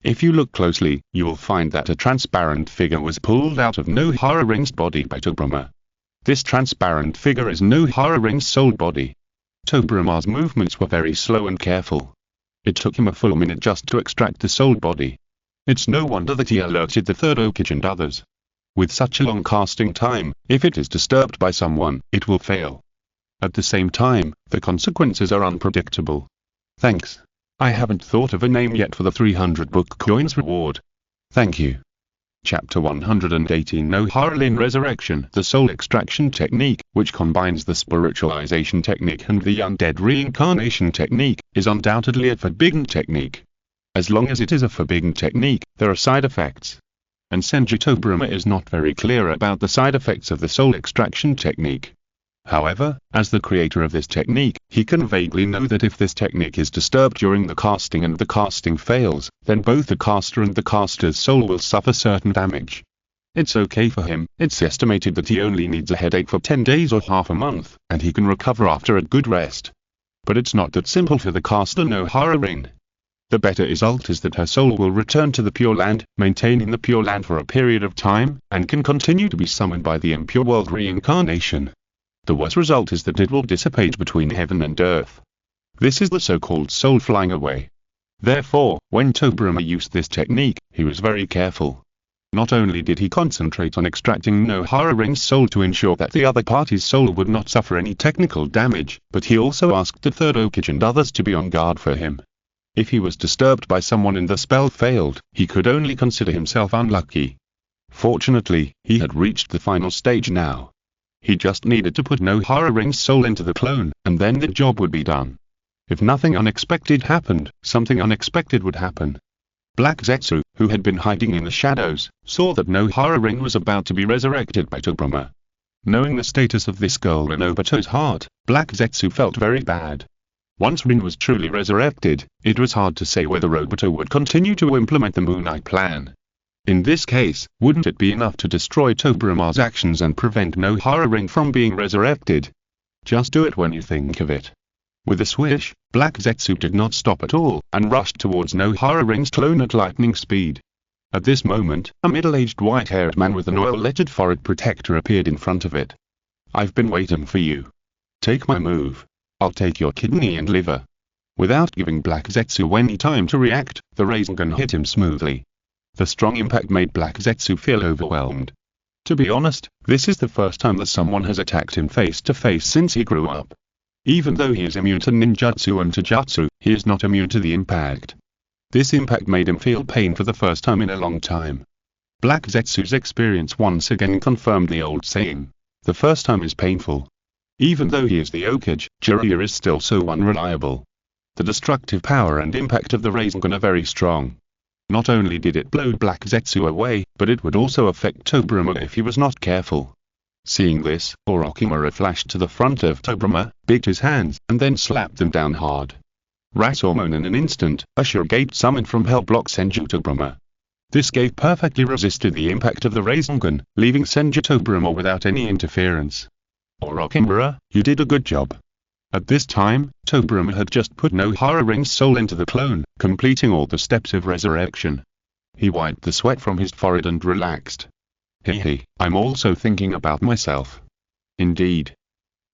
If you look closely, you will find that a transparent figure was pulled out of Nohara Rin's body by Tobirama. This transparent figure is Nohara Rin's soul body. Tobirama's movements were very slow and careful. It took him a full minute just to extract the soul body. It's no wonder that he alerted the Third Hokage and others. With such a long casting time, if it is disturbed by someone, it will fail. At the same time, the consequences are unpredictable. Thanks. I haven't thought of a name yet for the 300 book coins reward. Thank you. Chapter 118 Nohara Rin Resurrection. The soul extraction technique, which combines the spiritualization technique and the undead reincarnation technique, is undoubtedly a forbidden technique. As long as it is a forbidden technique, there are side effects. And Senju Tobirama is not very clear about the side effects of the soul extraction technique. However, as the creator of this technique, he can vaguely know that if this technique is disturbed during the casting and the casting fails, then both the caster and the caster's soul will suffer certain damage. It's okay for him. It's estimated that he only needs a headache for 10 days or half a month, and he can recover after a good rest. But it's not that simple for the caster Nohara Rin. The better result is that her soul will return to the Pure Land, maintaining the Pure Land for a period of time, and can continue to be summoned by the impure world reincarnation. The worst result is that it will dissipate between heaven and earth. This is the so-called soul flying away. Therefore, when Tobirama used this technique, he was very careful. Not only did he concentrate on extracting Nohara Rin's soul to ensure that the other party's soul would not suffer any technical damage, but he also asked the Third Hokage and others to be on guard for him. If he was disturbed by someone and the spell failed, he could only consider himself unlucky. Fortunately, he had reached the final stage now. He just needed to put Nohara Rin's soul into the clone, and then the job would be done. If nothing unexpected happened, something unexpected would happen. Black Zetsu, who had been hiding in the shadows, saw that Nohara Rin was about to be resurrected by Tobirama. Knowing the status of this girl in Obito's heart, Black Zetsu felt very bad. Once Rin was truly resurrected, it was hard to say whether Obito would continue to implement the Moon Eye plan. In this case, wouldn't it be enough to destroy Tobirama's actions and prevent Nohara Rin from being resurrected? Just do it when you think of it. With a swish, Black Zetsu did not stop at all, and rushed towards Nohara Rin's clone at lightning speed. At this moment, a middle-aged white-haired man with an oil-lettered forehead protector appeared in front of it. I've been waiting for you. Take my move. I'll take your kidney and liver. Without giving Black Zetsu any time to react, the Rasengan hit him smoothly. The strong impact made Black Zetsu feel overwhelmed. To be honest, this is the first time that someone has attacked him face to face since he grew up. Even though he is immune to ninjutsu and taijutsu, he is not immune to the impact. This impact made him feel pain for the first time in a long time. Black Zetsu's experience once again confirmed the old saying, the first time is painful. Even though he is the Hokage, Jiraiya is still so unreliable. The destructive power and impact of the Rasengan are very strong. Not only did it blow Black Zetsu away, but it would also affect Tobirama if he was not careful. Seeing this, Orochimaru flashed to the front of Tobirama, bit his hands, and then slapped them down hard. Rasormon in an instant, a Shurigate summoned from Hell blocked Senju Tobirama. This gave perfectly resisted the impact of the Rasengan, leaving Senju Tobirama without any interference. Orochimaru, you did a good job. At this time, Tobirama had just put Nohara Ring's soul into the clone, completing all the steps of resurrection. He wiped the sweat from his forehead and relaxed. Hehe, I'm also thinking about myself. Indeed.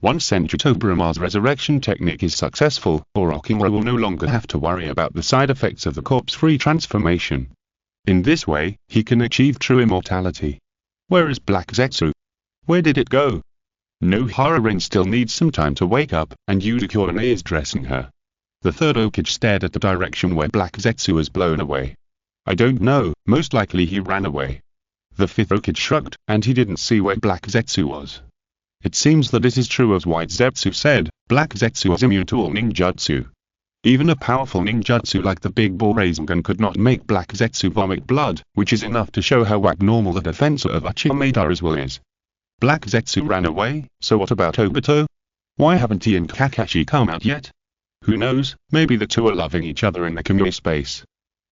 Once Senju Tobirama's resurrection technique is successful, Orochimaru will no longer have to worry about the side effects of the corpse-free transformation. In this way, he can achieve true immortality. Where is Black Zetsu? Where did it go? Nohara Ring still needs some time to wake up, and Uchiha is dressing her. The third Hokage stared at the direction where Black Zetsu was blown away. I don't know, most likely he ran away. The fifth Hokage shrugged, and he didn't see where Black Zetsu was. It seems that it is true as White Zetsu said, Black Zetsu is immune to all ninjutsu. Even a powerful ninjutsu like the Big Ball Rasengan could not make Black Zetsu vomit blood, which is enough to show how abnormal the defense of Uchiha Madara's will is. Black Zetsu ran away, so what about Obito? Why haven't he and Kakashi come out yet? Who knows, maybe the two are loving each other in the community space.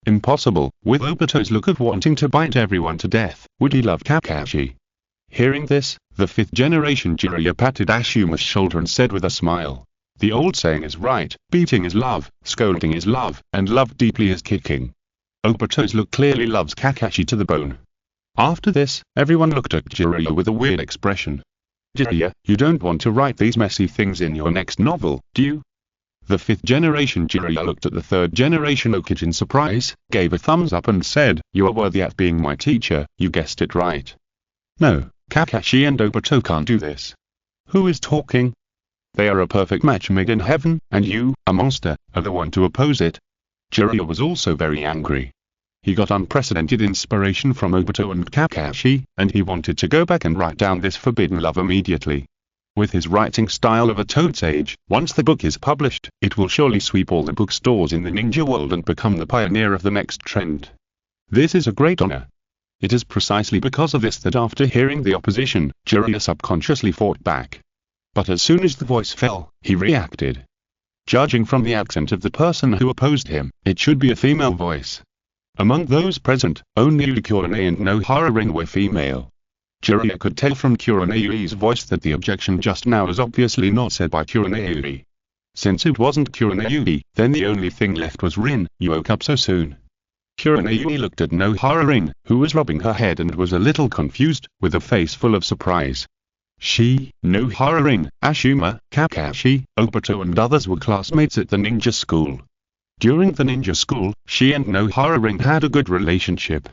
Impossible, with Obito's look of wanting to bite everyone to death, would he love Kakashi? Hearing this, the fifth generation Jiraiya patted Ashuma's shoulder and said with a smile. The old saying is right, beating is love, scolding is love, and love deeply is kicking. Obito's look clearly loves Kakashi to the bone. After this, everyone looked at Jiraiya with a weird expression. Jiraiya, you don't want to write these messy things in your next novel, do you? The fifth generation Jiraiya looked at the third generation Hokage in surprise, gave a thumbs up and said, you are worthy at being my teacher, you guessed it right. No, Kakashi and Obito can't do this. Who is talking? They are a perfect match made in heaven, and you, a monster, are the one to oppose it. Jiraiya was also very angry. He got unprecedented inspiration from Obito and Kakashi, and he wanted to go back and write down this forbidden love immediately. With his writing style of a toad sage, once the book is published, it will surely sweep all the bookstores in the ninja world and become the pioneer of the next trend. This is a great honor. It is precisely because of this that after hearing the opposition, Jiraiya subconsciously fought back. But as soon as the voice fell, he reacted. Judging from the accent of the person who opposed him, it should be a female voice. Among those present, only Uchiha and Nohara Ring were female. Jiraiya could tell from Kuronayui's voice that the objection just now was obviously not said by Kuronayui. Since it wasn't Kuronayui, then the only thing left was Rin. You woke up so soon. Kuronayui looked at Nohara Ring, who was rubbing her head and was a little confused, with a face full of surprise. She, Nohara Ring, Ashuma, Kakashi, Obito and others were classmates at the ninja school. During the ninja school, she and Nohara Ring had a good relationship.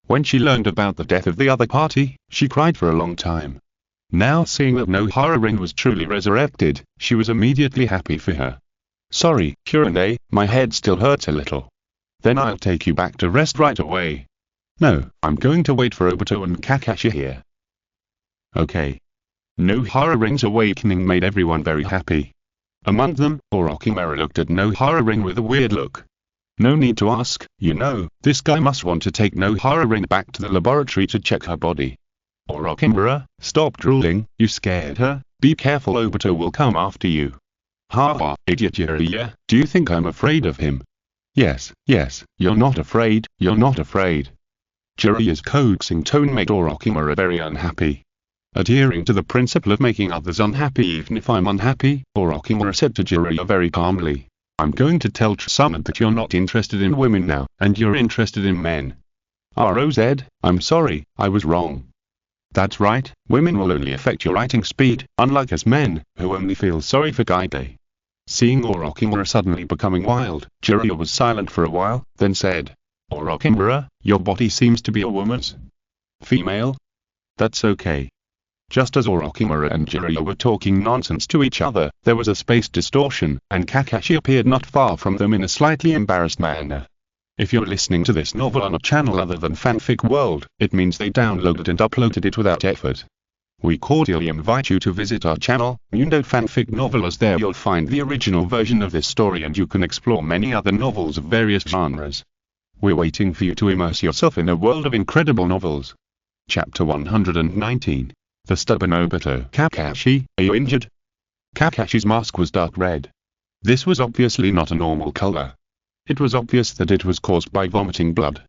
When she learned about the death of the other party, she cried for a long time. Now seeing that Nohara Ring was truly resurrected, she was immediately happy for her. Sorry, Kuronai, my head still hurts a little. Then I'll take you back to rest right away. No, I'm going to wait for Obito and Kakashi here. Okay. Nohara Ring's awakening made everyone very happy. Among them, Orochimaru looked at Nohara Ring with a weird look. No need to ask, you know, this guy must want to take Nohara Ring back to the laboratory to check her body. Orochimaru, stop drooling, you scared her, be careful Obito will come after you. Ha, idiot Jiraiya, do you think I'm afraid of him? Yes, you're not afraid, you're not afraid. Jiraiya's coaxing tone made Orochimaru very unhappy. Adhering to the principle of making others unhappy even if I'm unhappy, Orochimaru said to Jiraiya very calmly, I'm going to tell Tsunade that you're not interested in women now, and you're interested in men. ROZ, I'm sorry, I was wrong. That's right, women will only affect your writing speed, unlike us men, who only feel sorry for Gaide. Seeing Orochimaru suddenly becoming wild, Jiraiya was silent for a while, then said, Orochimaru, your body seems to be a woman's. Female? That's okay. Just as Orochimaru and Jiraiya were talking nonsense to each other, there was a space distortion, and Kakashi appeared not far from them in a slightly embarrassed manner. If you're listening to this novel on a channel other than Fanfic World, it means they downloaded and uploaded it without effort. We cordially invite you to visit our channel, Mundo Fanfic Novel, as there you'll find the original version of this story and you can explore many other novels of various genres. We're waiting for you to immerse yourself in a world of incredible novels. Chapter 119. The Stubborn Obito. Kakashi, are you injured? Kakashi's mask was dark red. This was obviously not a normal color. It was obvious that it was caused by vomiting blood.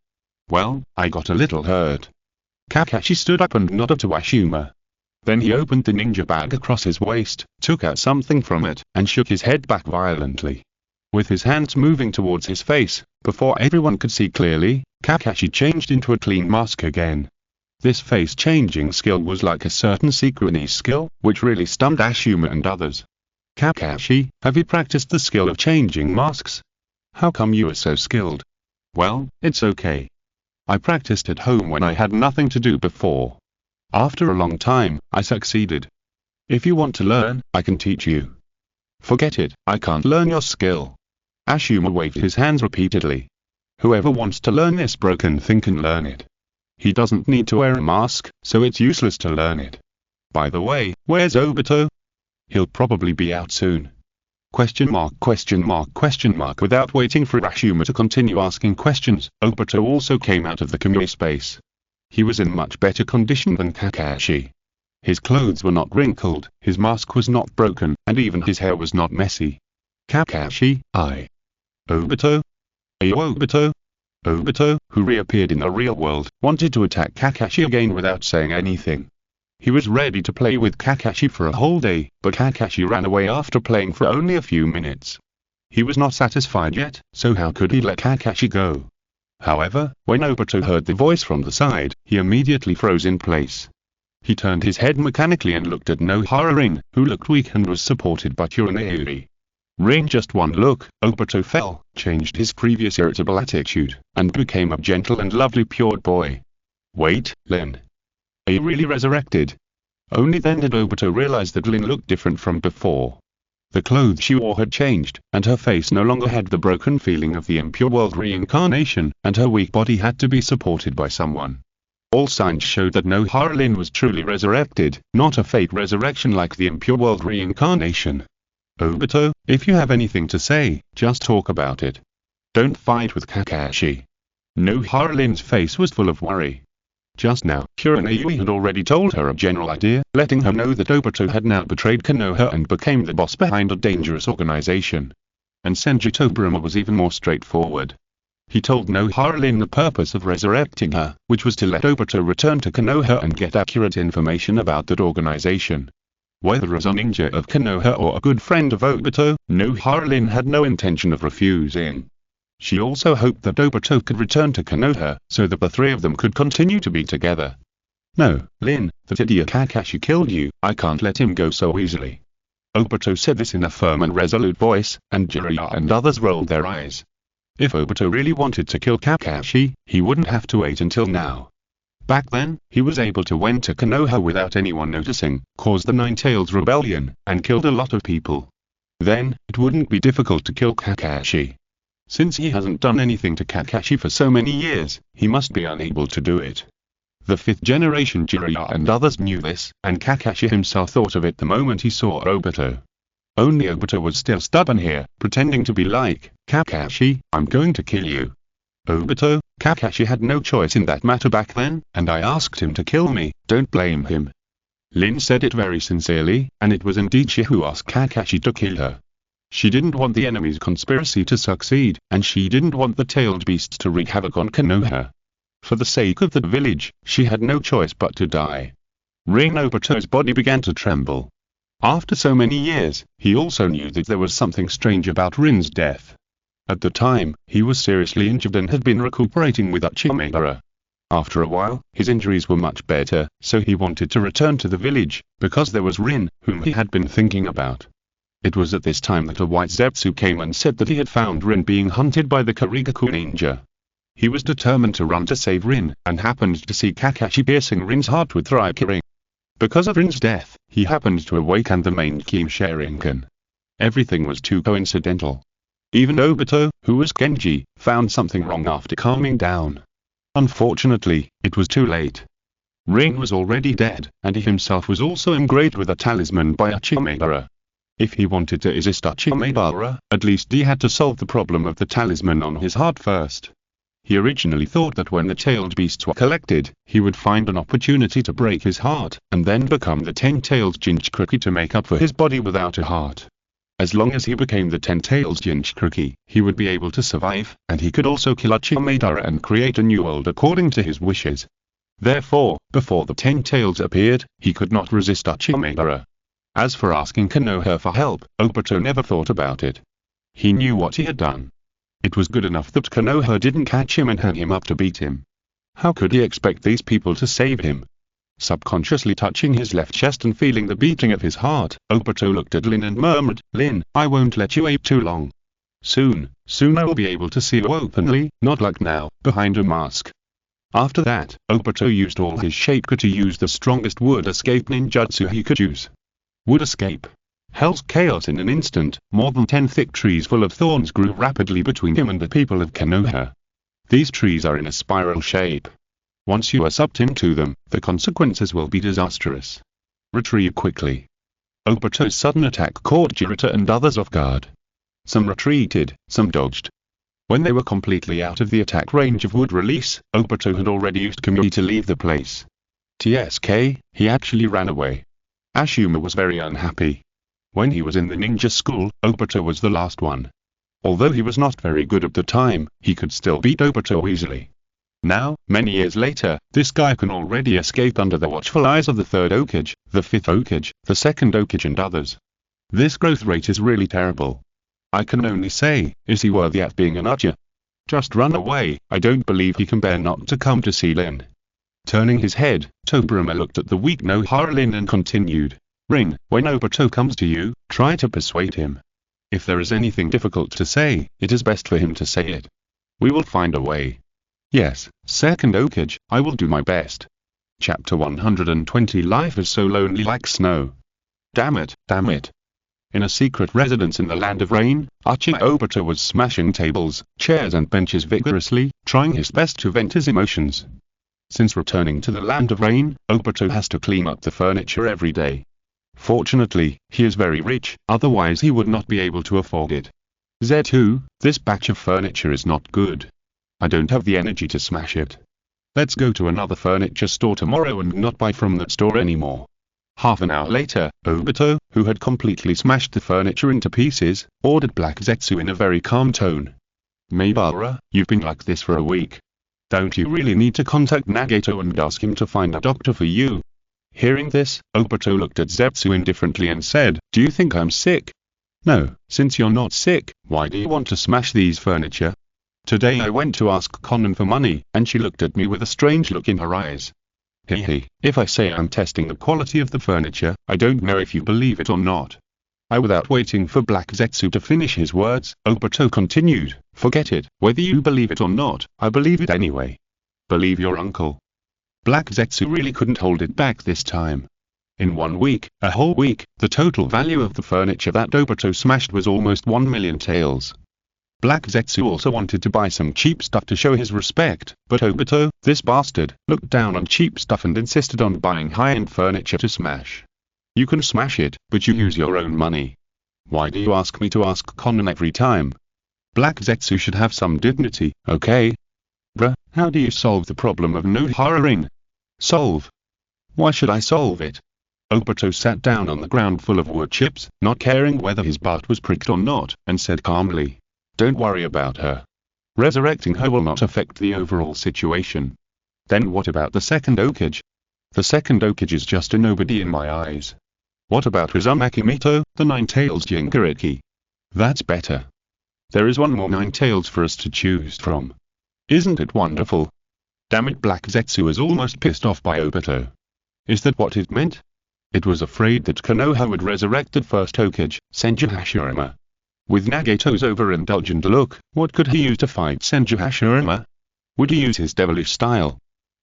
Well, I got a little hurt. Kakashi stood up and nodded to Ashima. Then he opened the ninja bag across his waist, took out something from it, and shook his head back violently. With his hands moving towards his face, before everyone could see clearly, Kakashi changed into a clean mask again. This face-changing skill was like a certain Sequinese skill, which really stunned Ashima and others. Kakashi, have you practiced the skill of changing masks? How come you are so skilled? Well, it's okay. I practiced at home when I had nothing to do before. After a long time, I succeeded. If you want to learn, I can teach you. Forget it, I can't learn your skill. Ashima waved his hands repeatedly. Whoever wants to learn this broken thing can learn it. He doesn't need to wear a mask, so it's useless to learn it. By the way, where's Obito? He'll probably be out soon. Question mark, question mark, question mark. Without waiting for Ashima to continue asking questions, Obito also came out of the Kamui space. He was in much better condition than Kakashi. His clothes were not wrinkled, his mask was not broken, and even his hair was not messy. Kakashi, Obito? Are you Obito? Obito, who reappeared in the real world, wanted to attack Kakashi again without saying anything. He was ready to play with Kakashi for a whole day, but Kakashi ran away after playing for only a few minutes. He was not satisfied yet, so how could he let Kakashi go? However, when Obito heard the voice from the side, he immediately froze in place. He turned his head mechanically and looked at Nohara Rin, who looked weak and was supported by Kureneuri. Rin just one look, Obito fell, changed his previous irritable attitude, and became a gentle and lovely pure boy. Wait, Lin. Are you really resurrected? Only then did Obito realize that Lin looked different from before. The clothes she wore had changed, and her face no longer had the broken feeling of the impure world reincarnation, and her weak body had to be supported by someone. All signs showed that Nohara Rin was truly resurrected, not a fake resurrection like the impure world reincarnation. Obito, if you have anything to say, just talk about it. Don't fight with Kakashi. Nohara Rin's face was full of worry. Just now, Kureneuri had already told her a general idea, letting her know that Obito had now betrayed Konoha and became the boss behind a dangerous organization. And Senju Tobirama was even more straightforward. He told Nohara Rin the purpose of resurrecting her, which was to let Obito return to Konoha and get accurate information about that organization. Whether as a ninja of Konoha or a good friend of Obito, Nohara Rin had no intention of refusing. She also hoped that Obito could return to Konoha, so that the three of them could continue to be together. No, Lin, that idiot Kakashi killed you, I can't let him go so easily. Obito said this in a firm and resolute voice, and Jiraiya and others rolled their eyes. If Obito really wanted to kill Kakashi, he wouldn't have to wait until now. Back then, he was able to went to Konoha without anyone noticing, caused the Nine-Tails Rebellion, and killed a lot of people. Then, it wouldn't be difficult to kill Kakashi. Since he hasn't done anything to Kakashi for so many years, he must be unable to do it. The fifth generation Jiraiya and others knew this, and Kakashi himself thought of it the moment he saw Obito. Only Obito was still stubborn here, pretending to be like, Kakashi, I'm going to kill you. Obito, Kakashi had no choice in that matter back then, and I asked him to kill me, don't blame him. Lin said it very sincerely, and it was indeed she who asked Kakashi to kill her. She didn't want the enemy's conspiracy to succeed, and she didn't want the tailed beasts to wreak havoc on Konoha. For the sake of the village, she had no choice but to die. Rin Obito's body began to tremble. After so many years, he also knew that there was something strange about Rin's death. At the time, he was seriously injured and had been recuperating with Uchiha Madara. After a while, his injuries were much better, so he wanted to return to the village, because there was Rin, whom he had been thinking about. It was at this time that a white Zetsu came and said that he had found Rin being hunted by the Karigaku ninja. He was determined to run to save Rin, and happened to see Kakashi piercing Rin's heart with Raikiri. Because of Rin's death, he happened to awaken the main Kim Sharingan. Everything was too coincidental. Even Obito, who was Genji, found something wrong after calming down. Unfortunately, it was too late. Rin was already dead, and he himself was also engraved with a talisman by Uchiha Madara. If he wanted to assist Uchiha Madara, at least he had to solve the problem of the talisman on his heart first. He originally thought that when the tailed beasts were collected, he would find an opportunity to break his heart, and then become the 10-tailed Jinchuriki to make up for his body without a heart. As long as he became the 10-tailed Jinchuriki, he would be able to survive, and he could also kill Uchiha Madara and create a new world according to his wishes. Therefore, before the 10 tails appeared, he could not resist Uchiha Madara. As for asking Konoha for help, Obito never thought about it. He knew what he had done. It was good enough that Konoha didn't catch him and hang him up to beat him. How could he expect these people to save him? Subconsciously touching his left chest and feeling the beating of his heart, Obito looked at Lin and murmured, "Lin, I won't let you ape too long. Soon I will be able to see you openly, not like now, behind a mask." After that, Obito used all his Shaker to use the strongest wood escape ninjutsu he could use. Wood escape. Hell's chaos in an instant, more than 10 thick trees full of thorns grew rapidly between him and the people of Konoha. These trees are in a spiral shape. Once you are sucked into them, the consequences will be disastrous. Retrieve quickly. Obito's sudden attack caught Jiraiya and others off guard. Some retreated, some dodged. When they were completely out of the attack range of wood release, Obito had already used Kamui to leave the place. TSK, he actually ran away. Ashuma was very unhappy. When he was in the ninja school, Obito was the last one. Although he was not very good at the time, he could still beat Obito easily. Now, many years later, this guy can already escape under the watchful eyes of the Third Hokage, the Fifth Hokage, the Second Hokage and others. This growth rate is really terrible. I can only say, is he worthy at being an Uchiha? Just run away, I don't believe he can bear not to come to see Lin. Turning his head, Tobirama looked at the weak Nohara Lin and continued. Rin, when Obito comes to you, try to persuade him. If there is anything difficult to say, it is best for him to say it. We will find a way. Yes, Second Hokage, I will do my best. Chapter 120 Life is so lonely like snow. Damn it. In a secret residence in the Land of Rain, Uchiha Obito was smashing tables, chairs and benches vigorously, trying his best to vent his emotions. Since returning to the Land of Rain, Obito has to clean up the furniture every day. Fortunately, he is very rich, otherwise he would not be able to afford it. Z2, this batch of furniture is not good. I don't have the energy to smash it. Let's go to another furniture store tomorrow and not buy from that store anymore. Half an hour later, Obito, who had completely smashed the furniture into pieces, ordered Black Zetsu in a very calm tone. Madara, you've been like this for a week. Don't you really need to contact Nagato and ask him to find a doctor for you? Hearing this, Obito looked at Zetsu indifferently and said, do you think I'm sick? No, since you're not sick, why do you want to smash these furniture? Today I went to ask Konan for money, and she looked at me with a strange look in her eyes. Hehe, if I say I'm testing the quality of the furniture, I don't know if you believe it or not. Without waiting for Black Zetsu to finish his words, Obito continued, forget it, whether you believe it or not, I believe it anyway. Believe your uncle. Black Zetsu really couldn't hold it back this time. In 1 week, a whole week, the total value of the furniture that Obito smashed was almost 1 million taels. Black Zetsu also wanted to buy some cheap stuff to show his respect, but Obito, this bastard, looked down on cheap stuff and insisted on buying high-end furniture to smash. You can smash it, but you use your own money. Why do you ask me to ask Konan every time? Black Zetsu should have some dignity, okay? Bruh, how do you solve the problem of Nohara Rin? Solve? Why should I solve it? Obito sat down on the ground full of wood chips, not caring whether his butt was pricked or not, and said calmly, don't worry about her. Resurrecting her will not affect the overall situation. Then what about the Second Hokage? The Second Hokage is just a nobody in my eyes. What about Uzumaki Mito, the Nine-Tails Jinchuriki? That's better. There is one more Nine-Tails for us to choose from. Isn't it wonderful? Damn it, Black Zetsu is almost pissed off by Obito. Is that what it meant? It was afraid that Konoha would resurrect the first Hokage, Senju Hashirama. With Nagato's overindulgent look, what could he use to fight Senju Hashirama? Would he use his devilish style?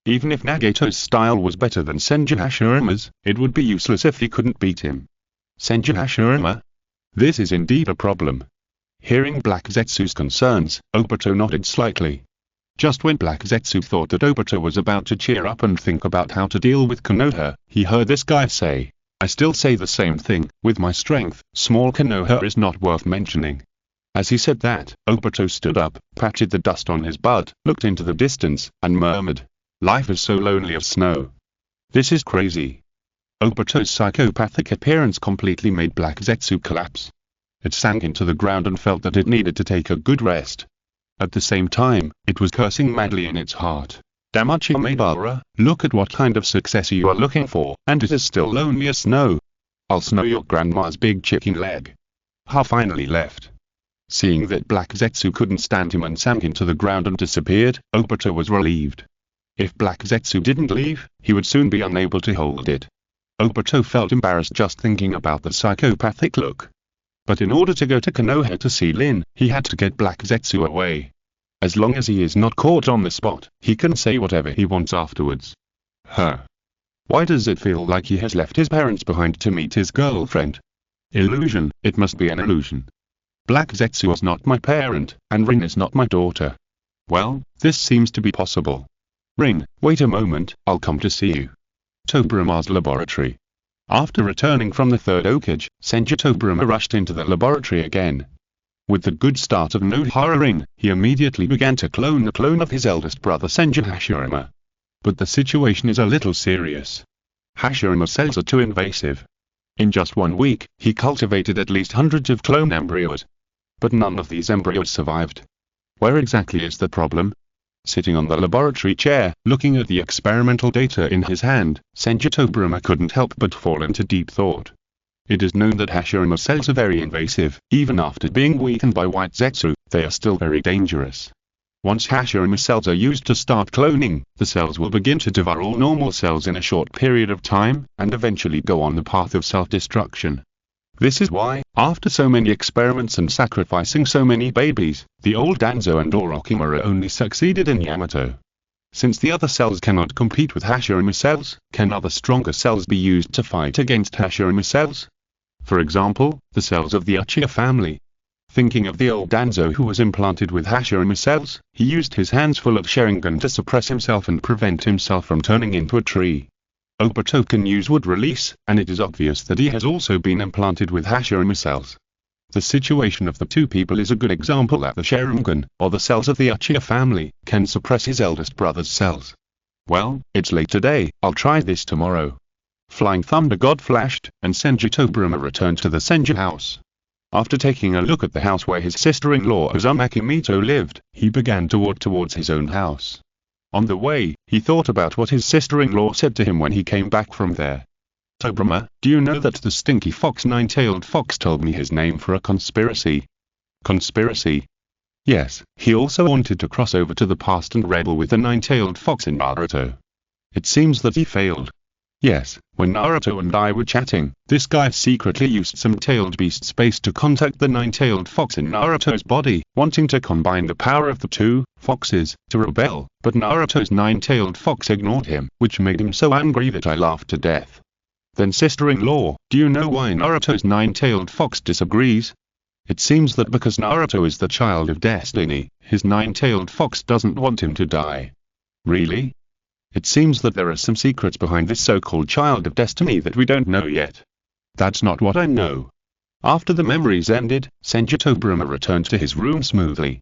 Even if Nagato's style was better than Senju Hashirama's, it would be useless if he couldn't beat him. Senju Hashirama? This is indeed a problem. Hearing Black Zetsu's concerns, Obito nodded slightly. Just when Black Zetsu thought that Obito was about to cheer up and think about how to deal with Konoha, he heard this guy say, "I still say the same thing, with my strength, small Konoha is not worth mentioning." As he said that, Obito stood up, patted the dust on his butt, looked into the distance, and murmured, "Life is so lonely as snow. This is crazy." Obito's psychopathic appearance completely made Black Zetsu collapse. It sank into the ground and felt that it needed to take a good rest. At the same time, it was cursing madly in its heart. "Damn Uchiha Madara, look at what kind of success you are looking for, and it is still lonely as snow. I'll snow your grandma's big chicken leg." Ha finally left. Seeing that Black Zetsu couldn't stand him and sank into the ground and disappeared, Obito was relieved. If Black Zetsu didn't leave, he would soon be unable to hold it. Obito felt embarrassed just thinking about the psychopathic look. But in order to go to Konoha to see Lin, he had to get Black Zetsu away. As long as he is not caught on the spot, he can say whatever he wants afterwards. Why does it feel like he has left his parents behind to meet his girlfriend? Illusion, it must be an illusion. Black Zetsu was not my parent, and Rin is not my daughter. Well, this seems to be possible. Rin, wait a moment, I'll come to see you. Tobirama's laboratory. After returning from the Third Hokage, Senju Tobirama rushed into the laboratory again. With the good start of Nohara Rin, he immediately began to clone the clone of his eldest brother Senju Hashirama. But the situation is a little serious. Hashirama's cells are too invasive. In just 1 week, he cultivated at least hundreds of clone embryos. But none of these embryos survived. Where exactly is the problem? Sitting on the laboratory chair, looking at the experimental data in his hand, Senju Tobirama couldn't help but fall into deep thought. It is known that Hashirama's cells are very invasive. Even after being weakened by White Zetsu, they are still very dangerous. Once Hashirama's cells are used to start cloning, the cells will begin to devour all normal cells in a short period of time, and eventually go on the path of self-destruction. This is why, after so many experiments and sacrificing so many babies, the old Danzo and Orochimaru only succeeded in Yamato. Since the other cells cannot compete with Hashirama's cells, can other stronger cells be used to fight against Hashirama's cells? For example, the cells of the Uchiha family. Thinking of the old Danzo who was implanted with Hashirama's cells, he used his hands full of Sharingan to suppress himself and prevent himself from turning into a tree. Obito can use wood release, and it is obvious that he has also been implanted with Hashirama's cells. The situation of the two people is a good example that the Sharingan, or the cells of the Uchiha family, can suppress his eldest brother's cells. Well, it's late today, I'll try this tomorrow. Flying Thunder God flashed, and Senju Tobirama returned to the Senju house. After taking a look at the house where his sister-in-law Uzumaki Mito lived, he began to walk towards his own house. On the way, he thought about what his sister-in-law said to him when he came back from there. "Tobirama, do you know that the stinky fox Nine-Tailed Fox told me his name for a conspiracy?" Conspiracy? Yes, he also wanted to cross over to the past and rebel with the Nine-Tailed Fox in Naruto. It seems that he failed. Yes, when Naruto and I were chatting, this guy secretly used some tailed beast space to contact the Nine-Tailed Fox in Naruto's body, wanting to combine the power of the two foxes to rebel, but Naruto's Nine-Tailed Fox ignored him, which made him so angry that I laughed to death. Then sister-in-law, do you know why Naruto's Nine-Tailed Fox disagrees? It seems that because Naruto is the child of destiny, his Nine-Tailed Fox doesn't want him to die. Really? It seems that there are some secrets behind this so-called child of destiny that we don't know yet. That's not what I know. After the memories ended, Senju Tobirama returned to his room smoothly.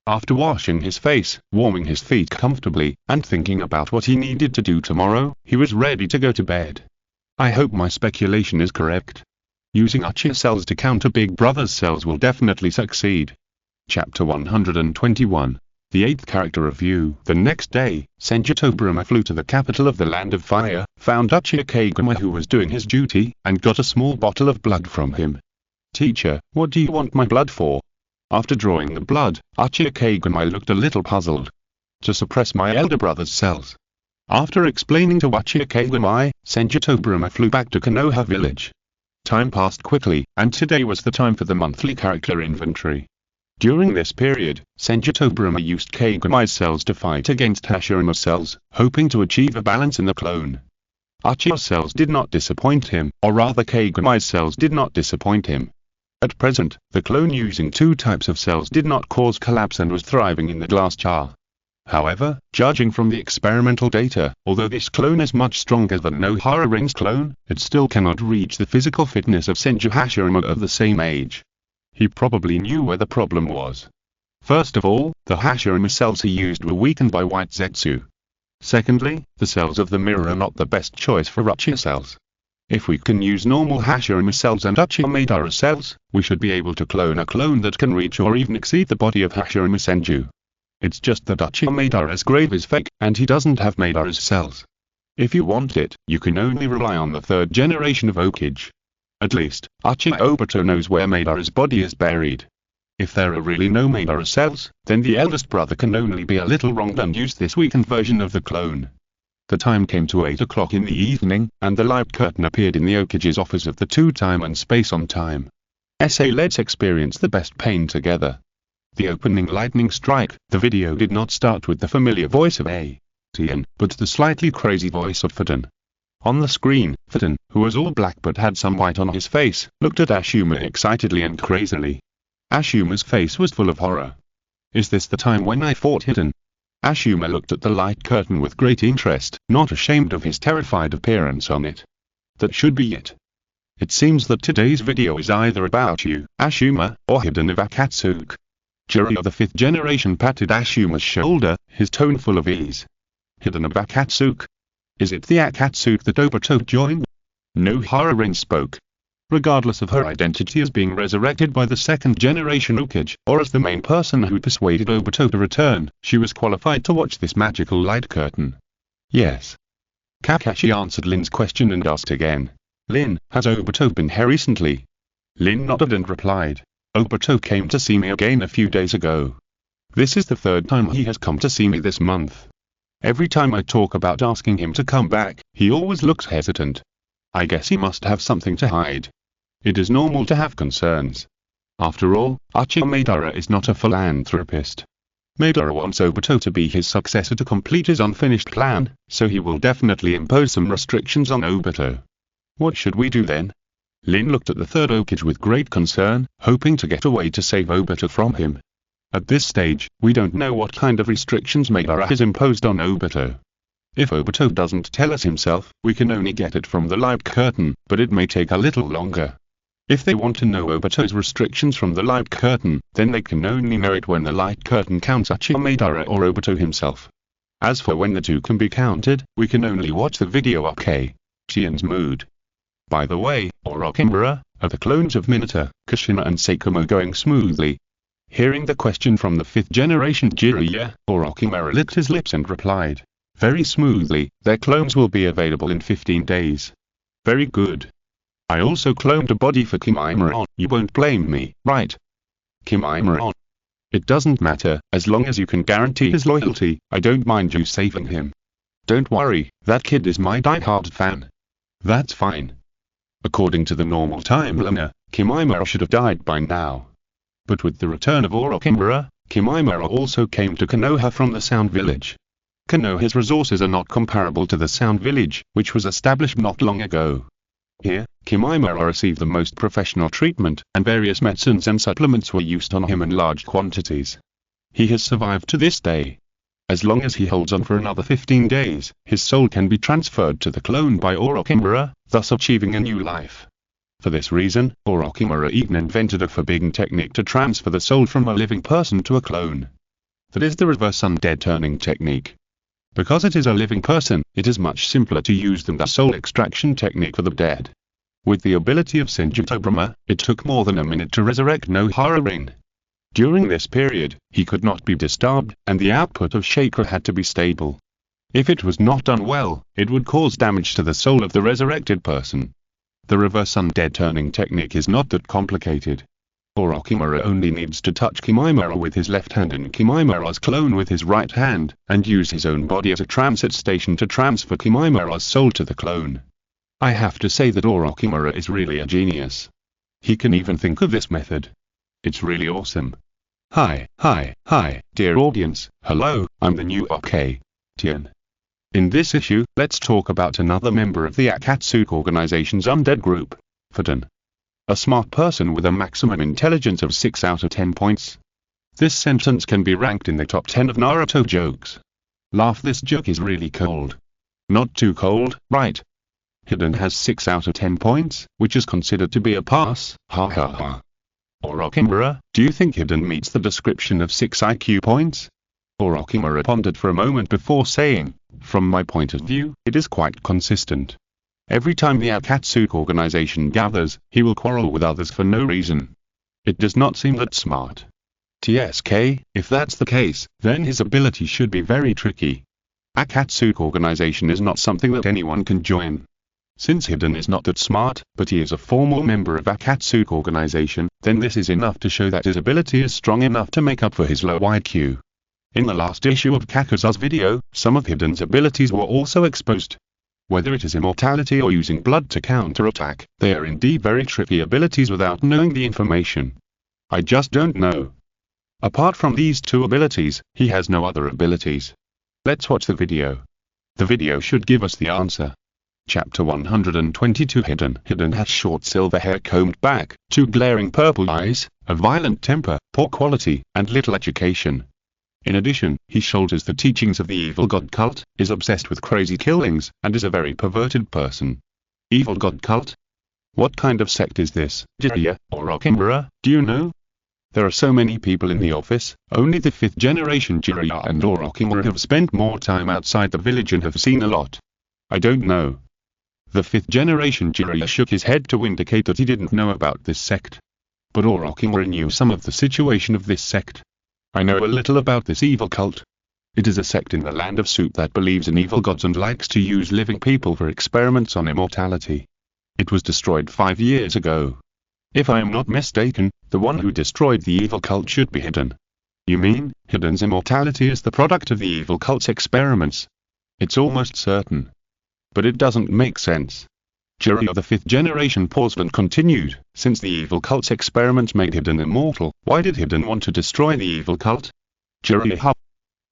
After washing his face, warming his feet comfortably, and thinking about what he needed to do tomorrow, he was ready to go to bed. I hope my speculation is correct. Using Uchiha cells to counter Big Brother's cells will definitely succeed. Chapter 121. The 8th character review. The next day, Senju Tobirama flew to the capital of the Land of Fire, found Uchiha Kagami who was doing his duty, and got a small bottle of blood from him. "Teacher, what do you want my blood for?" After drawing the blood, Uchiha Kagami looked a little puzzled. "To suppress my elder brother's cells." After explaining to Uchiha Kagami, Senju Tobirama flew back to Konoha village. Time passed quickly, and today was the time for the monthly character inventory. During this period, Senju Tobirama used Kagami cells to fight against Hashirama cells, hoping to achieve a balance in the clone. Uchiha cells did not disappoint him, or rather Kagami cells did not disappoint him. At present, the clone using two types of cells did not cause collapse and was thriving in the glass jar. However, judging from the experimental data, although this clone is much stronger than Nohara Rin's clone, it still cannot reach the physical fitness of Senju Hashirama of the same age. He probably knew where the problem was. First of all, the Hashirama cells he used were weakened by white Zetsu. Secondly, the cells of the mirror are not the best choice for Uchiha cells. If we can use normal Hashirama cells and Uchiha Madara cells, we should be able to clone a clone that can reach or even exceed the body of Hashirama Senju. It's just that Uchiha Madara's grave is fake, and he doesn't have Madara's cells. If you want it, you can only rely on the third generation of Hokage. At least, Uchiha Obito knows where Madara's body is buried. If there are really no Madara cells, then the eldest brother can only be a little wronged and use this weakened version of the clone. The time came to 8 o'clock in the evening, and the light curtain appeared in the Hokage's office of the two-time and space on time. Let's experience the best pain together. The opening lightning strike. The video did not start with the familiar voice of Tian, but the slightly crazy voice of Fuden. On the screen, Fuden, who was all black but had some white on his face, looked at Ashuma excitedly and crazily. Ashuma's face was full of horror. Is this the time when I fought Hidden? Ashuma looked at the light curtain with great interest, not ashamed of his terrified appearance on it. That should be it. It seems that today's video is either about you, Ashuma, or Hidden of Akatsuki. Jiro of the 5th generation patted Ashuma's shoulder, his tone full of ease. Hidden of Akatsuki? Is it the Akatsuki that Obito joined? Nohara Rin spoke. Regardless of her identity as being resurrected by the 2nd generation Hokage, or as the main person who persuaded Obito to return, she was qualified to watch this magical light curtain. Yes. Kakashi answered Lin's question and asked again. Lin, has Obito been here recently? Lin nodded and replied. Obito came to see me again a few days ago. This is the 3rd time he has come to see me this month. Every time I talk about asking him to come back, he always looks hesitant. I guess he must have something to hide. It is normal to have concerns. After all, Uchiha Madara is not a philanthropist. Madara wants Obito to be his successor to complete his unfinished plan, so he will definitely impose some restrictions on Obito. What should we do then? Lin looked at the 3rd Hokage with great concern, hoping to get a way to save Obito from him. At this stage, we don't know what kind of restrictions Madara has imposed on Obito. If Obito doesn't tell us himself, we can only get it from the light curtain, but it may take a little longer. If they want to know Obito's restrictions from the light curtain, then they can only know it when the light curtain counts Uchiha Madara or Obito himself. As for when the two can be counted, we can only watch the video. Okay. Tian's mood. By the way, Orochimaru, are the clones of Minato, Kushina and Seikomo going smoothly? Hearing the question from the 5th generation Jiraiya, Orochimaru licked his lips and replied. Very smoothly, their clones will be available in 15 days. Very good. I also cloned a body for Kimimura. You won't blame me, right? Kimimura. It doesn't matter, as long as you can guarantee his loyalty, I don't mind you saving him. Don't worry, that kid is my die-hard fan. That's fine. According to the normal timeline, Kimimura should have died by now. But with the return of Orochimaru, Kimimura also came to Konoha from the Sound Village. Konoha's resources are not comparable to the Sound Village, which was established not long ago. Here, Kimimura received the most professional treatment, and various medicines and supplements were used on him in large quantities. He has survived to this day. As long as he holds on for another 15 days, his soul can be transferred to the clone by Orochimaru, thus achieving a new life. For this reason, Orochimaru even invented a forbidden technique to transfer the soul from a living person to a clone. That is the reverse undead turning technique. Because it is a living person, it is much simpler to use than the soul extraction technique for the dead. With the ability of Senju Tobirama, it took more than a minute to resurrect Nohara Rin. During this period, he could not be disturbed, and the output of chakra had to be stable. If it was not done well, it would cause damage to the soul of the resurrected person. The reverse undead turning technique is not that complicated. Orochimaru only needs to touch Kimimura with his left hand and Kimimura's clone with his right hand, and use his own body as a transit station to transfer Kimimura's soul to the clone. I have to say that Orochimaru is really a genius. He can even think of this method. It's really awesome. Hi, dear audience. Hello, I'm the new Lin Tian. In this issue, let's talk about another member of the Akatsuki organization's undead group, Hiruzen. A smart person with a maximum intelligence of 6 out of 10 points. This sentence can be ranked in the top 10 of Naruto jokes. Laugh, this joke is really cold. Not too cold, right? Hiruzen has 6 out of 10 points, which is considered to be a pass, ha ha ha. Orochimaru, do you think Hiruzen meets the description of 6 IQ points? Orochimaru pondered for a moment before saying, from my point of view, it is quite consistent. Every time the Akatsuki organization gathers, he will quarrel with others for no reason. It does not seem that smart. TSK, if that's the case, then his ability should be very tricky. Akatsuki organization is not something that anyone can join. Since Hiruzen is not that smart, but he is a formal member of Akatsuki organization, then this is enough to show that his ability is strong enough to make up for his low IQ. In the last issue of Kakuza's video, some of Hiruzen's abilities were also exposed. Whether it is immortality or using blood to counterattack, they are indeed very tricky abilities without knowing the information. I just don't know. Apart from these two abilities, he has no other abilities. Let's watch the video. The video should give us the answer. Chapter 122 Hiruzen has short silver hair combed back, 2 glaring purple eyes, a violent temper, poor quality, and little education. In addition, he shoulders the teachings of the evil god cult, is obsessed with crazy killings, and is a very perverted person. Evil god cult? What kind of sect is this, Jiraiya, or Orochimaru, do you know? There are so many people in the office, only the 5th generation Jiraiya and Orochimaru have spent more time outside the village and have seen a lot. I don't know. The 5th generation Jiraiya shook his head to indicate that he didn't know about this sect. But Orochimaru knew some of the situation of this sect. I know a little about this evil cult. It is a sect in the land of soup that believes in evil gods and likes to use living people for experiments on immortality. It was destroyed 5 years ago. If I am not mistaken, the one who destroyed the evil cult should be Hiruzen. You mean, Hiruzen's immortality is the product of the evil cult's experiments? It's almost certain. But it doesn't make sense. Jiraiya the 5th generation paused and continued, since the evil cult's experiments made Hiruzen immortal, why did Hiruzen want to destroy the evil cult? Jiraiya,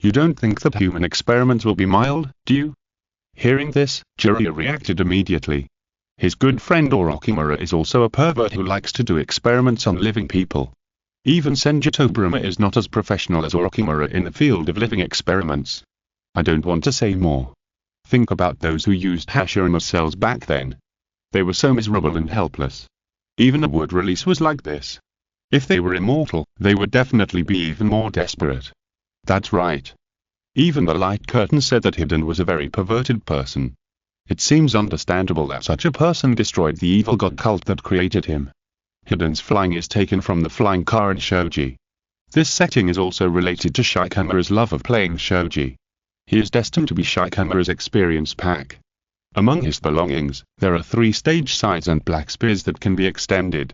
you don't think that human experiments will be mild, do you? Hearing this, Jiraiya reacted immediately. His good friend Orochimaru is also a pervert who likes to do experiments on living people. Even Senju Tobirama is not as professional as Orochimaru in the field of living experiments. I don't want to say more. Think about those who used Hashirama cells back then. They were so miserable and helpless. Even a wood release was like this. If they were immortal, they would definitely be even more desperate. That's right. Even the light curtain said that Hiruzen was a very perverted person. It seems understandable that such a person destroyed the evil god cult that created him. Hiruzen's flying is taken from the flying car in shogi. This setting is also related to Shikamaru's love of playing shogi. He is destined to be Shikamaru's experience pack. Among his belongings, there are 3 stage sides and black spears that can be extended.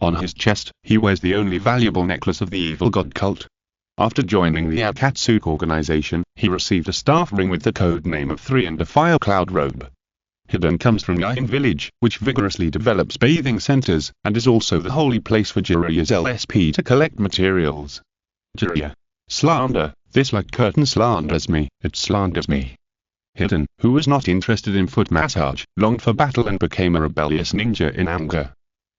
On his chest, he wears the only valuable necklace of the evil god cult. After joining the Akatsuki organization, he received a staff ring with the code name of 3 and a fire cloud robe. Hiruzen comes from Yain village, which vigorously develops bathing centers, and is also the holy place for Jiraiya's LSP to collect materials. Jiraiya. Slander, this light curtain slanders me, it slanders me. Hiruzen, who was not interested in foot massage, longed for battle and became a rebellious ninja in anger.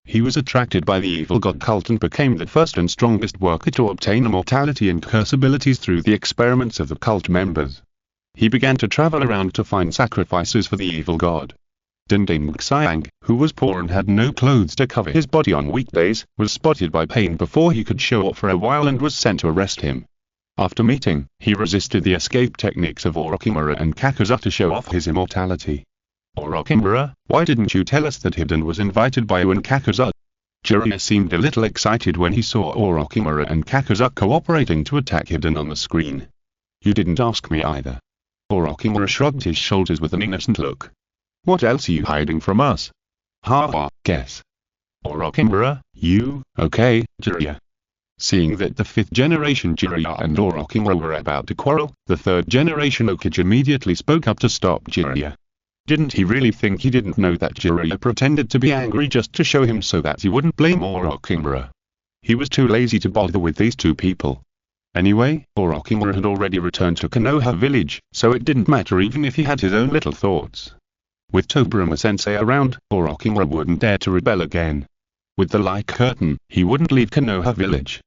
He was attracted by the evil god cult and became the first and strongest worker to obtain immortality and curse abilities through the experiments of the cult members. He began to travel around to find sacrifices for the evil god. Dendeng Xiang, who was poor and had no clothes to cover his body on weekdays, was spotted by Pain before he could show off for a while and was sent to arrest him. After meeting, he resisted the escape techniques of Orochimaru and Kakuza to show off his immortality. Orochimaru, why didn't you tell us that Hiruzen was invited by you and Kakuza? Jiraiya seemed a little excited when he saw Orochimaru and Kakuza cooperating to attack Hiruzen on the screen. You didn't ask me either. Orochimaru shrugged his shoulders with an innocent look. What else are you hiding from us? Ha ha, guess. Orochimaru, you, okay, Jiraiya. Seeing that the 5th generation Jiraiya and Orochimaru were about to quarrel, the 3rd generation Hokage immediately spoke up to stop Jiraiya. Didn't he really think he didn't know that Jiraiya pretended to be angry just to show him so that he wouldn't blame Orochimaru? He was too lazy to bother with these two people. Anyway, Orochimaru had already returned to Konoha village, so it didn't matter even if he had his own little thoughts. With Tobirama sensei around, Orochimaru wouldn't dare to rebel again. With the light curtain, he wouldn't leave Konoha village.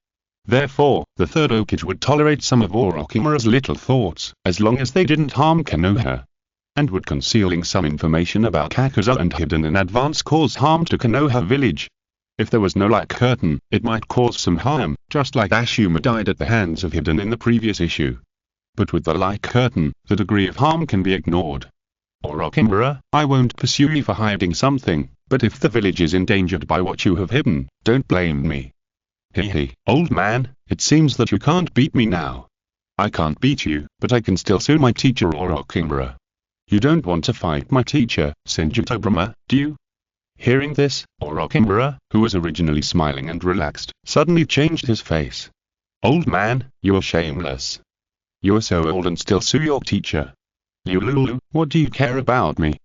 Therefore, the Third Hokage would tolerate some of Orochimaru's little thoughts, as long as they didn't harm Konoha. And would concealing some information about Kakuza and Hiden in advance cause harm to Konoha village. If there was no light curtain, it might cause some harm, just like Ashuma died at the hands of Hiden in the previous issue. But with the light curtain, the degree of harm can be ignored. Orochimaru, I won't pursue you for hiding something, but if the village is endangered by what you have hidden, don't blame me. Hehe, old man, it seems that you can't beat me now. I can't beat you, but I can still sue my teacher Orochimaru. You don't want to fight my teacher, Senju Tobirama, do you? Hearing this, Orochimaru, who was originally smiling and relaxed, suddenly changed his face. Old man, you are shameless. You are so old and still sue your teacher. Lulu, what do you care about me?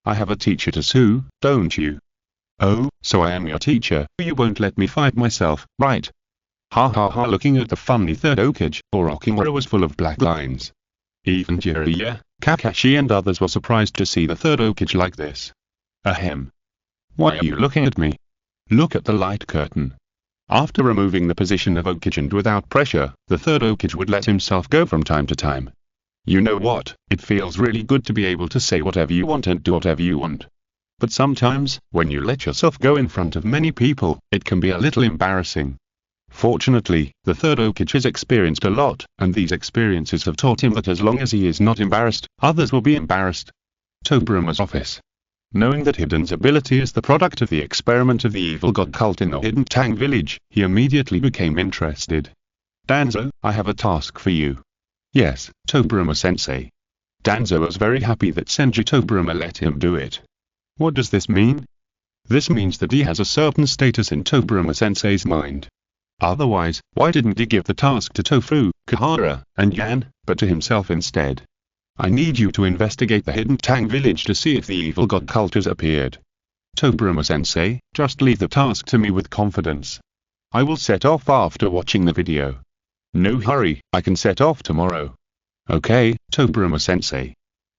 I have a teacher to sue, don't you? Oh, so I am your teacher, you won't let me fight myself, right? Ha ha ha. Looking at the funny Third Hokage, Orochimaru was full of black lines. Even Jiraiya, Kakashi and others were surprised to see the Third Hokage like this. Ahem. Why are you looking at me? Look at the light curtain. After removing the position of Hokage and without pressure, the Third Hokage would let himself go from time to time. You know what, it feels really good to be able to say whatever you want and do whatever you want. But sometimes, when you let yourself go in front of many people, it can be a little embarrassing. Fortunately, the Third Hokage has experienced a lot, and these experiences have taught him that as long as he is not embarrassed, others will be embarrassed. Tobirama's office. Knowing that Hiden's ability is the product of the experiment of the evil god cult in the Hidden Tang village, he immediately became interested. Danzo, I have a task for you. Yes, Tobirama sensei. Danzo was very happy that Senju Tobirama let him do it. What does this mean? This means that he has a certain status in Tobirama sensei's mind. Otherwise, why didn't he give the task to Tofu, Kahara, and Yan, but to himself instead? I need you to investigate the Hidden Tang village to see if the evil god cult has appeared. Tobirama sensei, just leave the task to me with confidence. I will set off after watching the video. No hurry, I can set off tomorrow. Okay, Tobirama sensei.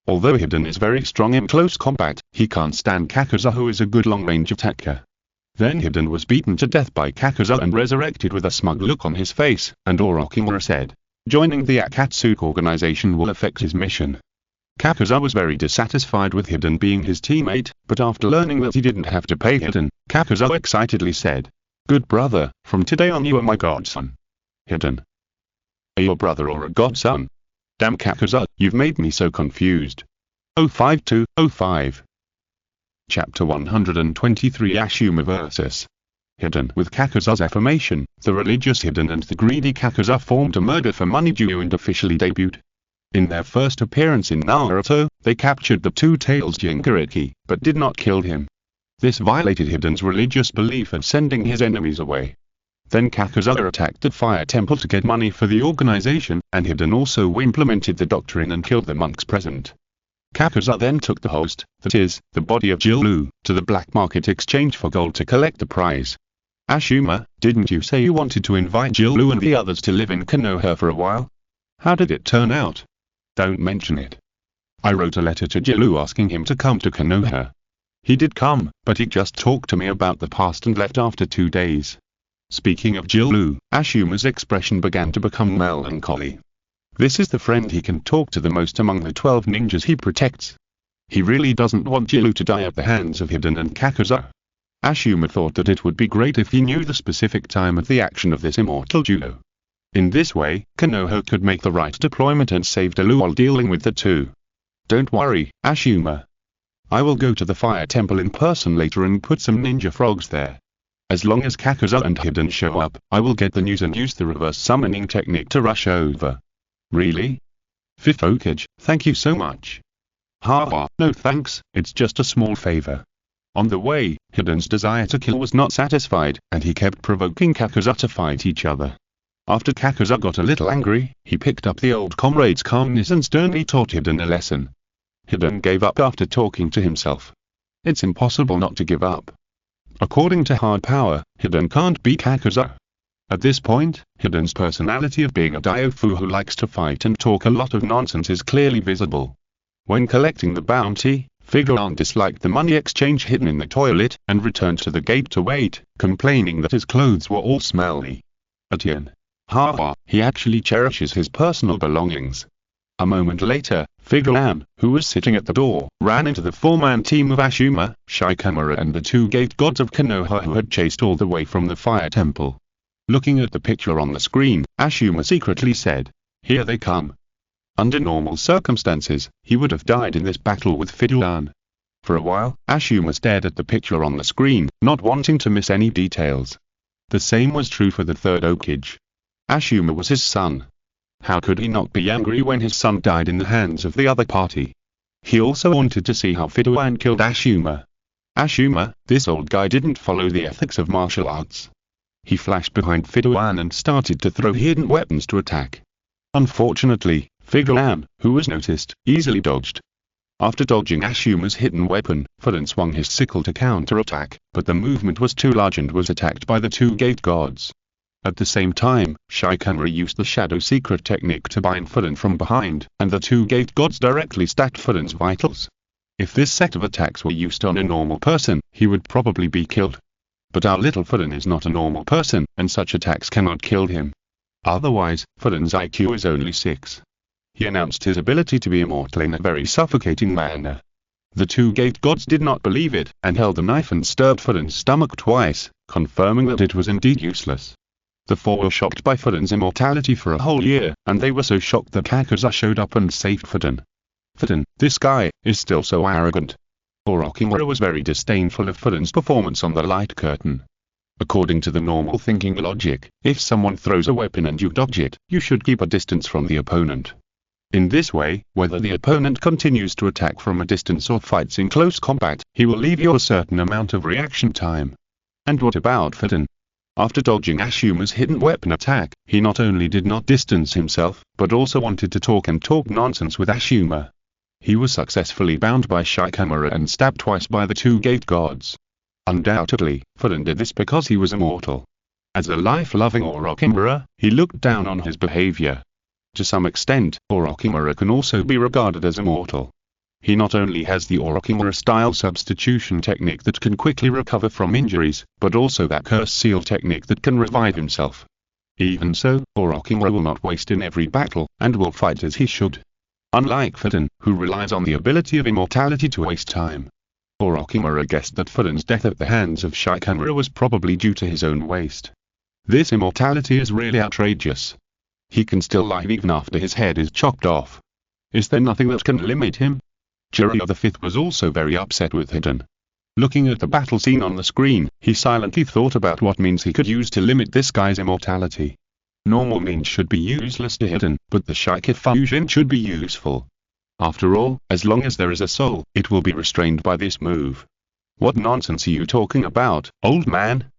Although Hiden is very strong in close combat, he can't stand Kakuza, who is a good long-range attacker. Then Hiden was beaten to death by Kakuza and resurrected with a smug look on his face, and Orochimaru said, joining the Akatsuki organization will affect his mission. Kakuza was very dissatisfied with Hiden being his teammate, but after learning that he didn't have to pay Hiden, Kakuza excitedly said, good brother, from today on you are my godson. Hiden. Are you a brother or a godson? Damn Kakuza, you've made me so confused. 05205. Chapter 123 Ashuma vs. Hiden. With Kakuza's affirmation, the religious Hiden and the greedy Kakuza formed a murder for money duo and officially debuted. In their first appearance in Naruto, they captured the two-tailed Jinchuriki, but did not kill him. This violated Hiden's religious belief of sending his enemies away. Then Kakuza attacked the fire temple to get money for the organization, and Hiden also implemented the doctrine and killed the monks present. Kakuza then took the host, that is, the body of Jilu, to the black market exchange for gold to collect the prize. Ashuma, didn't you say you wanted to invite Jilu and the others to live in Konoha for a while? How did it turn out? Don't mention it. I wrote a letter to Jilu asking him to come to Konoha. He did come, but he just talked to me about the past and left after 2 days. Speaking of Jilu, Ashuma's expression began to become melancholy. This is the friend he can talk to the most among the 12 ninjas he protects. He really doesn't want Jilu to die at the hands of Hiden and Kakuza. Ashuma thought that it would be great if he knew the specific time of the action of this immortal duo. In this way, Konoha could make the right deployment and save Jilu while dealing with the two. Don't worry, Ashuma. I will go to the fire temple in person later and put some ninja frogs there. As long as Kakuza and Hiden show up, I will get the news and use the reverse summoning technique to rush over. Really? Fifth Hokage, thank you so much. Ha, no thanks, it's just a small favor. On the way, Hiden's desire to kill was not satisfied, and he kept provoking Kakuza to fight each other. After Kakuza got a little angry, he picked up the old comrade's calmness and sternly taught Hiden a lesson. Hiden gave up after talking to himself. It's impossible not to give up. According to hard power, Hiden can't beat Kakuza. At this point, Hiden's personality of being a Diofu who likes to fight and talk a lot of nonsense is clearly visible. When collecting the bounty, Figure 1 disliked the money exchange hidden in the toilet, and returned to the gate to wait, complaining that his clothes were all smelly. Tian. Haha, he actually cherishes his personal belongings. A moment later, Figure 1, who was sitting at the door, ran into the four-man team of Ashuma, Shikamaru and the two gate gods of Konoha who had chased all the way from the fire temple. Looking at the picture on the screen, Ashuma secretly said, "Here they come." Under normal circumstances, he would have died in this battle with Figure 1. For a while, Ashuma stared at the picture on the screen, not wanting to miss any details. The same was true for the third Hokage. Ashuma was his son. How could he not be angry when his son died in the hands of the other party? He also wanted to see how Figure 1 killed Ashuma. Ashuma, this old guy didn't follow the ethics of martial arts. He flashed behind Figure 1 and started to throw hidden weapons to attack. Unfortunately, Figure 1, who was noticed, easily dodged. After dodging Ashuma's hidden weapon, Fuden swung his sickle to counter-attack, but the movement was too large and was attacked by the two gate gods. At the same time, Shikamaru used the shadow secret technique to bind Fuden from behind, and the two gate gods directly stacked Fuden's vitals. If this set of attacks were used on a normal person, he would probably be killed. But our little Fuden is not a normal person, and such attacks cannot kill him. Otherwise, Fuden's IQ is only 6. He announced his ability to be immortal in a very suffocating manner. The two gate gods did not believe it, and held a knife and stabbed Fuden's stomach twice, confirming that it was indeed useless. The four were shocked by Fuden's immortality for a whole year, and they were so shocked that Kakuza showed up and saved Fuden. Fuden, this guy, is still so arrogant. Orochimaru was very disdainful of Fuden's performance on the light curtain. According to the normal thinking logic, if someone throws a weapon and you dodge it, you should keep a distance from the opponent. In this way, whether the opponent continues to attack from a distance or fights in close combat, he will leave you a certain amount of reaction time. And what about Fuden? After dodging Ashuma's hidden weapon attack, he not only did not distance himself, but also wanted to talk nonsense with Ashuma. He was successfully bound by Shikamaru and stabbed twice by the two gate gods. Undoubtedly, Fuden did this because he was immortal. As a life-loving Orochimaru, he looked down on his behavior. To some extent, Orochimaru can also be regarded as immortal. He not only has the Orochimaru-style substitution technique that can quickly recover from injuries, but also that curse seal technique that can revive himself. Even so, Orochimaru will not waste in every battle, and will fight as he should. Unlike Fuden, who relies on the ability of immortality to waste time. Orochimaru guessed that Fuden's death at the hands of Shikamaru was probably due to his own waste. This immortality is really outrageous. He can still live even after his head is chopped off. Is there nothing that can limit him? Jiraiya the Fifth was also very upset with Hiden. Looking at the battle scene on the screen, he silently thought about what means he could use to limit this guy's immortality. Normal means should be useless to Hiden, but the Shiki fusion should be useful. After all, as long as there is a soul, it will be restrained by this move. What nonsense are you talking about, old man?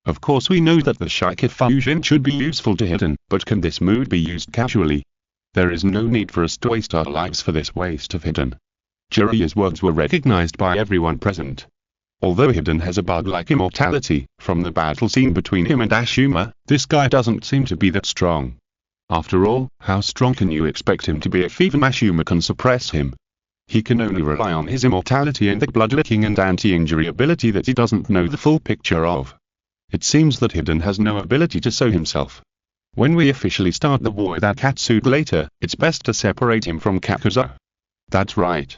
Of course we know that the Shiki fusion should be useful to Hiden, but can this move be used casually? There is no need for us to waste our lives for this waste of Hiden. Jiraiya's words were recognized by everyone present. Although Hiden has a bug-like immortality, from the battle scene between him and Ashuma, this guy doesn't seem to be that strong. After all, how strong can you expect him to be if even Ashuma can suppress him? He can only rely on his immortality and the blood-licking and anti-injury ability that he doesn't know the full picture of. It seems that Hiden has no ability to sew himself. When we officially start the war with Akatsuki later, it's best to separate him from Kakuza. That's right.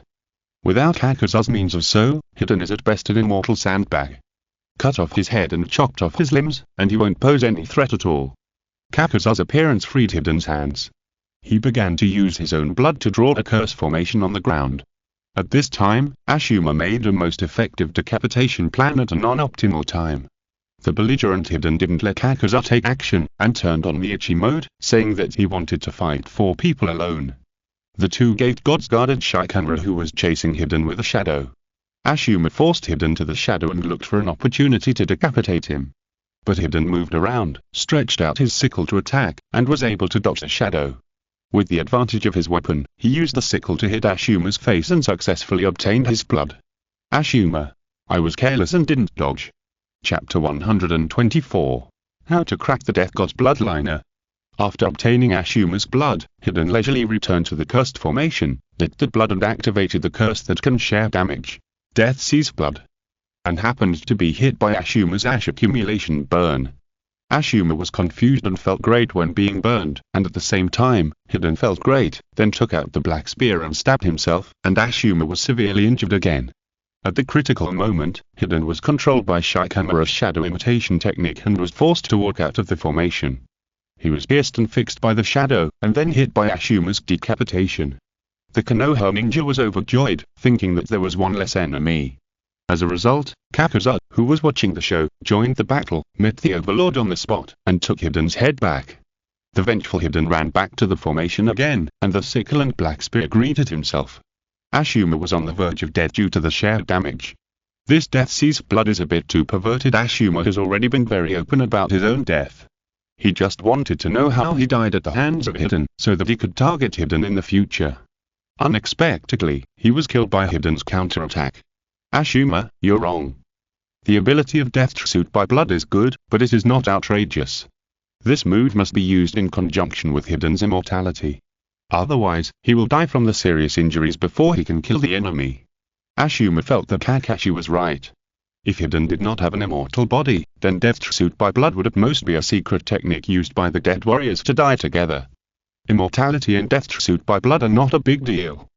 Without Kakuza's means of sew, Hiden is at best an immortal sandbag. Cut off his head and chopped off his limbs, and he won't pose any threat at all. Kakuza's appearance freed Hiden's hands. He began to use his own blood to draw a curse formation on the ground. At this time, Ashuma made a most effective decapitation plan at a non-optimal time. The belligerent Hiden didn't let Kakuza take action, and turned on the Ichi mode, saying that he wanted to fight 4 people alone. The two gate gods guarded Shikamaru who was chasing Hiden with a shadow. Ashuma forced Hiden to the shadow and looked for an opportunity to decapitate him. But Hiden moved around, stretched out his sickle to attack, and was able to dodge the shadow. With the advantage of his weapon, he used the sickle to hit Ashuma's face and successfully obtained his blood. Ashuma. I was careless and didn't dodge. Chapter 124. How to crack the Death God's bloodliner. After obtaining Ashuma's blood, Hiruzen leisurely returned to the cursed formation, lit the blood and activated the curse that can share damage. Death sees blood. And happened to be hit by Ashuma's ash accumulation burn. Ashuma was confused and felt great when being burned, and at the same time, Hiruzen felt great, then took out the black spear and stabbed himself, and Ashuma was severely injured again. At the critical moment, Hiruzen was controlled by Shikamaru's shadow imitation technique and was forced to walk out of the formation. He was pierced and fixed by the shadow, and then hit by Ashuma's decapitation. The Konoha ninja was overjoyed, thinking that there was one less enemy. As a result, Kakuzu, who was watching the show, joined the battle, met the Overlord on the spot, and took Hiruzen's head back. The vengeful Hiruzen ran back to the formation again, and the sickle and black spear greeted himself. Ashuma was on the verge of death due to the shared damage. This death sees blood is a bit too perverted. Ashuma has already been very open about his own death. He just wanted to know how he died at the hands of Hiruzen, so that he could target Hiruzen in the future. Unexpectedly, he was killed by Hiruzen's counterattack. Ashuma, you're wrong. The ability of Death Suit by Blood is good, but it is not outrageous. This move must be used in conjunction with Hiruzen's immortality. Otherwise, he will die from the serious injuries before he can kill the enemy. Ashuma felt that Kakashi was right. If Hiruzen did not have an immortal body, then Death Suit by Blood would at most be a secret technique used by the dead warriors to die together. Immortality and Death Suit by Blood are not a big deal.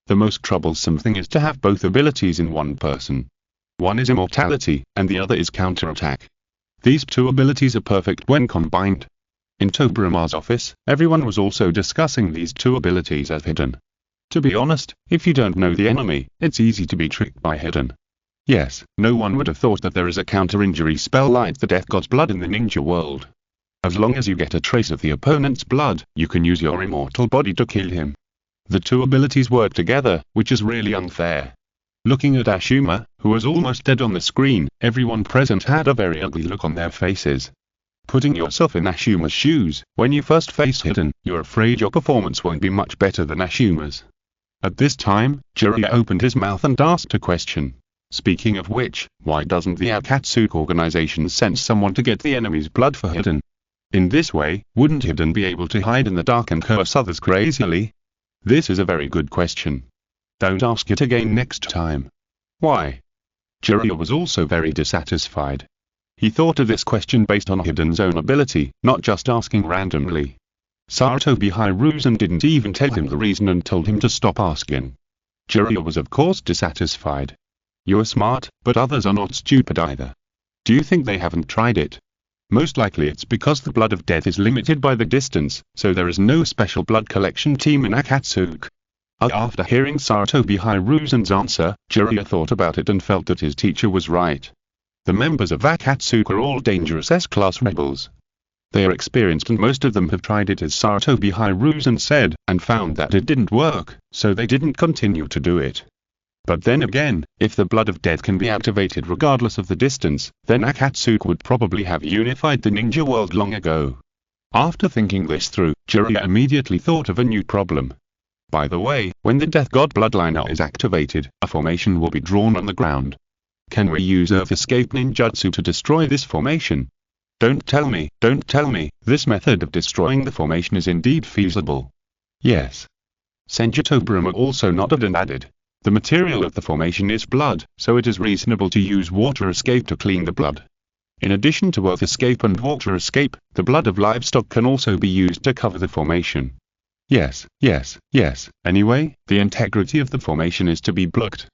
The most troublesome thing is to have both abilities in one person. One is immortality, and the other is counterattack. These two abilities are perfect when combined. In Tobirama's office, everyone was also discussing these two abilities as Hiruzen. To be honest, if you don't know the enemy, it's easy to be tricked by Hiruzen. Yes, no one would have thought that there is a counter-injury spell like the Death God's blood in the ninja world. As long as you get a trace of the opponent's blood, you can use your immortal body to kill him. The two abilities work together, which is really unfair. Looking at Ashuma, who was almost dead on the screen, everyone present had a very ugly look on their faces. Putting yourself in Ashuma's shoes, when you first face Hiruzen, you're afraid your performance won't be much better than Ashuma's. At this time, Jiraiya opened his mouth and asked a question. Speaking of which, why doesn't the Akatsuki organization send someone to get the enemy's blood for Hiruzen? In this way, wouldn't Hiruzen be able to hide in the dark and curse others crazily? This is a very good question. Don't ask it again next time. Why? Jiraiya was also very dissatisfied. He thought of this question based on Hiruzen's own ability, not just asking randomly. Sarutobi Hiruzen didn't even tell him the reason and told him to stop asking. Jiraiya was of course dissatisfied. You're smart, but others are not stupid either. Do you think they haven't tried it? Most likely it's because the blood of death is limited by the distance, so there is no special blood collection team in Akatsuki. After hearing Sarutobi Hiruzen's answer, Jiraiya thought about it and felt that his teacher was right. The members of Akatsuki are all dangerous S-class rebels. They are experienced and most of them have tried it as Sarutobi Hiruzen said, and found that it didn't work, so they didn't continue to do it. But then again, if the blood of death can be activated regardless of the distance, then Akatsuki would probably have unified the ninja world long ago. After thinking this through, Jiraiya immediately thought of a new problem. By the way, when the Death God bloodliner is activated, a formation will be drawn on the ground. Can we use Earth Escape ninjutsu to destroy this formation? Don't tell me, this method of destroying the formation is indeed feasible. Yes. Senju Tobirama also nodded and added. The material of the formation is blood, so it is reasonable to use water escape to clean the blood. In addition to earth escape and water escape, the blood of livestock can also be used to cover the formation. Yes. Anyway, the integrity of the formation is to be blocked.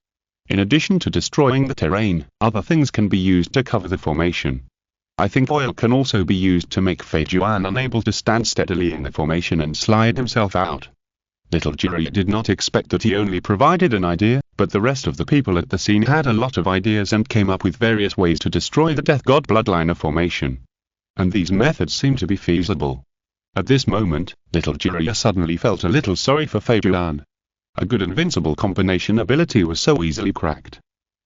In addition to destroying the terrain, other things can be used to cover the formation. I think oil can also be used to make Feijuan unable to stand steadily in the formation and slide himself out. Little Jiraiya did not expect that he only provided an idea, but the rest of the people at the scene had a lot of ideas and came up with various ways to destroy the Death God bloodliner formation. And these methods seemed to be feasible. At this moment, little Jiraiya suddenly felt a little sorry for Feijuan. A good invincible combination ability was so easily cracked.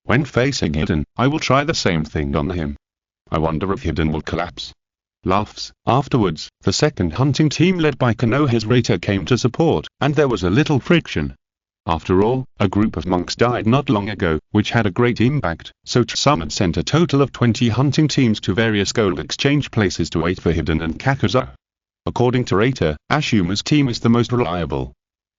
When facing Hiruzen, I will try the same thing on him. I wonder if Hiruzen will collapse. Laughs. Afterwards, the second hunting team led by Konoha's Rater came to support, and there was a little friction. After all, a group of monks died not long ago, which had a great impact, so Tsunade sent a total of 20 hunting teams to various gold exchange places to wait for Hiden and Kakuza. According to Rata, Ashuma's team is the most reliable.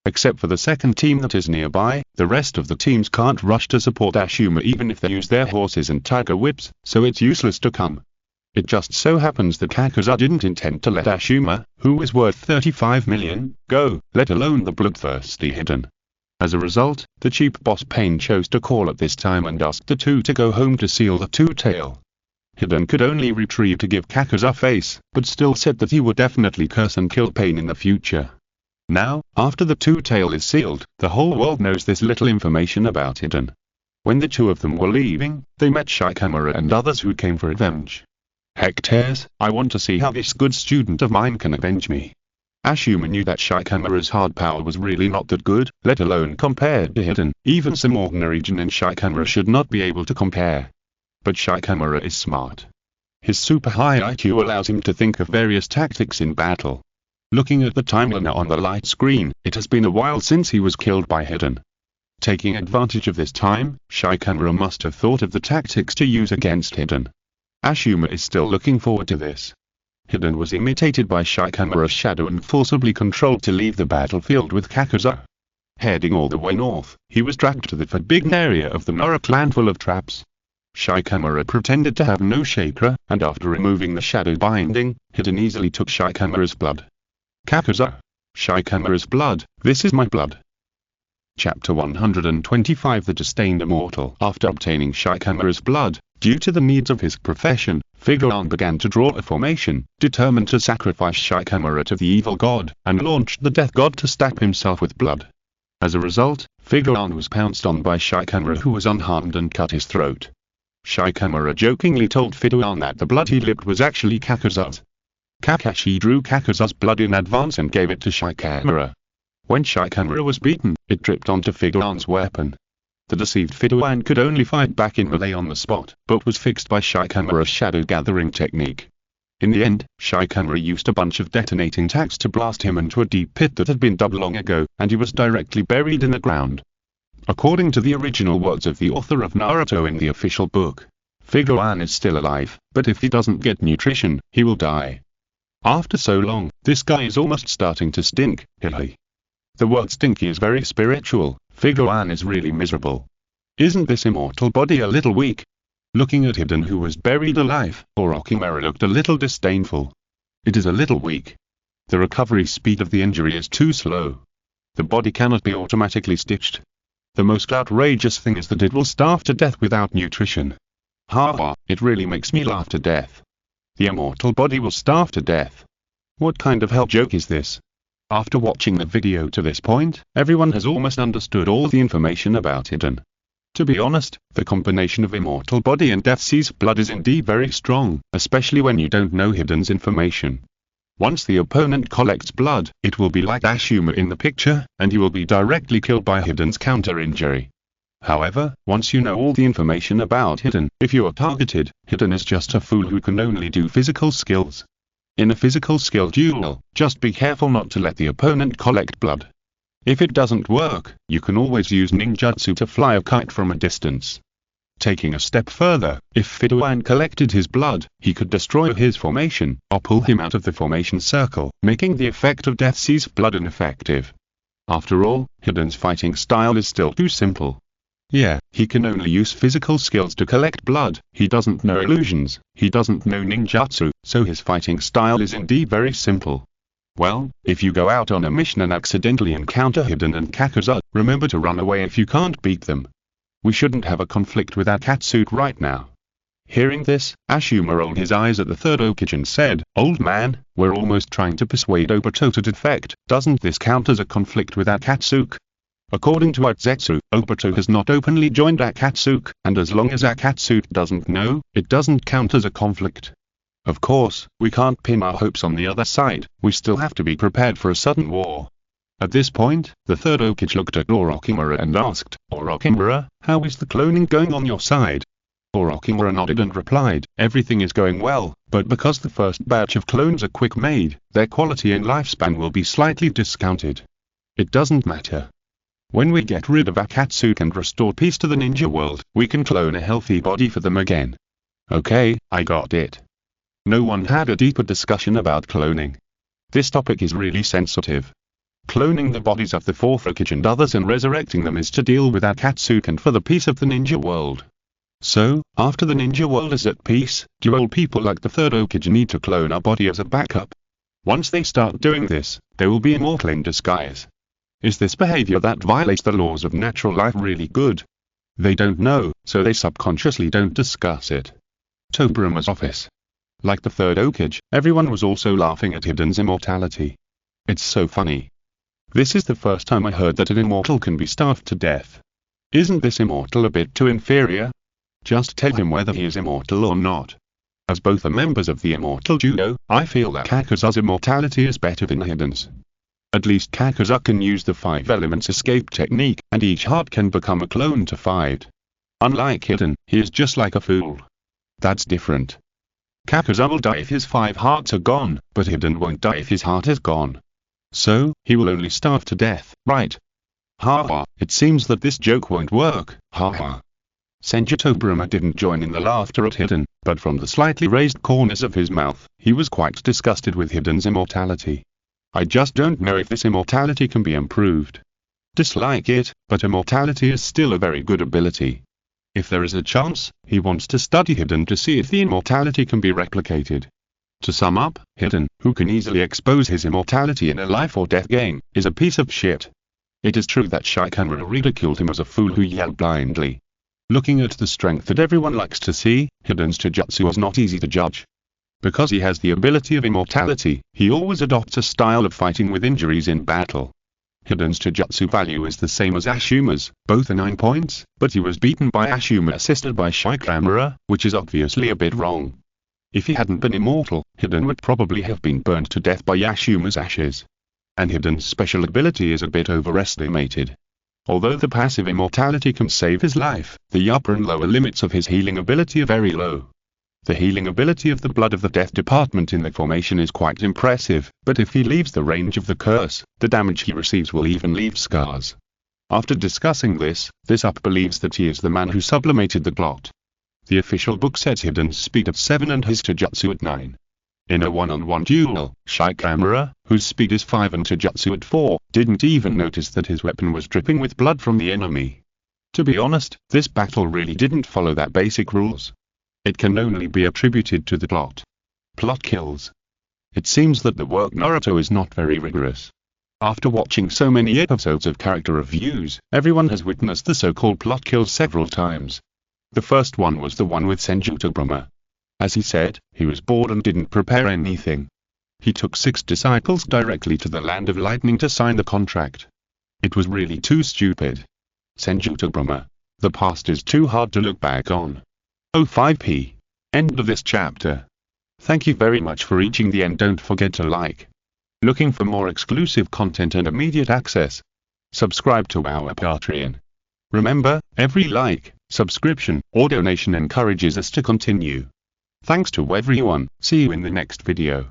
Except for the second team that is nearby, the rest of the teams can't rush to support Ashuma even if they use their horses and tiger whips, so it's useless to come. It just so happens that Kakuza didn't intend to let Ashuma, who is worth 35 million, go, let alone the bloodthirsty Hiden. As a result, the cheap boss Pain chose to call at this time and asked the two to go home to seal the two-tail. Hiden could only retrieve to give Kakuza face, but still said that he would definitely curse and kill Pain in the future. Now, after the two-tail is sealed, the whole world knows this little information about Hiden. When the two of them were leaving, they met Shikamaru and others who came for revenge. Hectares, I want to see how this good student of mine can avenge me. Ashuma knew that Shikamaru's hard power was really not that good, let alone compared to Hiden. Even some ordinary Jin and Shikamaru should not be able to compare. But Shikamaru is smart. His super high IQ allows him to think of various tactics in battle. Looking at the timeline on the light screen, it has been a while since he was killed by Hiden. Taking advantage of this time, Shikamaru must have thought of the tactics to use against Hiden. Ashuma is still looking forward to this. Hiden was imitated by Shikamaru's shadow and forcibly controlled to leave the battlefield with Kakuza. Heading all the way north, he was dragged to the forbidden area of the Nara clan full of traps. Shikamaru pretended to have no chakra, and after removing the shadow binding, Hiden easily took Shikamaru's blood. Kakuza. Shikamaru's blood, this is my blood. Chapter 125 The Disdained Immortal. After obtaining Shikamaru's blood, due to the needs of his profession, Figuran began to draw a formation, determined to sacrifice Shikamaru to the evil god, and launched the death god to stab himself with blood. As a result, Figuran was pounced on by Shikamaru, who was unharmed, and cut his throat. Shikamaru jokingly told Figuran that the blood he licked was actually Kakuza's. Kakashi drew Kakuza's blood in advance and gave it to Shikamaru. When Shikamaru was beaten, it dripped onto Figuran's weapon. The deceived Figuran could only fight back in melee on the spot, but was fixed by Shikamaru's shadow gathering technique. In the end, Shikamaru used a bunch of detonating tacks to blast him into a deep pit that had been dug long ago, and he was directly buried in the ground. According to the original words of the author of Naruto in the official book, Figuran is still alive, but if he doesn't get nutrition, he will die. After so long, this guy is almost starting to stink, hilly. The word stinky is very spiritual. Figuran is really miserable. Isn't this immortal body a little weak? Looking at Hiden, who was buried alive, Orochimaru looked a little disdainful. It is a little weak. The recovery speed of the injury is too slow. The body cannot be automatically stitched. The most outrageous thing is that it will starve to death without nutrition. Ha, it really makes me laugh to death. The immortal body will starve to death. What kind of hell joke is this? After watching the video to this point, everyone has almost understood all the information about Hiden. To be honest, the combination of immortal body and Death's blood is indeed very strong, especially when you don't know Hiden's information. Once the opponent collects blood, it will be like Ashuma in the picture, and he will be directly killed by Hiden's counter-injury. However, once you know all the information about Hiden, if you are targeted, Hiden is just a fool who can only do physical skills. In a physical skill duel, just be careful not to let the opponent collect blood. If it doesn't work, you can always use ninjutsu to fly a kite from a distance. Taking a step further, if Figuran collected his blood, he could destroy his formation, or pull him out of the formation circle, making the effect of Death's blood ineffective. After all, Hiden's fighting style is still too simple. Yeah, he can only use physical skills to collect blood, he doesn't know illusions, he doesn't know ninjutsu, so his fighting style is indeed very simple. Well, if you go out on a mission and accidentally encounter Hiden and Kakuza, remember to run away if you can't beat them. We shouldn't have a conflict with Akatsuki right now. Hearing this, Ashuma rolled his eyes at the Third Hokage and said, "Old man, we're almost trying to persuade Obito to defect, doesn't this count as a conflict with Akatsuki?" According to Utzetsu, Obito has not openly joined Akatsuki, and as long as Akatsuki doesn't know, it doesn't count as a conflict. Of course, we can't pin our hopes on the other side, we still have to be prepared for a sudden war. At this point, the Third Hokage looked at Orochimaru and asked, "Orochimaru, how is the cloning going on your side?" Orochimaru nodded and replied, "Everything is going well, but because the first batch of clones are quick made, their quality and lifespan will be slightly discounted. It doesn't matter. When we get rid of Akatsuki and restore peace to the ninja world, we can clone a healthy body for them again. Okay, I got it. No one had a deeper discussion about cloning. This topic is really sensitive. Cloning the bodies of the Fourth Hokage and others and resurrecting them is to deal with Akatsuki and for the peace of the ninja world. So, after the ninja world is at peace, do old people like the Third Hokage need to clone our body as a backup? Once they start doing this, they will be immortal in disguise. Is this behavior that violates the laws of natural life really good? They don't know, so they subconsciously don't discuss it. Tobirama's office. Like the Third Hokage, everyone was also laughing at Hiden's immortality. It's so funny. This is the first time I heard that an immortal can be starved to death. Isn't this immortal a bit too inferior? Just tell him whether he is immortal or not. As both are members of the immortal duo, I feel that Kakuza's immortality is better than Hiden's. At least Kakuza can use the 5 elements escape technique, and each heart can become a clone to fight. Unlike Hiden, he is just like a fool. That's different. Kakuza will die if his 5 hearts are gone, but Hiden won't die if his heart is gone. So, he will only starve to death, right? Haha, it seems that this joke won't work, haha. Senju Tobirama didn't join in the laughter at Hiden, but from the slightly raised corners of his mouth, he was quite disgusted with Hiden's immortality. I just don't know if this immortality can be improved. Dislike it, but immortality is still a very good ability. If there is a chance, he wants to study Hiden to see if the immortality can be replicated. To sum up, Hiden, who can easily expose his immortality in a life or death game, is a piece of shit. It is true that Shikamaru ridiculed him as a fool who yelled blindly. Looking at the strength that everyone likes to see, Hiden's Taijutsu was not easy to judge. Because he has the ability of immortality, he always adopts a style of fighting with injuries in battle. Hiden's Taijutsu value is the same as Ashuma's, both are 9 points, but he was beaten by Ashuma assisted by Shikamaru, which is obviously a bit wrong. If he hadn't been immortal, Hiden would probably have been burned to death by Ashuma's ashes. And Hiden's special ability is a bit overestimated. Although the passive immortality can save his life, the upper and lower limits of his healing ability are very low. The healing ability of the Blood of the Death department in the formation is quite impressive, but if he leaves the range of the curse, the damage he receives will even leave scars. After discussing this up believes that he is the man who sublimated the plot. The official book sets Hiden's speed at 7 and his Taijutsu at 9. In a one-on-one duel, Shikamaru, whose speed is 5 and Taijutsu at 4, didn't even notice that his weapon was dripping with blood from the enemy. To be honest, this battle really didn't follow that basic rules. It can only be attributed to the plot. Plot kills. It seems that the work Naruto is not very rigorous. After watching so many episodes of character reviews, everyone has witnessed the so-called plot kills several times. The first one was the one with Senju Tobirama. As he said, he was bored and didn't prepare anything. He took 6 disciples directly to the Land of Lightning to sign the contract. It was really too stupid. Senju Tobirama. The past is too hard to look back on. 05p. End of this chapter. Thank you very much for reaching the end. Don't forget to like. Looking for more exclusive content and immediate access? Subscribe to our Patreon. Remember, every like, subscription, or donation encourages us to continue. Thanks to everyone, see you in the next video.